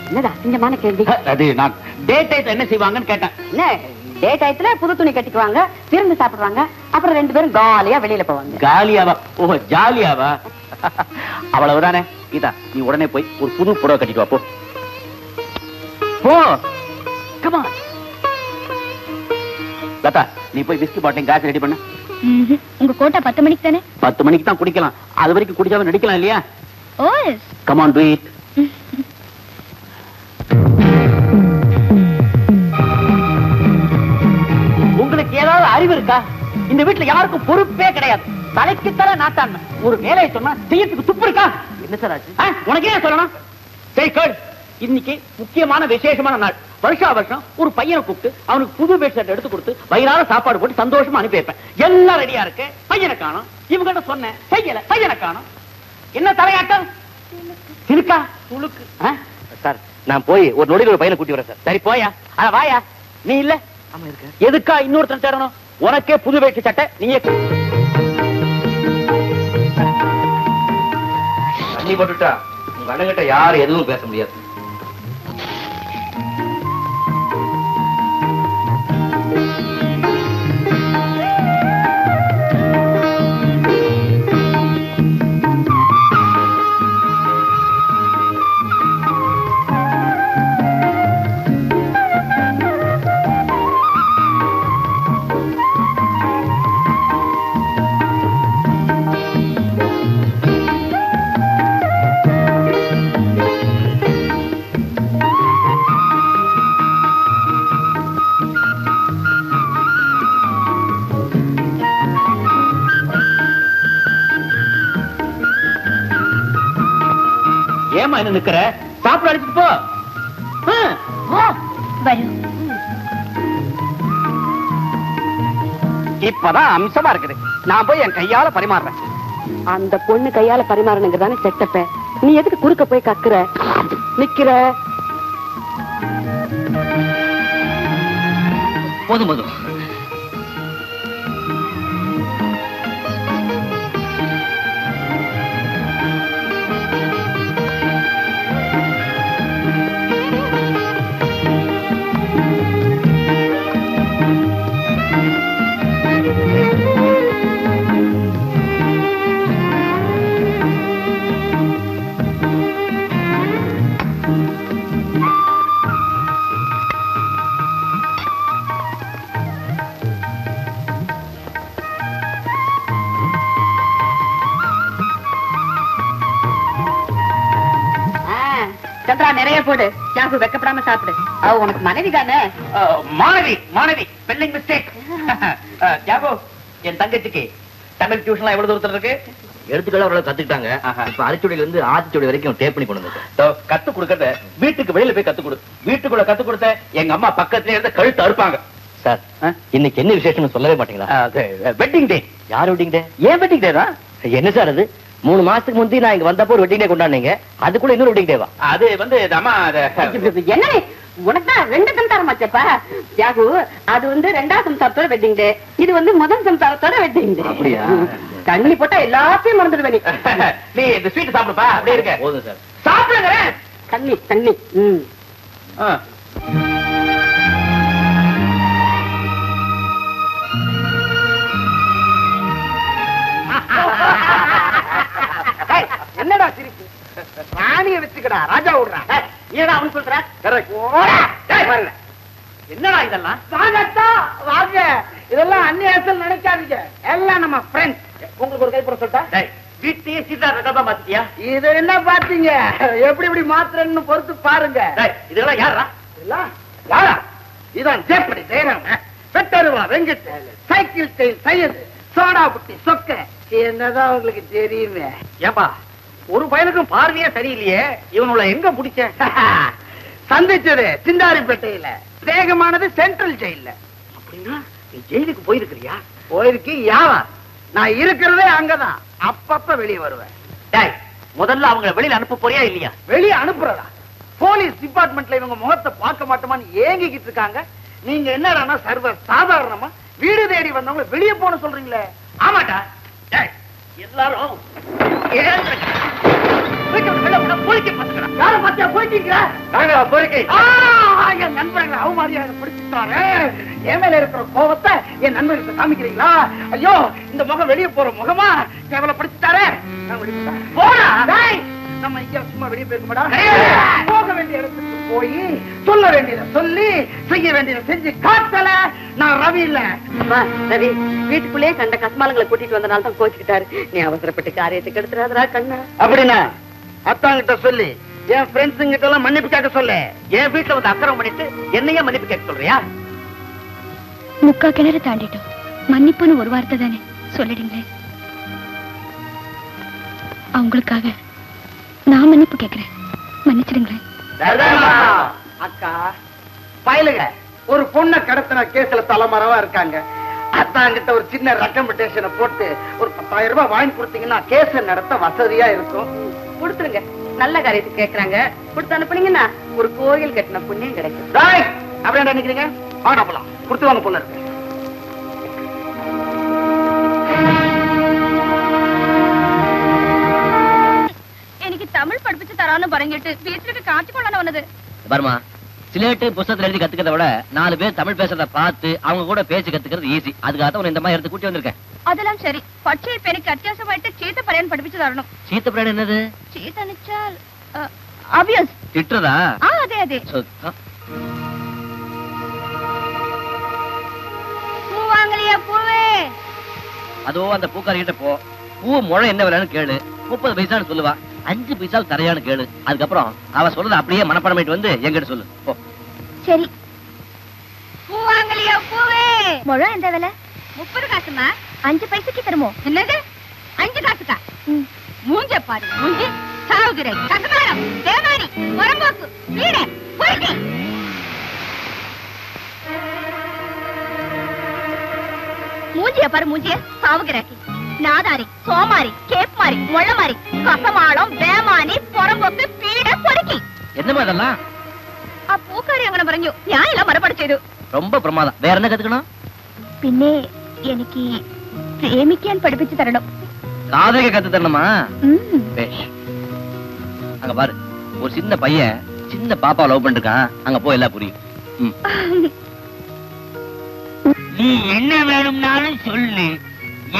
Speaker 8: என்னடா அசிங்கமான கேள்வி.
Speaker 5: அது நான் டேட் டயத்துல என்ன செய்வாங்கன்னு கேட்டேன்.
Speaker 8: என்ன டே டயத்துல புது துணி கட்டிக்குவாங்க, விருந்து சாப்பிடுவாங்க, அப்புறம் 2 பேரும் காலியா வெளியில போவாங்க.
Speaker 5: காலியாவா? ஓ ஜாலியாவா? அவ்வளவுதானே. இதா நீ உடனே போய் ஒரு புது புடவை கட்டிட்டு வா போ. போ கம் ஆன். லதா நீ போய் விஸ்கி பாட்டிங் காசு ரெடி பண்ணு.
Speaker 1: உங்க கோட்டா 10 மணிக்கு தானே?
Speaker 5: 10 மணிக்கு தான் குடிக்கலாம். அது வரைக்கும் குடிக்காம நடிக்கலாம் இல்லையா?
Speaker 1: Oh yes.
Speaker 5: Come on do it. உங்களுக்கு ஏதாவது அறிவு இருக்கா? இந்த வீட்டுல யாருக்கும் பொறுப்பே கிடையாது. தலைக்கு தலை நாட்டான். ஒரு வேலையை சொன்னா செய்யறதுக்கு துப்பு இருக்கா? என்ன சார் ஆச்சு? உனக்கே சொல்லணும். சரி கேள், இன்னைக்கு முக்கியமான விசேஷமான நாள். வருஷா வருஷம் ஒரு பையனை கூப்பிட்டு அவனுக்கு புது பெட் ஷர்ட் எடுத்து கொடுத்து வயிறார சாப்பாடு போட்டு சந்தோஷமா அனுப்பி வைப்பேன். எல்லாம் ரெடியா இருக்கு, பையனை காணோம். இவங்கிட்ட சொன்னேன் செய்யல, பையனை காணோம். என்ன தலையாட்டம்? இருக்கா துளுக்கு? சார் நான் போய் ஒரு நொடியில் ஒரு பையனை கூட்டி வரேன் சார். சரி போயா. வாயா. நீ இல்ல எதுக்கா இன்னொருத்தன் தேடணும்? உனக்கே புது வேட்டி சட்டை நீயே
Speaker 4: தண்ணி போட்டுட்டா உங்க அண்ணங்கிட்ட யாரும் எதுவும் பேச முடியாது.
Speaker 5: ஏமா என்ன நிக்கிற? சாப்பிட அடிச்சுட்டு போ.
Speaker 1: வரும்.
Speaker 5: இப்பதான் அம்சமா இருக்குது. நான் போய் என் கையால பரிமாறுறேன்.
Speaker 8: அந்த பொண்ணு கையால பரிமாறணுங்கிறதானே செட்டப்ப. நீ எதுக்கு குறுக்க போய் கக்குற நிக்கிற?
Speaker 4: போதும் போதும்.
Speaker 8: சந்திரா நிறைய போடு. ஜாகு வெக்கப்படாம சாப்பிடு. அவ உனக்கு மனைவி தானே?
Speaker 5: மாணவி மாணவி ஸ்பெல்லிங் மிஸ்டேக். ஜாகோ என் தங்கச்சிக்கு தமிழ் டியூஷன்லாம் எவ்வளவு தூரத்துல இருக்கு?
Speaker 4: எழுத்துக்கள் அவரோட கத்துக்கிட்டாங்க. இப்ப அரைச்சொடியில இருந்து ஆத்திச்சொடி வரைக்கும் டேப் பண்ணி கொண்டு வந்து
Speaker 5: கத்து கொடுக்கறத வீட்டுக்கு வெளியில போய் கத்து கொடு. வீட்டுக்குள்ள கத்து கொடுத்த எங்க அம்மா பக்கத்துல இருந்து கழுத்து அறுப்பாங்க.
Speaker 4: சார் இன்னைக்கு என்ன விசேஷம் சொல்லவே மாட்டீங்களா?
Speaker 5: Wedding day.
Speaker 4: யார் வெட்டிங் டே?
Speaker 5: ஏன் வெட்டிங் டே தான்?
Speaker 4: என்ன சார் அது? 3 மாசத்துக்கு முந்தி நான் இங்க வந்தப்போ ஒரு வெட்டிங் டே கொண்டாடுனீங்க. அதுக்குள்ள இன்னொரு வெட்டிங் டேவா?
Speaker 5: அது வந்து அம்மா
Speaker 8: என்ன உனக்கு தான் 2 சம்சாரம் ஆச்சப்பா. ஜாகு அது வந்து 2ஆம் சம்சாரத்தோட வெட்டிங் டே, இது வந்து முதல் சம்சாரத்தோட வெட்டிங் டே.
Speaker 5: அப்படியா?
Speaker 8: தண்ணி போட்டா எல்லாத்தையும் மறந்துடுவே.
Speaker 5: நீ இந்த ஸ்வீட் சாப்பிடுப்பா. அப்படியே இருக்க.
Speaker 4: போதும் சார்.
Speaker 5: சாப்பிடுங்க.
Speaker 8: தண்ணி தண்ணி.
Speaker 5: என்னடா சிரிப்பு? ராணிய வச்சுக்கடா, ராஜா விடுறா. ஏடா அவனு சொல்ற? என்னடா இதெல்லாம்? வாங்க, இதெல்லாம் அந்நியாசல் நினைக்காதீங்க. எல்லாம் நம்ம ஃப்ரெண்ட்ஸ். உங்களுக்கு ஒரு கைப்புற சொல்லிட்டா வீட்டையே சீட்டா ரெக்கார்டா மாத்திட்டியா? இது என்ன பாத்தீங்க? எப்படி எப்படி மாத்திரன்னு பொறுத்து பாருங்க. இதெல்லாம் யாரா? யாரா? இதான் ஜேப்படி ஜெயராம், வெட்டருவா Venkat, cycle style Syed, soda புட்டி சொக்க. என்னதான் உங்களுக்கு தெரியுமே. ஏப்பா ஒரு பையனுக்கும் பார்வையே சரியில்லையே, இவனுள்ள எங்க பிடிச்ச? சந்திச்சது சிந்தாரிப்பேட்டையில, தேகமானது சென்ட்ரல் ஜெயில. அப்படின்னா நீ ஜெயிலுக்கு போயிருக்கிறியா? போயிருக்கு. யாவா? நான் இருக்கிறதே அங்கதான். அப்பப்ப வெளியே வருவேன். முதல்ல அவங்களை வெளியில அனுப்ப போறியா இல்லையா? வெளியே அனுப்புறதா? போலீஸ் டிபார்ட்மெண்ட்ல இவங்க முகத்தை பார்க்க மாட்டோமான்னு ஏங்கிக்கிட்டு இருக்காங்க. நீங்க என்னடா சர்வ சாதாரணமா வீடு தேடி வந்தவங்க வெளியே போன சொல்றீங்களே? ஆமாட்டா. எல்லாரும்
Speaker 10: பொறுக்கி பத்துக்கிறா.
Speaker 3: யார பாத்தியா போயிட்டீங்க?
Speaker 10: நாங்க பொறுக்கி.
Speaker 3: என் நண்பர்களை அவமாரியாக பிடிச்சிட்டாரு. என் மேல இருக்கிற கோபத்தை என் நண்பர்களுக்கு காமிக்கிறீங்களா? ஐயோ, இந்த முகம் வெளியே போற முகமா கேவலப்படுத்திட்டாரு. போடா. நம்ம இங்க சும்மா வெளியே போயிருக்க மாட்டோம். போக வேண்டிய இடத்துக்கு போய் சொல்ல வேண்டியதை சொல்லி செய்ய வேண்டியதை செஞ்சு காட்டல. நான் ரவி இல்ல.
Speaker 8: ரவி வீட்டுக்குள்ளேயே கண்ட கஸ்மாலங்களை கூட்டிட்டு வந்தனால தான் கோச்சுக்கிட்டாரு. நீ அவசரப்பட்டு காரியத்தை கெடுத்துறாதரா கண்ணா.
Speaker 10: அப்படின்னா அத்தாங்கிட்ட சொல்லி என் ஃப்ரெண்ட்ஸ் கிட்ட எல்லாம் மன்னிப்பு கேட்க சொல்ல. என் வீட்டுல வந்து அக்கறம் பண்ணிட்டு என்னையே மன்னிப்பு கேட்க சொல்றியா?
Speaker 1: முக்கா கிணறு தாண்டிட்டோம். மன்னிப்புன்னு ஒரு வார்த்தை தானே சொல்லிடுங்களேன். அவங்களுக்காக நான் மன்னிப்பு கேட்கிறேன். மன்னிச்சிடுங்களேன்.
Speaker 3: அக்கா பயலுங்க ஒரு பொண்ணை கடத்தின கேஸ்ல தலைமறைவா இருக்காங்க. அத்தாங்கிட்ட ஒரு சின்ன ரெக்கமெண்டேஷனை போட்டு ஒரு 10,000 ரூபாய் வாங்கி கொடுத்தீங்கன்னா கேஸ் நடத்த வசதியா இருக்கும்.
Speaker 8: கொடுத்துருங்க. நல்ல காரியத்துக்கு கேக்குறாங்க. கொடுத்து அனுப்புனீங்கன்னா ஒரு கோயில் கட்டின புண்ணியம் கிடைக்கும்.
Speaker 3: அப்படி என்ன நினைக்கிறீங்க? வாங்க போலாம். கொடுத்து வாங்க பொண்ணு இருக்கு.
Speaker 1: எனக்கு தமிழ் படிப்பிச்சு தரான்னு பரங்கிட்டு வீட்டுக்கு காட்சி கொள்ள வந்தது.
Speaker 4: பர்மா சிலேட்டு புத்தகத்துல எழுதி கத்துக்கிறத விட 4 பேர் தமிழ் பேசுறத பார்த்து அவங்க கூட பேச்சு கத்துக்கிறது ஈஸி. அதுக்காக உன்னை இந்த மாதிரி எடுத்து கூட்டி வந்திருக்கேன்.
Speaker 1: அதெல்லாம் சரி. பட்சை இப்ப எனக்கு அத்தியாவசியமாயிட்டு சீத்த பரையன் படிப்பிச்சு தரணும்.
Speaker 4: சீத்த பரையன் என்னது?
Speaker 1: சீத்த நிச்சால் அபியஸ்
Speaker 4: திட்டுறதா?
Speaker 1: அதே அதே. பூ வாங்கலையா? பூவே
Speaker 4: அதோ அந்த பூக்காரிகிட்ட போ. பூ முழம் என்ன விலைன்னு கேளு. 30 பைசான்னு சொல்லுவா. 5 பைசா தரையான்னு கேளு. அதுக்கப்புறம் அவ சொல்றத அப்படியே மனப்பாடமாயிட்டு வந்து எங்கிட்ட சொல்லு. போ.
Speaker 1: சரி. பூ வாங்கலையா? பூவே முழம் எந்த விலை? 30 காசுமா? 5 பைசைக்கு தருமோ? என்னது 5 காசுக்கா? மூஞ்ச பாரு. மூஞ்சி சாவுகிறே கசமாரம் தேவாரி வரம்போக்கு வீட போயிட்டு மூஞ்சிய பாரு. மூஞ்சிய சாவுகிறாக்கி நாதாரி சோமாரி கேப்மாரி முள்ளமாரி கசமாளம் வேமானி புறம்போக்கு பீட பொறுக்கி
Speaker 4: என்னமா அதெல்லாம்?
Speaker 1: ആ പൂക്കാരി അങ്ങനെ പറഞ്ഞു. ഞാനെല്ലാം മറുപടി ചെയ്തു.
Speaker 4: ரொம்ப பிரமாதம். வேற என்ன கத்துக்கணும்?
Speaker 1: പിന്നെ എനിക്ക് പ്രേമിക്കാൻ പഠിപ്പിച്ചു തരണം.
Speaker 4: காதலிக்க கத்து தரணுமா? பேஷ். அங்க பாரு, ஒரு சின்ன பையன் சின்ன பாப்பா லவ் பண்ணிருக்கான். அங்க போய் எல்லாம் புரியும்.
Speaker 12: நீ என்ன வேணும்னாலும் சொல்லு.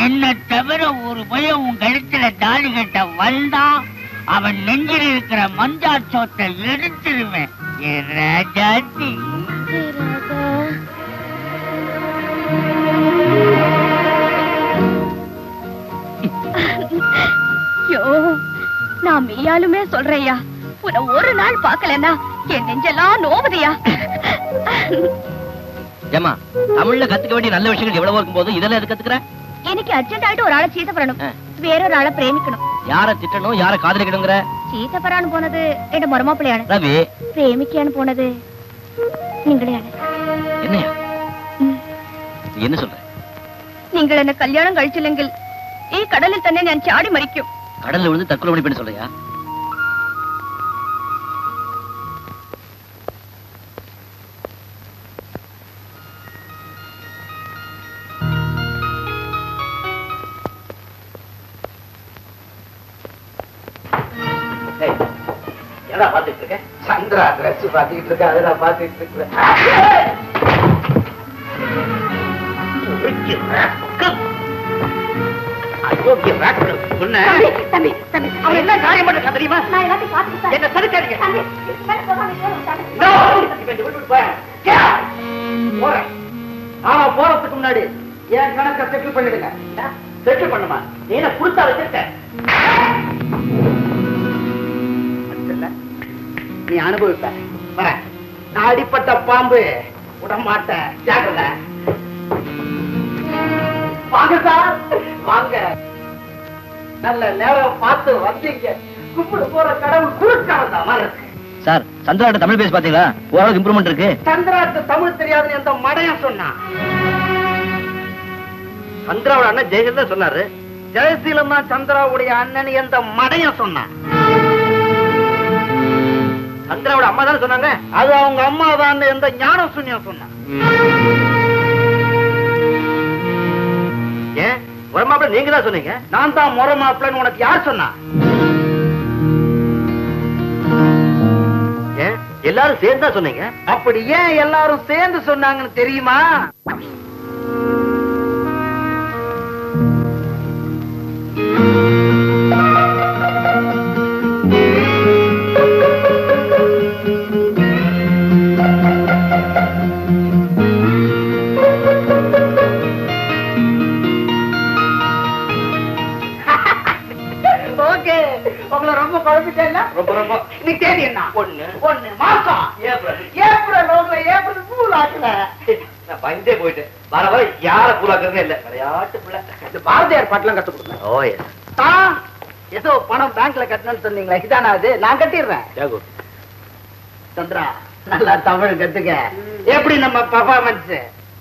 Speaker 12: என்ன தவிர ஒரு பையன் உன் கழுத்துல தாலி கட்ட வந்தா அவன் நெஞ்சில் இருக்கிற மஞ்சா சோத்தை எடுத்துருவேன். ராஜாத்தி
Speaker 1: ஐயோ, நான் மெய்யாலுமே சொல்றேயா, உன்னை ஒரு நாள் பாக்கலன்னா என் நெஞ்செல்லாம் நோவுதையா.
Speaker 4: ஏமா, தமிழ்ல கத்துக்க வேண்டிய நல்ல விஷயங்கள் எவ்வளவு இருக்கும் போது இதெல்லாம் எது கத்துக்கிற?
Speaker 1: எனக்கு அர்ஜென்ட் ஆயிட்டு ஒரு ஆளை சீத்தப்படணும். வேறொரு ஆளை பிரேமிக்கணும்.
Speaker 4: யார திட்டணும், யார காதலிக்கணுங்கிற?
Speaker 1: சீத்தப்பரான்னு போனது என் மருமாப்பிள்ளைയാണ്.
Speaker 4: ரவி,
Speaker 1: பிரேமிக்கான்னு போனது நீங்களைയാണ്.
Speaker 4: என்னையா என்ன சொல்ற?
Speaker 1: നിങ്ങൾ എന്നെ കല്യാണം കഴിച്ചില്ലെങ്കിൽ ഈ കടലിൽ തന്നെ ഞാൻ ചാടി മരിക്കും.
Speaker 4: கடல்ல விழுந்து தற்கொலை பண்ணி சொல்றியா?
Speaker 5: என்னடா பாத்துட்டு இருக்க?
Speaker 3: சந்திரா டிரெஸ் பாத்துக்கிட்டு இருக்க. அதெல்லாம் பாத்துக்கிட்டு இருக்கேன்.
Speaker 5: என்ன காரியம் பண்ண தெரியுமா? என்ன தடுக்காதீங்க.
Speaker 3: போறதுக்கு முன்னாடி என் கணக்கை செட்டில் பண்ணிடுங்க.
Speaker 5: செட்டில் பண்ணுமா? நீ என்ன புடுத்தா வச்சிருக்க?
Speaker 3: நீ அனுபவிப்ப. நான் அடிப்பட்ட பாம்பு விடமாட்ட. ஜாக்கிரதை. வாங்க சார், வாங்க. நல்ல நேரம் பார்த்து வந்தீங்க. கும்பிடு போற கடவுள் குறுக்கானதா மாதிரி இருக்கு.
Speaker 4: சார், சந்திராட்ட தமிழ் பேச பாத்தீங்களா? ஓரளவுக்கு இம்ப்ரூவ்மெண்ட் இருக்கு.
Speaker 3: சந்திராட்டு தமிழ் தெரியாதுன்னு எந்த மடையன் சொன்னான்?
Speaker 5: சந்திராவோட அண்ணன் ஜெயசீலன் சொன்னாரு.
Speaker 3: ஜெயசீலம் தான் சந்திராவுடைய அண்ணன் எந்த மடையன் சொன்னான்?
Speaker 5: சந்திராவோட அம்மா தானே சொன்னாங்க.
Speaker 3: அது அவங்க அம்மா தான் எந்த ஞான சூன்யம் சொன்னான்?
Speaker 5: ஏன் ஒரு மாப்பிள்ள நீங்க தான் சொன்னீங்க.
Speaker 3: நான் தான் முறை மாப்பிள்ளைன்னு உனக்கு யார் சொன்னா?
Speaker 5: எல்லாரும் சேர்ந்தா சொன்னீங்க.
Speaker 3: அப்படி ஏன் எல்லாரும் சேர்ந்து சொன்னாங்கன்னு தெரியுமா? உங்களை ரொம்ப குழப்பிட்டேன். ரொம்ப ரொம்ப நீ தேதி என்ன? ஒண்ணு மாசம் ஏப்ரல். April pool ஆக்கல.
Speaker 5: நான் பயந்தே போயிட்டேன். வர வர யார பூலாக்குறதே இல்ல. விளையாட்டு பிள்ளை.
Speaker 3: இந்த பாரதியார் பாட்டுலாம் கத்து கொடுங்க.
Speaker 5: ஓ
Speaker 3: ஏதோ பணம் பேங்க்ல கட்டணும்னு சொன்னீங்களா? இதானா அது? நான் கட்டிடுறேன். சந்திரா நல்லா தமிழ் கத்துக்க. எப்படி நம்ம பர்ஃபார்மன்ஸ்?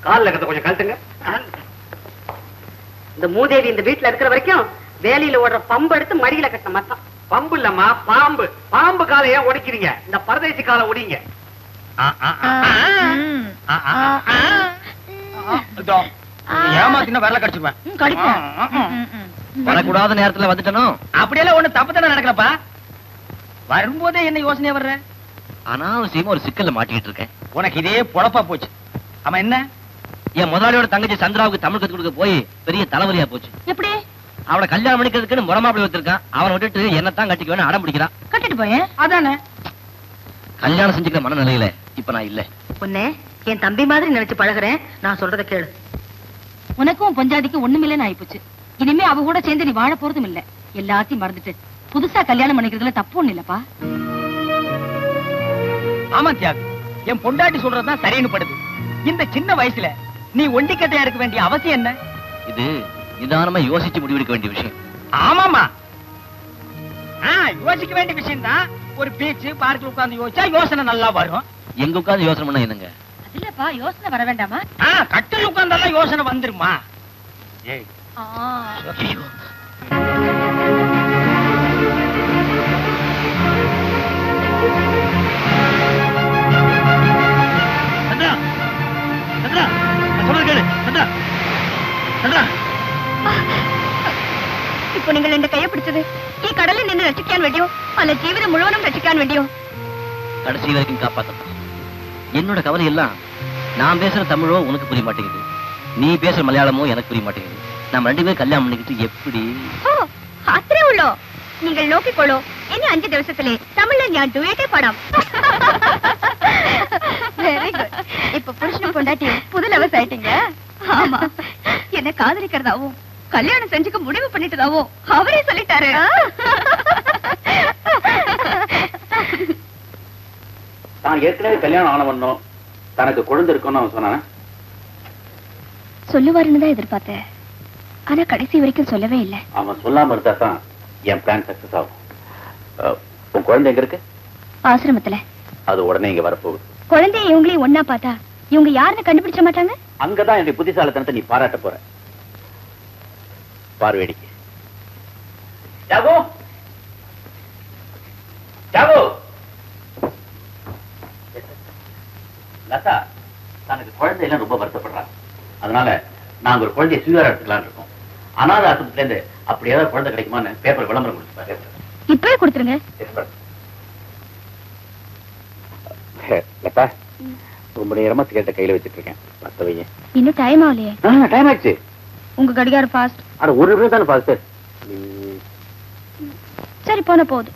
Speaker 5: காலில் கத்த கொஞ்சம் கழட்டுங்க.
Speaker 8: இந்த மூதேவி இந்த வீட்டுல இருக்கிற வரைக்கும் வேலையில ஓடுற பம்பு எடுத்து மடியில கட்ட மாட்டான்.
Speaker 5: பம்பு இல்லம்மா, பாம்பு. பாம்பு காலை ஏன் உடைக்கிறீங்க? இந்த பரதேசி காலை ஒடிங்க.
Speaker 2: ஏமாத்தினா வரல கடிச்சுப்பேன்.
Speaker 4: வரக்கூடாத நேரத்துல வந்துட்டனோ.
Speaker 2: அப்படியெல்லாம் ஒண்ணு தப்பு தானே நடக்கலப்பா. வரும்போதே என்ன யோசனை வர்ற?
Speaker 4: அனாவசியமா ஒரு சிக்கல்ல மாட்டிக்கிட்டு இருக்கேன்.
Speaker 2: உனக்கு இதே பொழப்பா போச்சு. அவன் என்ன
Speaker 4: என் முதலாளியோட தங்கச்சி சந்திராவுக்கு தமிழ் கத்து கொடுக்க போய் பெரிய தலைவலியா போச்சு.
Speaker 1: எப்படி?
Speaker 4: அவளை கல்யாணம் பண்ணிக்கிறதுக்குன்னு முறமாப்பிள்ளை வச்சிருக்கான். அவனை விட்டுட்டு என்னத்தான் கட்டிக்குவேன்னு அடம் பிடிக்கிறான்.
Speaker 1: கட்டிட்டு போயேன் அதானே.
Speaker 4: கல்யாணம் செஞ்சுக்கிற மனநிலையில இப்ப நான் இல்ல.
Speaker 8: உன்னை என் தம்பி மாதிரி நினைச்சு பழகுறேன். நான் சொல்றத கேளு.
Speaker 1: உனக்கும் பொஞ்சாதிக்கு ஒண்ணுமில்லைன்னு ஆயிப்போச்சு. இனிமே அவ கூட சேர்ந்து நீ வாழ போறதும் இல்ல. எல்லாத்தையும் மறந்துட்டு புதுசா கல்யாணம் பண்ணிக்கிறதுல தப்பு ஒண்ணு இல்லப்பா.
Speaker 2: ஆமா தியாகு, என் பொண்டாட்டி சொல்றதுதான் சரின்னு படுது. இந்த சின்ன வயசுல நீ ஒண்டிக்கட்டையா இருக்க வேண்டிய அவசியம் என்ன?
Speaker 4: இது நிதானமா யோசிச்சு முடிவெடுக்க வேண்டிய விஷயம்.
Speaker 2: ஆமாமா, யோசிக்க வேண்டிய விஷயம் தான். ஒரு பீச்சு பார்க்கில் உட்கார்ந்து யோசிச்சா யோசனை நல்லா வரும்.
Speaker 4: எங்க உட்கார்ந்து யோசனை பண்ண என்னங்க?
Speaker 1: இல்லப்பா, யோசனை வர வேண்டாமா?
Speaker 2: கட்டில் உட்கார்ந்தாலும் யோசனை வந்துருமா? ஏய்
Speaker 1: இப்போ நீங்கள் என் கையை பிடிச்சது ഈ കടലിൽ നിന്ന് രക്ഷിക്കാൻ വേണ്ടിയോ അല്ല ജീവിതം മുഴുവനും രക്ഷിക്കാൻ വേണ്ടിയോ?
Speaker 4: கடைசி வரைக்கும் காப்பாத்தணும். என்னோட கவலை எல்லாம் நான் பேசுற தமிழோ உனக்கு புரிய மாட்டேங்குது, நீ பேசுற மலையாளமோ எனக்கு புரிய மாட்டேங்குது. நம்ம ரெண்டு பேரும் கல்யாணம் பண்ணிக்கிட்டு எப்படி?
Speaker 1: അത്രേ ഉള്ളോ? നിങ്ങൾ നോക്കിക്കോളൂ, ഇനി 5 ദിവസത്തിലെ തമിഴിൽ ഞാൻ ഡുയറ്റേ പാടാം. Very good. இப்ப புருஷனும் பொண்டாட்டியும் புது லவர்ஸ் ஆயிட்டீங்க. ஆமா, என்ன காதலிக்கிறதாவும் கல்யாணம் செஞ்சுக்க முடிவு பண்ணிட்டதாவும் அவரே சொல்லிட்டாரு.
Speaker 5: தான் ஏற்கனவே கல்யாணம் ஆனவனும் தனக்கு குழந்தை இருக்குன்னு அவன் சொன்னானே.
Speaker 1: சொல்லுவாருன்னு தான் எதிர்பார்த்தேன், ஆனா கடைசி வரைக்கும் சொல்லவே இல்லை.
Speaker 5: அவன் சொல்லாம இருந்தா தான் என் பிளான் சக்சஸ் ஆகும். உன் குழந்தை எங்க இருக்கு?
Speaker 1: ஆசிரமத்துல.
Speaker 5: அது உடனே இங்க வரப்போகுது.
Speaker 1: குழந்தைய இவங்களையும் ஒன்னா பார்த்தா இவங்க யாருன்னு கண்டுபிடிச்ச மாட்டாங்க.
Speaker 5: அங்கதான் என்னுடைய புத்திசாலித்தனத்தை நீ பாராட்ட போற. பார்வேடிக்கு ஜாகோ ஜாகோ. லதா தனக்கு குழந்தை எல்லாம் ரொம்ப வருத்தப்படுறான். அதனால நாங்க ஒரு குழந்தைய சுவீகாரம் எடுத்துக்கலாம் இருக்கோம். அனாதை ஆசிரமத்துல இருந்து அப்படி ஏதாவது குழந்தை கிடைக்குமான்னு பேப்பர் விளம்பரம் கொடுத்துருப்பாரு.
Speaker 1: இப்பவே கொடுத்துருங்க.
Speaker 5: லதா ரொம்ப நேரமா சிகரெட்டை கையில வச்சிட்டு இருக்கேன். மத்தவையே
Speaker 1: இன்னும் டைம் ஆகலையே.
Speaker 5: டைம் ஆயிடுச்சு.
Speaker 1: உங்க கடிகாரம் ஃபாஸ்ட்.
Speaker 5: அட ஒரு நிமிஷம் தானே ஃபாஸ்ட்.
Speaker 1: சரி போன போகுது.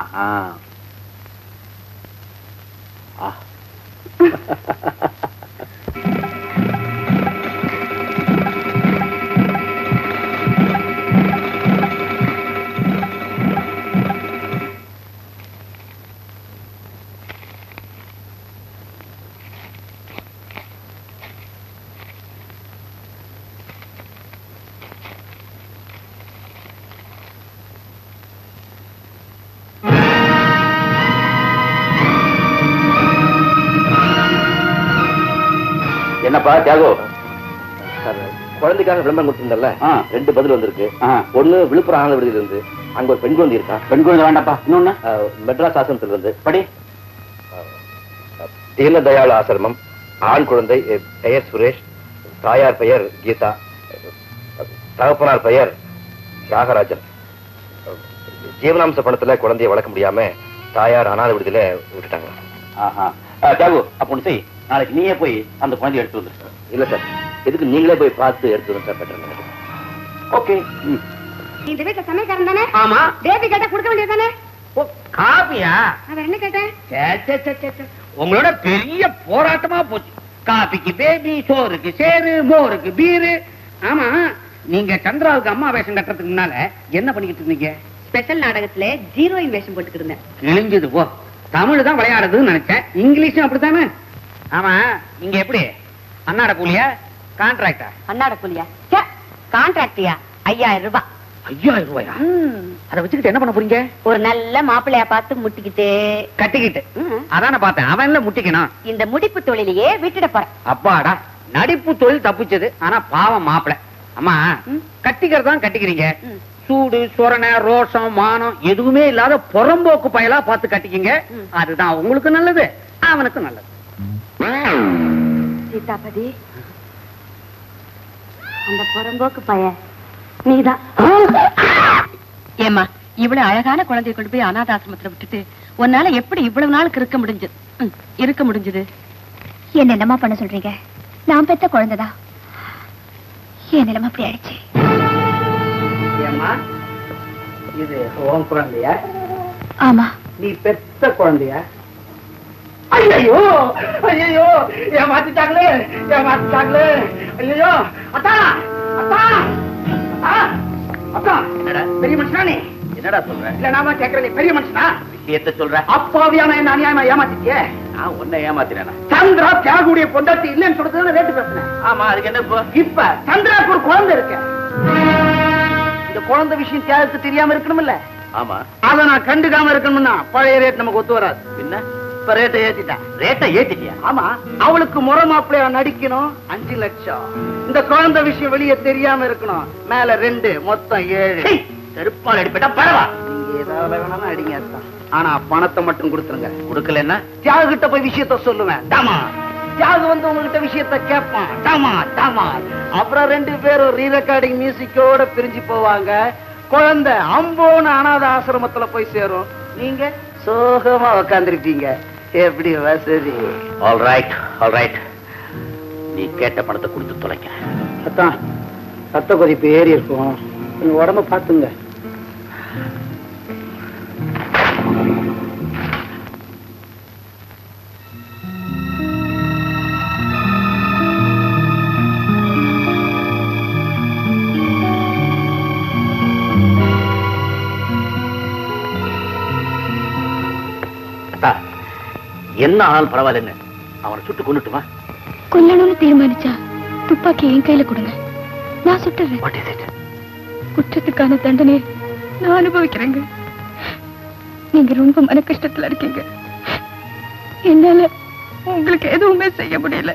Speaker 5: என்னப்பா தியாகோ, குழந்தைக்காக விளம்பரம் கொடுத்திருந்தல, 2 பதில் வந்திருக்கு. ஒண்ணு விழுப்புரம் ஆனந்த விடுதியில இருந்து, அங்க ஒரு பெண் குழந்தை இருக்கா. பெண் குழந்தை வேண்டாப்பா. இன்னொன்னு மெட்ராஸ் ஆசிரமத்தில் இருந்து. படி. தீன தயாள் ஆசிரமம், ஆண் குழந்தை பெயர் சுரேஷ், தாயார் பெயர் கீதா, தகப்பனார் பெயர் தியாகராஜன். ஜீவனாம்ச பணத்துல குழந்தைய வளர்க்க முடியாம தாயார் அனாதை விடுதியில விட்டுட்டாங்க. தியாகு அப்போ செய், நாளைக்கு நீயே போய் அந்த குழந்தைய எடுத்து வந்துரு. இல்ல சார், எதுக்கு நீங்களே போய் பார்த்து எடுத்து வந்து பெட்டர். ஓகே.
Speaker 8: இந்த வீட்டுல சமையல்காரன் தானே?
Speaker 3: ஆமா.
Speaker 8: பேபி கேட்டா கொடுக்க வேண்டியது தானே?
Speaker 3: காபியா?
Speaker 8: அவன் என்ன கேட்டேன்?
Speaker 3: உங்களோட பெரிய போராட்டமா போச்சு. காபிக்கு பேபி, சோறுக்கு சேரு, மோருக்கு பீரு. ஆமா, நீங்க சந்திராவுக்கு அம்மா வேஷம் கட்டுறதுக்கு முன்னால என்ன பண்ணிக்கிட்டு இருந்தீங்க?
Speaker 8: ஸ்பெஷல் நாடகத்துல ஹீரோயின் வேஷம் போட்டுக்கிட்டு இருந்தேன்.
Speaker 3: கிழிஞ்சது போ. தமிழ் தான் விளையாடுறதுன்னு நினைச்சேன், இங்கிலீஷும் அப்படித்தானே? ஆமா, நீங்க எப்படி அன்னாட கூலியா கான்ட்ராக்டா?
Speaker 8: அன்னாட கூலியா? கான்ட்ராக்டியா? 5000 ரூபாய்.
Speaker 3: 5000 ரூபாயா? அதை வச்சுக்கிட்டு என்ன பண்ண போறீங்க?
Speaker 8: ஒரு நல்ல மாப்பிள்ளையா பார்த்து முட்டிக்கிட்டு
Speaker 3: கட்டிக்கிட்டு. அதான பார்த்தேன், அவன்ல முட்டிக்கணும்.
Speaker 8: இந்த முடிப்பு தொழிலையே விட்டுட போறேன்.
Speaker 3: அப்பாடா, நடிப்பு தொழில் தப்பிச்சது. ஆனா பாவம் மாப்பிள. அம்மா, கட்டிக்கிறதான் கட்டிக்கிறீங்க. சூடு, சொரணை, ரோஷம், மானம் எதுவுமே இல்லாத புறம்போக்கு பயலா பார்த்து கட்டிக்கிங்க. அதுதான் உங்களுக்கு நல்லது, அவனுக்கு நல்லது.
Speaker 8: சீதாபதி, அந்த புறம்போக்கு பையன் நீதான்.
Speaker 13: ஏமா, இவ்வளவு அழகான குழந்தைய கொண்டு போய் அநாதாசிரமத்துல விட்டுட்டு உன்னால எப்படி இவ்வளவு நாளுக்கு இருக்க முடிஞ்சது?
Speaker 1: என்ன என்னமா பண்ண சொல்றீங்க? நான் பெத்த குழந்தைதான், என் நிலைமை அப்படி ஆயிடுச்சு.
Speaker 3: ஏம்மா, இது உன் குழந்தையா?
Speaker 1: ஆமா.
Speaker 3: நீ பெத்த குழந்தையா? ஐயோ ஐயோ, ஏமாத்திட்டாங்களே ஏமாத்திட்டாங்களே. ஐயோ அத்தா அத்தா அத்தா, பெரிய மனுஷனா?
Speaker 5: என்னடா சொல்ற?
Speaker 3: இல்ல நாம கேக்குறேன், பெரிய மனுஷனா?
Speaker 5: விஷயத்தை சொல்ற?
Speaker 3: அப்பாவியான என்ன அநியாயமா ஏமாத்திட்டியே?
Speaker 5: நான் உன்னை ஏமாத்தினேனா?
Speaker 3: சந்திரா தியாகுடைய பொண்டாட்டி இல்லைன்னு சொல்றது ரேட்டு பேசுனேன்.
Speaker 5: ஆமா, அதுக்கு என்ன இப்போ?
Speaker 3: இப்ப சந்திராக்கு ஒரு குழந்தை இருக்கு. இந்த குழந்தை விஷயம் தியாகுக்கு தெரியாம இருக்கணும்ல?
Speaker 5: ஆமா.
Speaker 3: அத நான் கண்டுக்காம இருக்கணும்னா பழைய ரேட் நமக்கு ஒத்து வராது.
Speaker 5: என்ன
Speaker 3: இப்ப ரேட்டை ஏத்திட்டேன்.
Speaker 5: ரேட்டை ஏத்திட்டியா?
Speaker 3: ஆமா, அவளுக்கு முறை மாப்பிள்ளையா நடிக்கணும், 5 லட்சம். இந்த குழந்தை விஷயம் வெளியே தெரியாம இருக்கணும், மேல 2, மொத்தம் 7.
Speaker 5: செருப்பால் அடிப்பட்டா பரவா.
Speaker 3: நீங்க ஏதாவது வேணாலும் அடிங்க, ஆனா பணத்தை மட்டும் கொடுத்துருங்க.
Speaker 5: கொடுக்கலன்னா
Speaker 3: தியாகு கிட்ட போய் விஷயத்த சொல்லுவேன். டாமா, தியாகு வந்து உங்ககிட்ட விஷயத்த கேட்பான். டாமா டாமா. அப்புறம் 2 பேரும் ரீ ரெக்கார்டிங் மியூசிக்கோட பிரிஞ்சு போவாங்க. குழந்தை அம்போன்னு அனாத ஆசிரமத்துல போய் சேரும். நீங்க சோகமா உக்காந்துருப்பீங்க. எப்படி வசதி?
Speaker 5: All right, all right. நீ கேட்ட பணத்தை கொடுத்து தொலைக்க.
Speaker 3: அத்தான், ரத்த கொதிப்பு ஏறி இருக்கும், கொஞ்சம் உடம்ப பாத்துங்க.
Speaker 5: என்ன ஆனாலும் பரவாயில்ல, அவனை சுட்டு கொண்டுட்டுமா?
Speaker 1: கொல்லணும்னு தீர்மானிச்சா துப்பாக்கி என் கையில கொடுங்க, நான் சுட்டுறேன். குற்றத்துக்கான தண்டனை நான் அனுபவிக்கிறேங்க. நீங்க ரொம்ப மன கஷ்டத்துல இருக்கீங்க, என்னால உங்களுக்கு எதுவுமே செய்ய முடியல.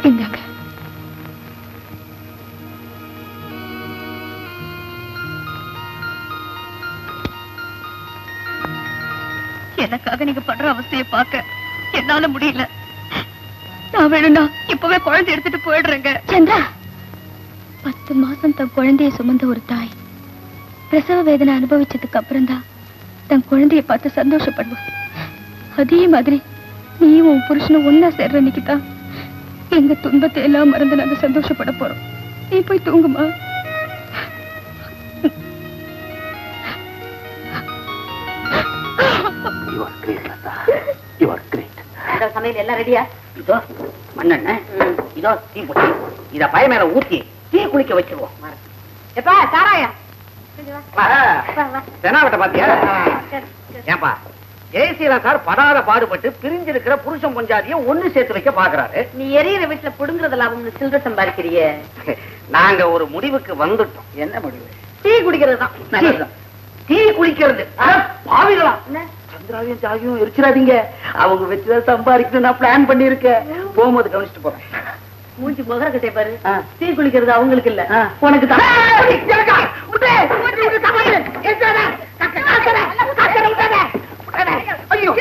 Speaker 1: இந்தாங்க. எனக்காக நீங்க படுற அவஸ்தைய பார்க்க என்னால முடியல. நான் வேணும்னா இப்பவே குழந்தை எடுத்துட்டு போயிடுறேங்க. சந்திரா, 10 மாசம் தன் குழந்தைய சுமந்த ஒரு தாய் பிரசவ வேதனை அனுபவிச்சதுக்கு அப்புறம் தான் தன் குழந்தைய பார்த்து சந்தோஷப்படுவோம். அதே மாதிரி நீயும் உன் புருஷனும் ஒன்னா சேர்ற அன்னைக்குதான் எங்க துன்பத்தை எல்லாம் மறந்து நாங்க சந்தோஷப்பட போறோம். நீ போய் தூங்குமா.
Speaker 8: சமையல் எல்லாம் ரெடியா?
Speaker 3: இதோ மண்ணெண்ணெய், இதோ தீ போட்டு இத பய மேல ஊத்தி தீ குளிக்க வச்சிருவோம்.
Speaker 8: எப்பா சாராயா
Speaker 3: தெனாவட்ட பாத்தியா? ஏன்பா, ஜெயசீலா சார் படாத பாடுபட்டு பிரிஞ்சிருக்கிற புருஷன் பொஞ்சாதியும் ஒண்ணு சேர்த்து வைக்க பாக்குறாரு.
Speaker 8: நீ எரியிற வீட்டுல புடுங்குறது லாபம்னு சில்லறை சம்பாதிக்கிறியே.
Speaker 3: நாங்க ஒரு முடிவுக்கு வந்துட்டோம். என்ன முடிவு?
Speaker 8: டீ குடிக்கிறது தான்.
Speaker 3: டீ குளிக்கிறது. பாவிகளா, சந்திராவையும் ஜாகியும் எரிச்சிடாதீங்க. அவங்க வச்சுதான் சம்பாதிக்கணும் நான் பிளான் பண்ணி இருக்கேன். போகும்போது கவனிச்சுட்டு போறேன்.
Speaker 8: மூஞ்சி முகர கிட்டே பாரு. டீ குளிக்கிறது அவங்களுக்கு இல்ல, உனக்கு தான்.
Speaker 3: ஐயோ,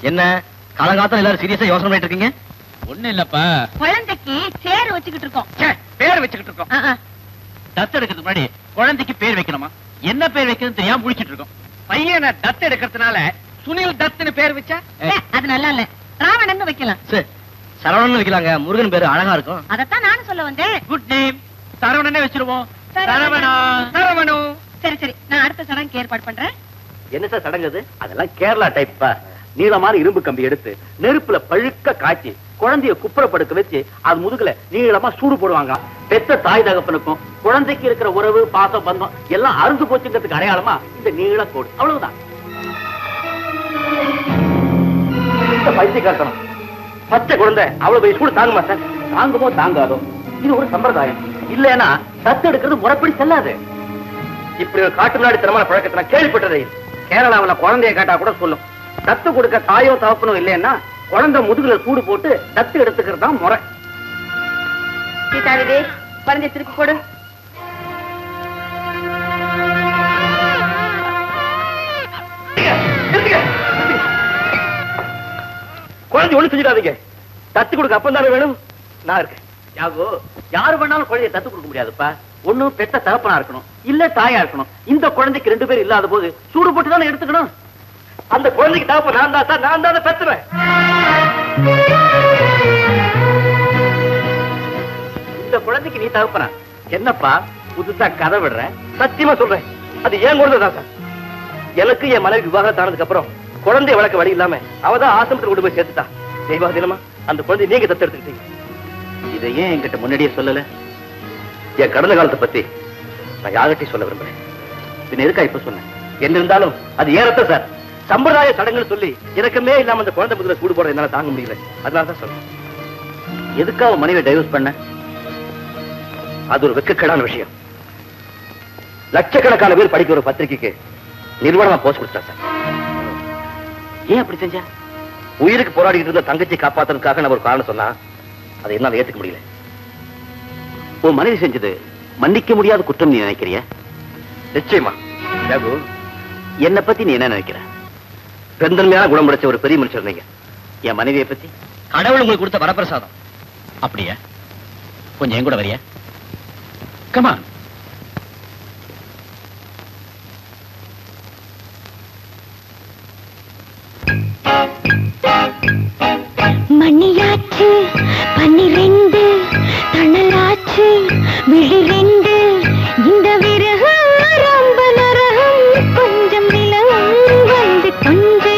Speaker 4: என்ன காலங்காலத்துல எல்லாரும் சீரியஸா யோசனை பண்ணிட்டு இருக்கீங்க?
Speaker 9: ஒண்ணு இல்லப்பா,
Speaker 13: குழந்தைக்கு சேர் வச்சுக்கிட்டு இருக்கோம்.
Speaker 9: பேர் வச்சுக்கிட்டு இருக்கோம். தத்து எடுக்கிறதுக்கு முன்னாடி குழந்தைக்கு பேர் வைக்கணுமா? என்ன பேர் வைக்கிறது தெரியாம முடிச்சிட்டு இருக்கோம்.
Speaker 2: பையனை தத்து எடுக்கிறதுனால சுனில் தத்துன்னு பேர் வச்சா
Speaker 13: அது நல்லா இல்ல, ராவணன் வைக்கலாம்.
Speaker 4: சரவணன் வைக்கலாங்க, முருகன் பேரு அழகா இருக்கும்.
Speaker 13: அதத்தான் நானும் சொல்ல வந்தேன்.
Speaker 9: குட் நேம், சரவணனே வச்சிருவோம்.
Speaker 2: சரவணு.
Speaker 13: சரி சரி, நான் அடுத்த சடங்கு ஏற்பாடு பண்றேன்.
Speaker 5: என்ன சார் சடங்குது? அதெல்லாம் கேரளா டைப்பா. நீளமான இரும்பு கம்பி எடுத்து நெருப்புல பழுக்க காய்ச்சி குழந்தைய குப்புற படுக்க வச்சு அது முதுகுல நீளமா சூடு போடுவாங்க. பெத்த தாய் தகப்பனுக்கும் குழந்தைக்கு இருக்கிற உறவு பாசம் பந்தம் எல்லாம் அறுந்து போச்சுங்கிறதுக்கு அடையாளமா இந்த நீள கோடு. அவ்வளவுதான். பைத்தியக்காரத்தனம். பச்சை குழந்தை அவ்வளவு சூடு தாங்குமா சார்? தாங்குமோ தாங்காதோ, இது ஒரு சம்பிரதாயம். இல்லைன்னா தத்து எடுக்கிறது முறைப்படி செல்லாது. இப்படி ஒரு காட்டு நாடு தரமான பழக்கத்தை நான் கேள்விப்பட்டதே. கேரளாவில் குழந்தைய கேட்டா கூட சொல்லும், தத்து கொடுக்க தாயோ தகப்பனோ இல்லைன்னா குழந்தை முதுகுல சூடு போட்டு தத்து எடுத்துக்கிறது தான் முறை.
Speaker 13: சீதாவிதே, குழந்தைய திருப்பி போடு.
Speaker 5: குழந்தை ஒண்ணு செஞ்சிடாதீங்க. தத்து கொடுக்க அப்பம் தானே வேணும். நான் இருக்கேன். யாகோ, யாரு வேணாலும் குழந்தைய தத்து கொடுக்க முடியாதுப்பா. ஒண்ணு பெத்த தகப்பனா இருக்கணும், இல்ல தாயா இருக்கணும். இந்த குழந்தைக்கு 2 பேர் இல்லாத போது சூடு போட்டு தானே எடுத்துக்கணும். அந்த குழந்தைக்கு தகப்ப நான் தான் சார், நான் தான் பெத்துறேன். இந்த குழந்தைக்கு நீ தகப்பனா? என்னப்பா புதுசா கதை விடுற? சத்தியமா சொல்றேன், அது ஏன் குழந்தை தான் சார். எனக்கு என் மனைவி விவாகரத்து ஆனதுக்கு அப்புறம் குழந்தைய வளர்க்க வழி இல்லாம அவதான் ஆசிரமத்தில் கொண்டு போய் சேர்த்துட்டா. தெய்வாதீனமா அந்த குழந்தை நீங்க தத்து எடுத்துக்கிட்டீங்க. இதை ஏன் என்கிட்ட முன்னாடியே சொல்லல? என் கடந்த காலத்தை பத்தி நான் யார்கிட்டையும் சொல்ல விரும்புறேன். பின்ன இருக்கா இப்ப சொன்னேன். என்ன இருந்தாலும் அது ஏறத்த சார். சம்பிரதாய சடங்குன்னு சொல்லி எனக்குமே இல்லாம அந்த குழந்தை முதல்ல சூடு போட என்னால தாங்க முடியல. அதனால தான் சொல்றேன். எதுக்காக மனைவியை டைவர்ஸ் பண்ண? அது ஒரு வெக்கக்கேடான விஷயம். லட்சக்கணக்கான பேர் படிக்கிற ஒரு பத்திரிகைக்கு நிர்வாணமா போஸ்ட் கொடுத்தா சார். ஏன் அப்படி செஞ்ச? உயிருக்கு போராடிட்டு இருந்த தங்கச்சி காப்பாத்துறதுக்காக நான் ஒரு காரணம் சொன்னா அதை என்னால ஏத்துக்க முடியல. உன் மனைவி செஞ்சது மன்னிக்க முடியாத குற்றம் நீ நினைக்கிறிய? நிச்சயமா. என்னை பத்தி நீ என்ன நினைக்கிற? பெருந்தன்மையான குணம் படைச்ச ஒரு பெரிய மனுஷர் நீங்க. என் மனைவியை பத்தி?
Speaker 4: கடவுள் உங்களுக்கு கொடுத்த வரப்பிரசாதம்.
Speaker 9: அப்படியா? கொஞ்சம் என் கூட வரியா? கமான்.
Speaker 6: மணியாச்சு 12 தணலாச்சு விழி 2 இந்த விரகம் ரொம்ப நரகம் கொஞ்சம் விலகும் வந்து கொஞ்சம்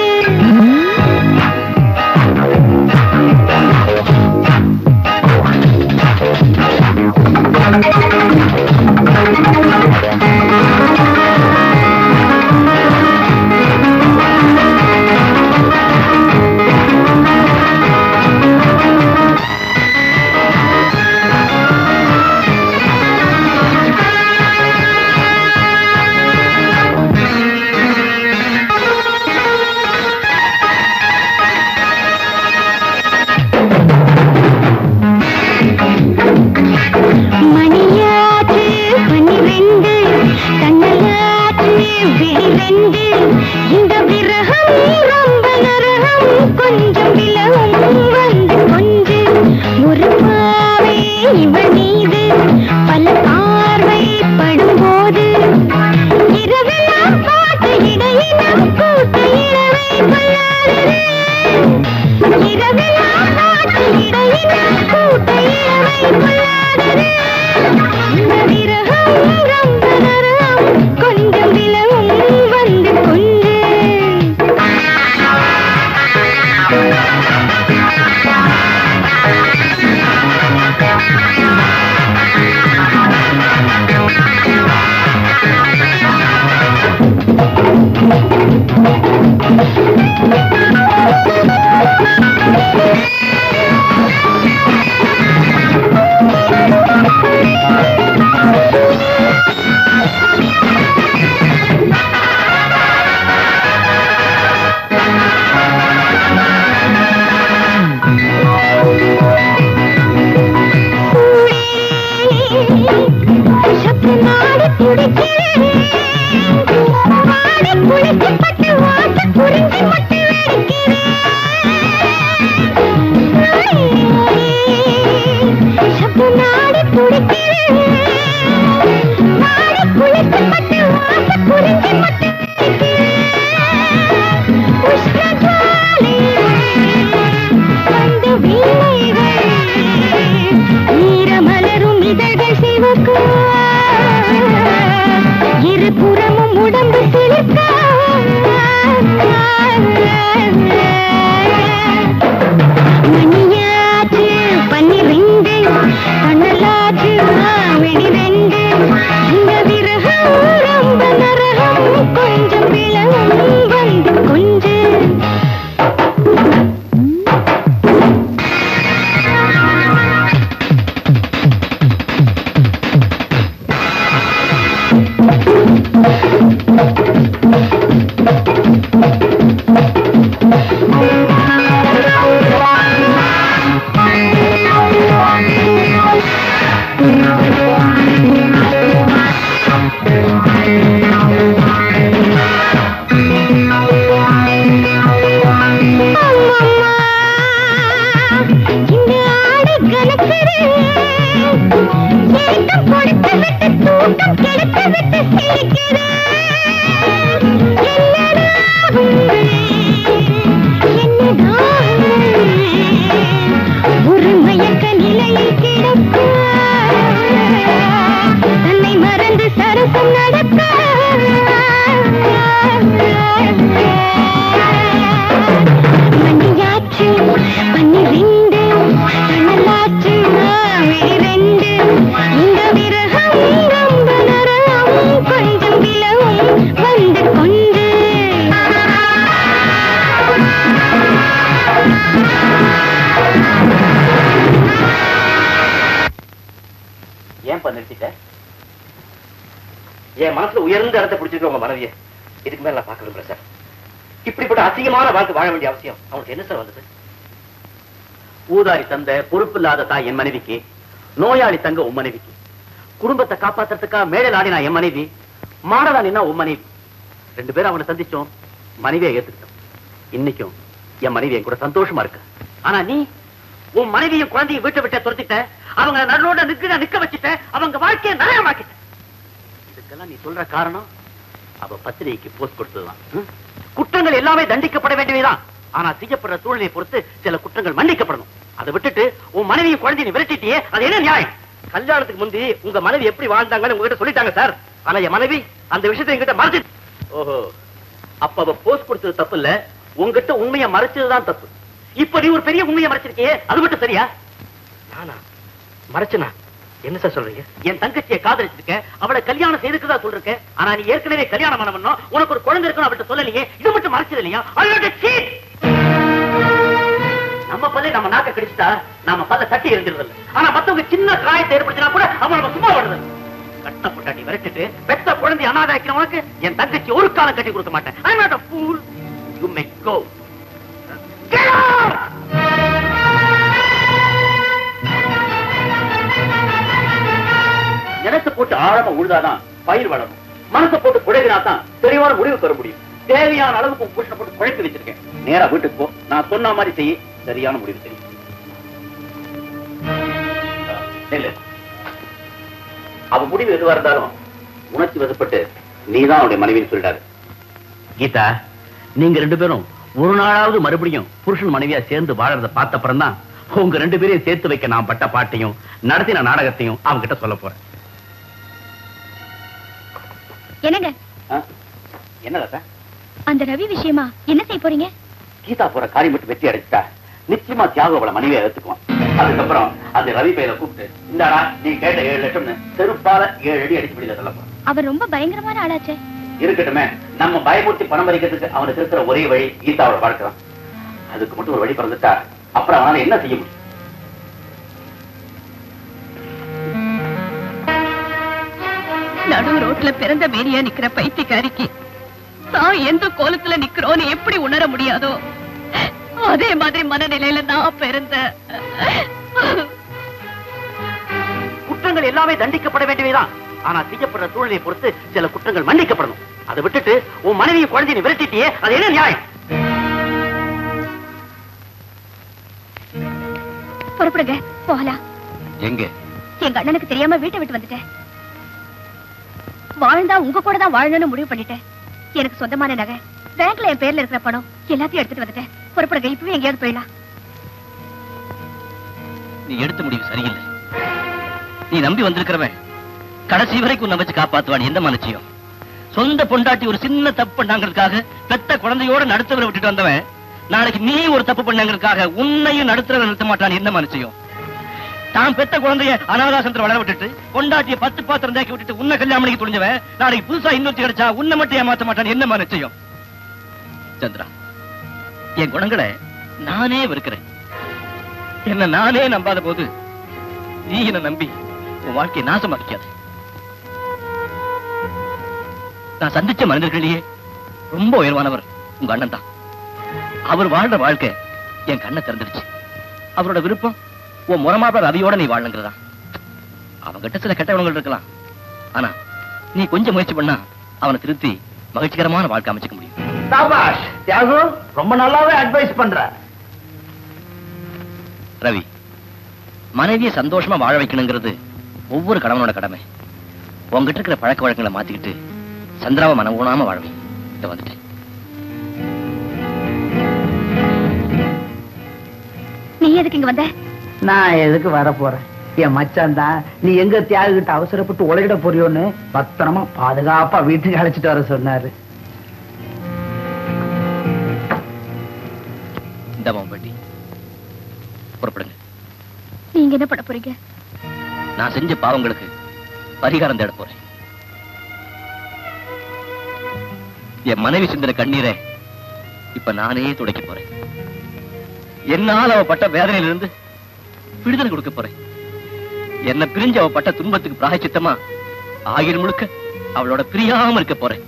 Speaker 6: ஏக்கம் கொடுத்து விட்டு தூக்கம் கெடுத்து விட்டு சிரிக்கிறேன். ஒரு மயக்க நிலையில் கிடக்க தன்னை மறந்து சரசம் நடக்க மணியாச்சு 12 கண்ணலாச்சு 2 இந்த விரகம் ரொம்ப நரம் கொஞ்சம் விலவும் வந்து கொண்டு
Speaker 5: ஏன் நிறுத்திட்ட? என் மனசுல உயர்ந்த இடத்தை பிடிச்சிருக்க உங்க மனைவிய இதுக்கு மேல நான் பார்க்க விரும்புறேன் சார். இப்படிப்பட்ட அசிங்கமான வாழ்க்கை வாழ வேண்டிய அவசியம் அவனுக்கு என்ன சார் வந்தது? ஊதாரி தந்த பொறுப்பு இல்லாத தாய் என் மனைவிக்கு, நோயாளி தங்க உன் மனைவிக்கு, குடும்பத்தை காப்பாத்துறதுக்காக மேடல் ஆடினா என் மனைவி, மாடலானினா உன் மனைவி. 2 பேரும் அவனை சந்திச்சோம், மனைவியை ஏத்துக்கிட்டோம். இன்னைக்கும் என் மனைவி என் கூட சந்தோஷமா இருக்கு. ஆனா நீ உன் மனைவியும் குழந்தையும் வீட்டை விட்ட துரத்திட்ட, அவங்க நடுவோட நிக்க வச்சுட்ட, அவங்க வாழ்க்கையை நரகமாக்கிட்ட. இதுக்கெல்லாம் நீ சொல்ற காரணம் அவ பத்திரிகைக்கு போஸ்ட் கொடுத்ததுதான். குற்றங்கள் எல்லாமே தண்டிக்கப்பட வேண்டியதுதான். ஆனா செய்யப்படுற சூழ்நிலையை பொறுத்து சில குற்றங்கள் மன்னிக்கப்படணும். அதை விட்டுட்டு உன் மனைவியை குழந்தையை விரட்டிட்டியே, அது என்ன நியாயம்? கல்யாணத்துக்கு முந்தி உங்க மனைவி எப்படி வாழ்ந்தாங்கன்னு உங்ககிட்ட சொல்லிட்டாங்க சார். ஆனா என் மனைவி அந்த விஷயத்தை என்கிட்ட மறைச்சு. ஓஹோ, அப்ப அவ போஸ்ட் கொடுத்தது தப்பு இல்ல, உங்ககிட்ட உண்மையை மறைச்சதுதான் தப்பு. இப்ப நீ ஒரு பெரிய உண்மையை மறைச்சிருக்கியே, அது மட்டும் சரியா? நானா மறைச்சனா? என்ன சார் சொல்றீங்க? என் தங்கச்சியை காதலிச்சிருக்க, அவளை கல்யாணம் செய்துக்குதான் சொல்றேன். ஆனா நீ ஏற்கனவே கல்யாணம் பண்ணணும், உனக்கு ஒரு குழந்தை இருக்கணும் அவட்ட சொல்லலையே, இது மட்டும் மறைச்சது இல்லையா? நம்ம பல்ல நம்ம நாக்க கடிச்சிட்டா நாம பல்ல தட்டி எரிஞ்சிருது. ஆனா மத்தவங்க சின்ன காயத்தை ஏற்படுத்தினா கூட அவன் சும்மா விடுது. கட்ட பொட்டாட்டி விரட்டிட்டு பெத்த குழந்தை அனாதாக்கிறவனுக்கு என் தங்கச்சி ஒரு காலம் கட்டி கொடுக்க மாட்டேன். I'm not a fool. You may go. Get out! நிலத்தை போட்டு ஆழமா உழுதாதான் பயிர் வளரும். மனசை போட்டு குழைகினாதான் தெளிவான முடிவு பெற முடியும். தேவையான அளவுக்கு பூஷணை போட்டு குழைத்து வச்சிருக்கேன். நேரா வீட்டுக்கு போ, நான் சொன்ன மாதிரி செய்ய, சரியான முடிவு தெரியும். அவ முடிவு எதுவா இருந்தாலும் உணர்ச்சி வசப்பட்டு நீதான் அவனுடைய மனைவின்னு சொல்லிட்டாரு. கீதா, நீங்க 2 பேரும் ஒரு நாளாவது மறுபடியும் புருஷன் மனைவியா சேர்ந்து வாழறத பார்த்த அப்புறம் தான் உங்க 2 பேரையும் சேர்த்து வைக்க நான் பட்ட பாட்டையும் நடத்தின நாடகத்தையும் அவங்க கிட்ட சொல்ல போறேன்.
Speaker 1: என்னங்க
Speaker 5: என்ன
Speaker 1: அந்த ரவி விஷயமா என்ன செய்ய போறீங்க?
Speaker 5: கீதா போற காரியம் மட்டும் வெற்றி அடைச்சிட்டா நிச்சயமா தியாகம் அவளை மனைவியை எடுத்துக்குவான். அதுக்கப்புறம் அந்த ரவி பையில கூப்பிட்டு இந்தாடா நீ கேட்ட 7 லட்சம்னு செருப்பால 7 அடி அடிச்சு வெளியில சொல்லப்போம்.
Speaker 1: அவர் ரொம்ப பயங்கரமான ஆளாச்சே.
Speaker 5: இருக்கட்டுமே, நம்ம பயமுறுத்தி பணம் பறிக்கிறதுக்கு அவனுக்கு இருக்கிற ஒரே வழி கீதாவோட பார்க்கலாம். அதுக்கு மட்டும் ஒரு வழி பிறந்துட்டா அப்புறம் அவனால என்ன செய்ய முடியும்?
Speaker 13: நடு ரோட்ல பிறந்த மேரியா நிக்கிற பைத்தியக்காரிக்கு தான் எந்த கோலத்துல நிக்கிறோன்னு எப்படி உணர முடியாதோ அதே மாதிரி மனநிலையில நான் பிறந்த.
Speaker 5: குற்றங்கள் எல்லாமே தண்டிக்கப்பட வேண்டியதுதான். ஆனா செய்யப்படுற சூழ்நிலையை பொறுத்து சில குற்றங்கள் மன்னிக்கப்படணும். அதை விட்டுட்டு உன் மனைவியை குழந்தையை விரட்டிட்டியே, அது என்ன நியாயம்?
Speaker 1: புறப்படுங்க, போகலாம்.
Speaker 4: எங்க?
Speaker 1: எங்க அண்ணனுக்கு தெரியாம வீட்டை விட்டு வந்துட்டேன். வாழ்ந்தா உங்க கூட தான் வாழணும்னு முடிவு பண்ணிட்டேன். எனக்கு சொந்தமான நகை, பேங்க்ல என் பேர்ல இருக்கிற பணம் எல்லாத்தையும் எடுத்துட்டு வந்துட்டேன். புறப்படுங்க, இப்பவே எங்கேயாவது போயிடலாம்.
Speaker 4: நீ எடுத்த முடிவு சரியில்லை. நீ நம்பி வந்திருக்கிறவன் கடைசி வரைக்கும் உன்னை வச்சு காப்பாத்துவான். எந்த மனுச்சியும் சொந்த பொண்டாட்டி ஒரு சின்ன தப்பு பண்ணாங்கிறதுக்காக பெத்த குழந்தையோட நடுத்தவரை விட்டுட்டு வந்தவன் நாளைக்கு நீ ஒரு தப்பு பண்ணாங்கிறதுக்காக உன்னையும் நடுத்தவரை நிறுத்த மாட்டான். எந்த மனுச்சியும் தான் பெத்த குழந்தைய அனாதாசத்துல வளர விட்டுட்டு பொண்டாட்டிய 10 பாத்திரம் தேக்கி விட்டுட்டு உன்னை கல்யாணம் பண்ணிக்க துணிஞ்சவன் நாளைக்கு புதுசா இன்னொரு கிடைச்சா உன்னை மட்டும் ஏமாத்த மாட்டான். என்ன மனுச்சியும் சந்திரா, என் குணங்களை நானே வெறுக்கிறேன். என்ன நானே நம்பாத போது நீ என்ன நம்பி உன் வாழ்க்கையை நாசமாக்காது. நான் சந்திச்ச மனிதர்களிலேயே ரொம்ப உயர்வானவர் உங்க அண்ணன் தான். அவர் வாழ்ற வாழ்க்கை என் கண்ணை திறந்துடுச்சு. அவரோட விருப்பம் உன் முறமாப்ப ரவியோட நீ வாழணுங்கிறதா. அவன்கிட்ட சில கெட்ட குணங்கள் இருக்கலாம், ஆனா நீ கொஞ்சம் முயற்சி பண்ணா அவனை திருத்தி மகிழ்ச்சிகரமான வாழ்க்கை அமைச்சுக்க முடியும்.
Speaker 3: சாபாஷ் தியாகு, ரொம்ப நல்லாவே அட்வைஸ் பண்ற.
Speaker 4: ரவி, மனைவியை சந்தோஷமா வாழ வைக்கணுங்கிறது ஒவ்வொரு கணவனோட கடமை. உங்ககிட்ட இருக்கிற பழக்க வழக்கங்களை மாத்திக்கிட்டு சந்திராவை மனம் ஊனாம வாழவை. இத வந்துட்டேன்.
Speaker 1: நீ எதுக்கு இங்க வந்த?
Speaker 3: நான் எதுக்கு வர போறேன்? என் மச்சான் தான் நீ எங்க தியாகிட்ட அவசரப்பட்டு உலகிட போறியோன்னு பத்திரமா பாதுகாப்பா வீட்டுக்கு அழைச்சிட்டு வர சொன்னாரு.
Speaker 4: இந்த மாம்பட்டி புறப்படுங்க.
Speaker 1: நீங்க என்ன பண்ண போறீங்க?
Speaker 4: நான் செஞ்ச பாவங்களுக்கு பரிகாரம் தேட போறேன். என் மனைவி சிந்தின கண்ணீரை இப்ப நானே துடைக்க போறேன். என்னால் அவ பட்ட வேதனையிலிருந்து விடுதலை கொடுக்க போறேன். என்ன பிரிஞ்சு அவ பட்ட துன்பத்துக்கு பிராயச்சித்தமா ஆயிரம் முழுக்க அவளோட பிரியாம இருக்க போறேன்.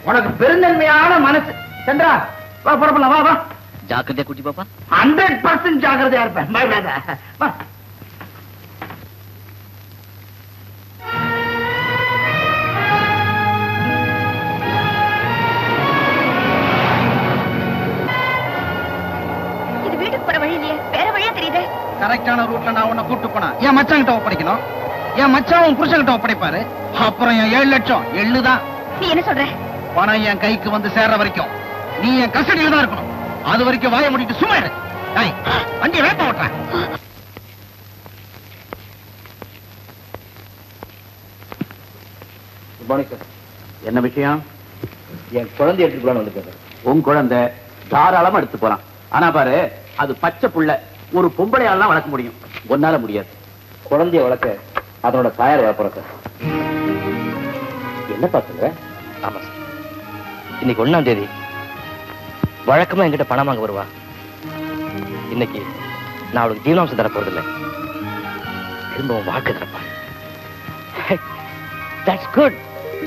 Speaker 3: உனக்கு பெருந்தன்மையான மனசு. சந்திரா வா புறப்படலாம். வா வா.
Speaker 4: ஜாக்கிரதையா குட்டி பாப்பா.
Speaker 3: 100% ஜாக்கிரதையா இருப்பேன். பயப்படாத. வா.
Speaker 1: இது வீட்டுக்கு போற வழி இல்லையே, வேற வழியா தெரியுது.
Speaker 2: கரெக்டான ரூட்ல நான் உன்னை கூட்டு போனா என் மச்சான் கிட்ட ஒப்படைக்கணும். என் மச்சான் உன் புருஷன் கிட்ட ஒப்படைப்பாரு. அப்புறம் என் 7 லட்சம் எள்ளுதான்.
Speaker 1: நீ என்ன சொல்ற?
Speaker 2: பணம் என் கைக்கு வந்து சேர்ற வரைக்கும் நீ என் கஸ்டடியில தான் இருக்கணும். அது வரைக்கும் வாய முடிட்டு சும்மா இரு. வண்டியை வேப்ப ஓட்டுறேன்.
Speaker 5: என்ன விஷயம்?
Speaker 4: என் குழந்தை எடுத்துக்கலான்னு வந்துருக்கேன்.
Speaker 5: உன் குழந்தை தாராளமா எடுத்து போறான். ஆனா பாரு, அது பச்சை புள்ள. ஒரு பொம்பளையாலாம் வளர்க்க முடியும், ஒன்னால முடியாது.
Speaker 4: குழந்தைய வளர்க்க அதனோட தாயார் வளர்ப்புற சார்.
Speaker 5: என்ன பாத்துங்க?
Speaker 4: ஆமா சார். இன்னைக்கு 1ஆம் தேதி வழக்கமா என்கிட்ட பணம் வாங்க வருவா. இன்னைக்கு நான் அவளுக்கு ஜீவனாம்சம் தர போறதில்லை, திரும்பவும் வாழ்க்கை தரப்பான்.
Speaker 5: That's good.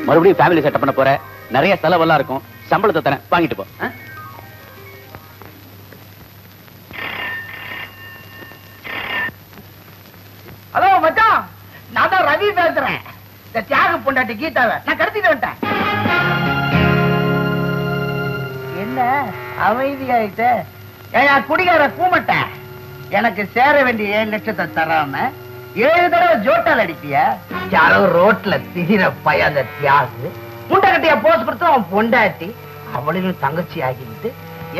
Speaker 5: மறுபடியும் ஃபேமிலி செட்டப் பண்ண போற. நிறைய செலவெல்லாம் இருக்கும். சம்பளத்தை தரேன், வாங்கிட்டு போ.
Speaker 3: ஹலோ மச்சான், நான் தான் ரவி பேசுறேன். இந்த தியாக பொண்டாட்டி கீதாவை நான் கடத்திட்டு வந்துட்டேன். என்ன அமைதியாயிட்ட? ஏன் குடிகார கூமட்ட? எனக்கு சேர வேண்டிய 7 லட்சத்தை தராம 7 தடவை ஜோட்டால் அடிப்பிய. யாரோ ரோட்ல திகிற பையன் அந்த தியாகு முண்டகட்டியா போஸ் கொடுத்து அவன் பொண்டாட்டி அவளையும் தங்கச்சி ஆகிட்டு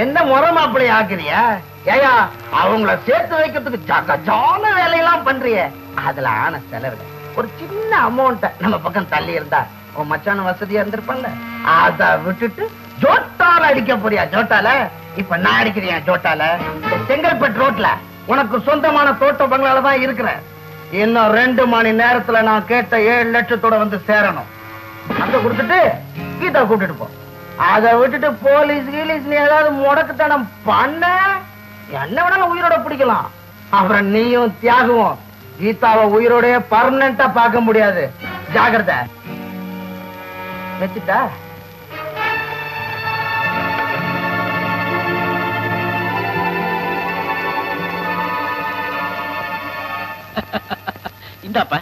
Speaker 3: என்ன முறை மாப்பிள்ளை ஆக்குறியா? ஏயா அவங்கள சேர்த்து வைக்கிறதுக்கு ஜான வேலையெல்லாம் பண்றிய. அதுல ஆன செலவுல ஒரு சின்ன அமௌண்ட நம்ம பக்கம் தள்ளி இருந்தா உன் மச்சான வசதியா இருந்திருப்பான்ல. அத விட்டுட்டு ஜோட்டால அடிக்க போறியா? ஜோட்டால இப்ப நான் அடிக்கிறியா? ஜோட்டால செங்கல்பட்டு ரோட்ல உனக்கு சொந்தமான தோட்ட பங்களால தான் இருக்கிறேன். இன்னும் 2 மணி நேரத்துல நான் கேட்ட 7 லட்சத்தோட வந்து சேரணும். அங்க கொடுத்துட்டு கீதா கூட்டிட்டு போ. அதை விட்டுட்டு போலீஸ் கீலீஸ் ஏதாவது முடக்குத்தனம் பண்ண என்ன வேணாலும் உயிரோட பிடிக்கலாம். அப்புறம் நீயும் தியாகுவும் கீதாவை உயிரோட பர்மனண்டா பார்க்க முடியாது. ஜாகிரதை. வச்சுட்டா?
Speaker 9: இந்தாப்பா.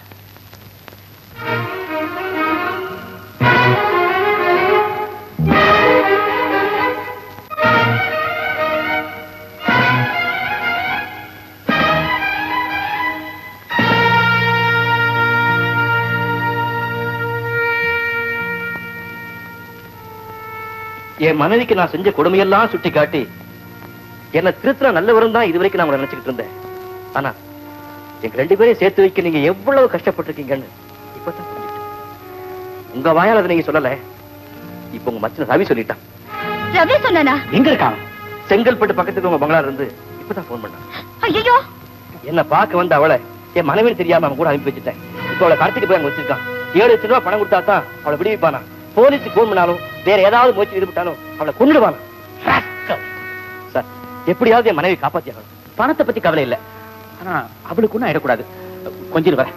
Speaker 4: என் மனைவிக்கு நான் செஞ்ச கொடுமையெல்லாம் சுட்டி காட்டி என்ன திருத்தல நல்லவரும் தான் இதுவரைக்கும் நான் நினைச்சுக்கிட்டு இருந்தேன். ஆனா எங்க 2 பேரையும் சேர்த்து வைக்க நீங்க எவ்வளவு கஷ்டப்பட்டிருக்கீங்கன்னு இப்பதான் புரிஞ்சுக்கிட்டேன். உங்க வாயால் அதை நீங்க சொல்லல, இப்ப உங்க மச்சன ரவி சொல்லிட்டான்.
Speaker 1: ரவி சொன்னானா?
Speaker 4: எங்க இருக்கான்? செங்கல்பட்டு பக்கத்துக்கு உங்க பங்களா இருந்து இப்பதான் போன் பண்ணான்.
Speaker 1: ஐயோ,
Speaker 4: என்ன பார்க்க வந்து அவளை என் மனைவின்னு தெரியாம அவன் கூட அனுப்பி வச்சுட்டேன். இப்ப அவளை கடத்திட்டு போய் அங்க வச்சிருக்கான். 7 லட்சம் ரூபாய் பணம் கொடுத்தா தான் அவளை விடுவிப்பானா? போலீஸுக்கு போன் பண்ணாலும் வேற ஏதாவது முயற்சி ஈடுபட்டாலும் அவளை கொண்டுடுவானா? சார், எப்படியாவது என் மனைவி காப்பாத்தியாகணும்.
Speaker 5: பணத்தை பத்தி கவலை இல்ல, ஆனா அவளுக்கு ஒண்ணும் ஆயிடக்கூடாது. கொஞ்சம் வர.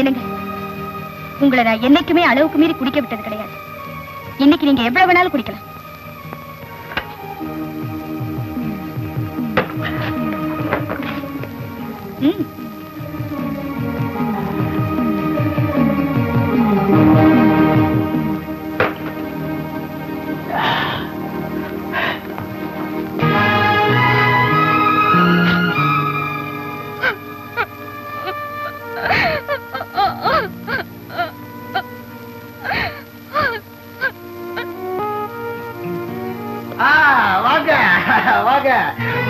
Speaker 1: என்னங்க, உங்களை நான் என்னைக்குமே அளவுக்கு மீறி குடிக்க விட்டது கிடையாது. இன்னைக்கு நீங்க எவ்வளவு வேணாலும் குடிக்கலாம்.
Speaker 3: வாங்க வாங்க,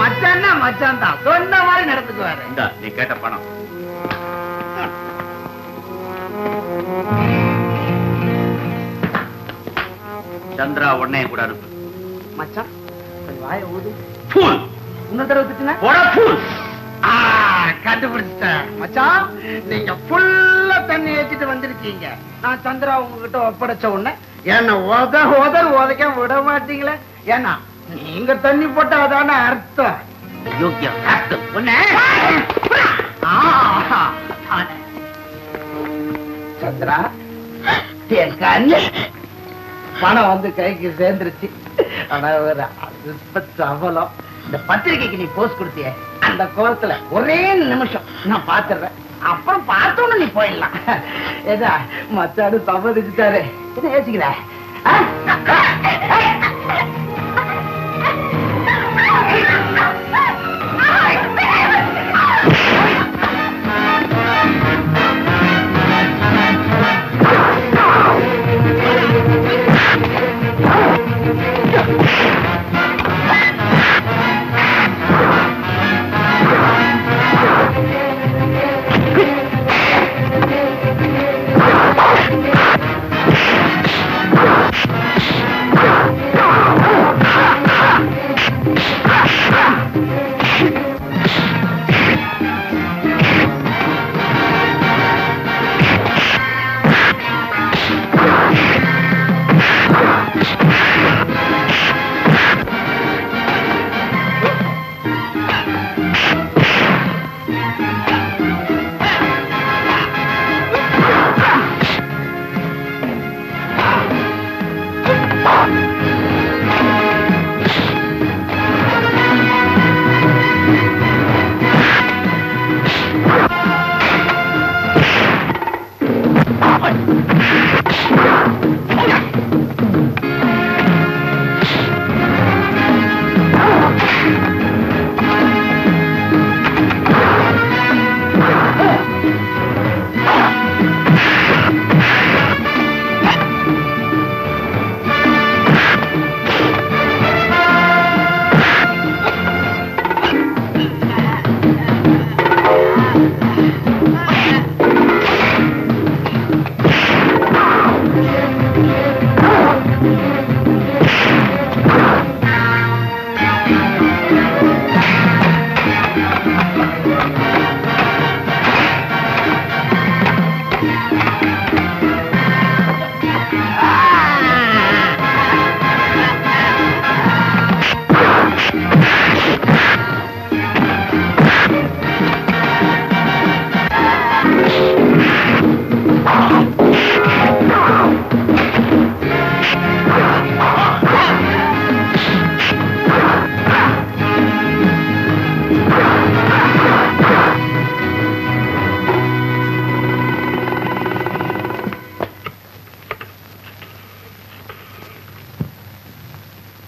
Speaker 3: மச்சான்னா மச்சான் தான், சொன்ன மாதிரி நடந்துக்குவாரு.
Speaker 5: இந்தா நீ கேட்ட பணம். சந்திரா உடனே கூட அனுப்பு.
Speaker 3: மச்சான் வாய ஊது.
Speaker 5: ஃபூல்.
Speaker 3: இன்னொரு தடவை திட்டுனா?
Speaker 5: போடா ஃபூல்.
Speaker 3: கண்டுபிடிச்சிட்டேன் மச்சான், நீங்க ஃபுல்லா தண்ணி ஏற்றிட்டு வந்திருக்கீங்க. நான் சந்திரா உங்ககிட்ட ஒப்படைச்ச உடனே என்ன உதைக்க விட மாட்டீங்களே. ஏன்னா நீங்க தண்ணி போட்டா அதான அர்த்தம்.
Speaker 5: யோக்கியம்
Speaker 3: ஒண்ணு சந்திரா, என் கண்ணு பணம் வந்து கைக்கு சேர்ந்துருச்சு. ஆனா ஒரு சபலம். இந்த பத்திரிகைக்கு நீ போஸ்ட் கொடுத்திய அந்த கோலத்துல ஒரே நிமிஷம் நான் பாத்துறேன். அப்புறம் பார்த்தோன்னு நீ போயிடலாம். ஏதா மச்சாடு சம்மதிச்சுட்டாரு. என்ன யோசிக்கல?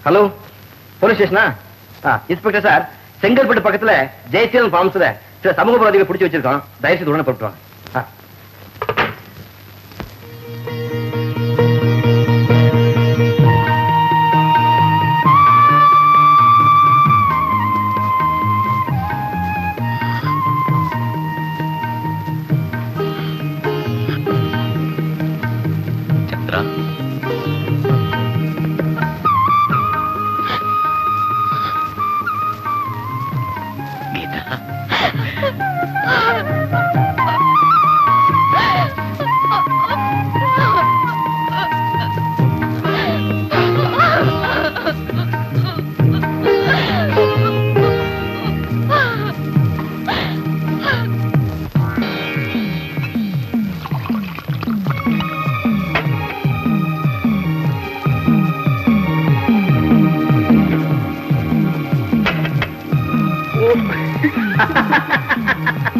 Speaker 5: ஹலோ, போலீஸ் ஸ்டேஷனா? இன்ஸ்பெக்டர் சார், செங்கல்பட்டு பக்கத்துல ஜெயசீலன் ஃபார்ம்ஸ்ல சில சமூக விரோதிகளை பிடிச்சி வச்சிருக்கோம். தயவுசெய்து உடனே போட்டுவாங்க. சந்திரா,
Speaker 3: Ha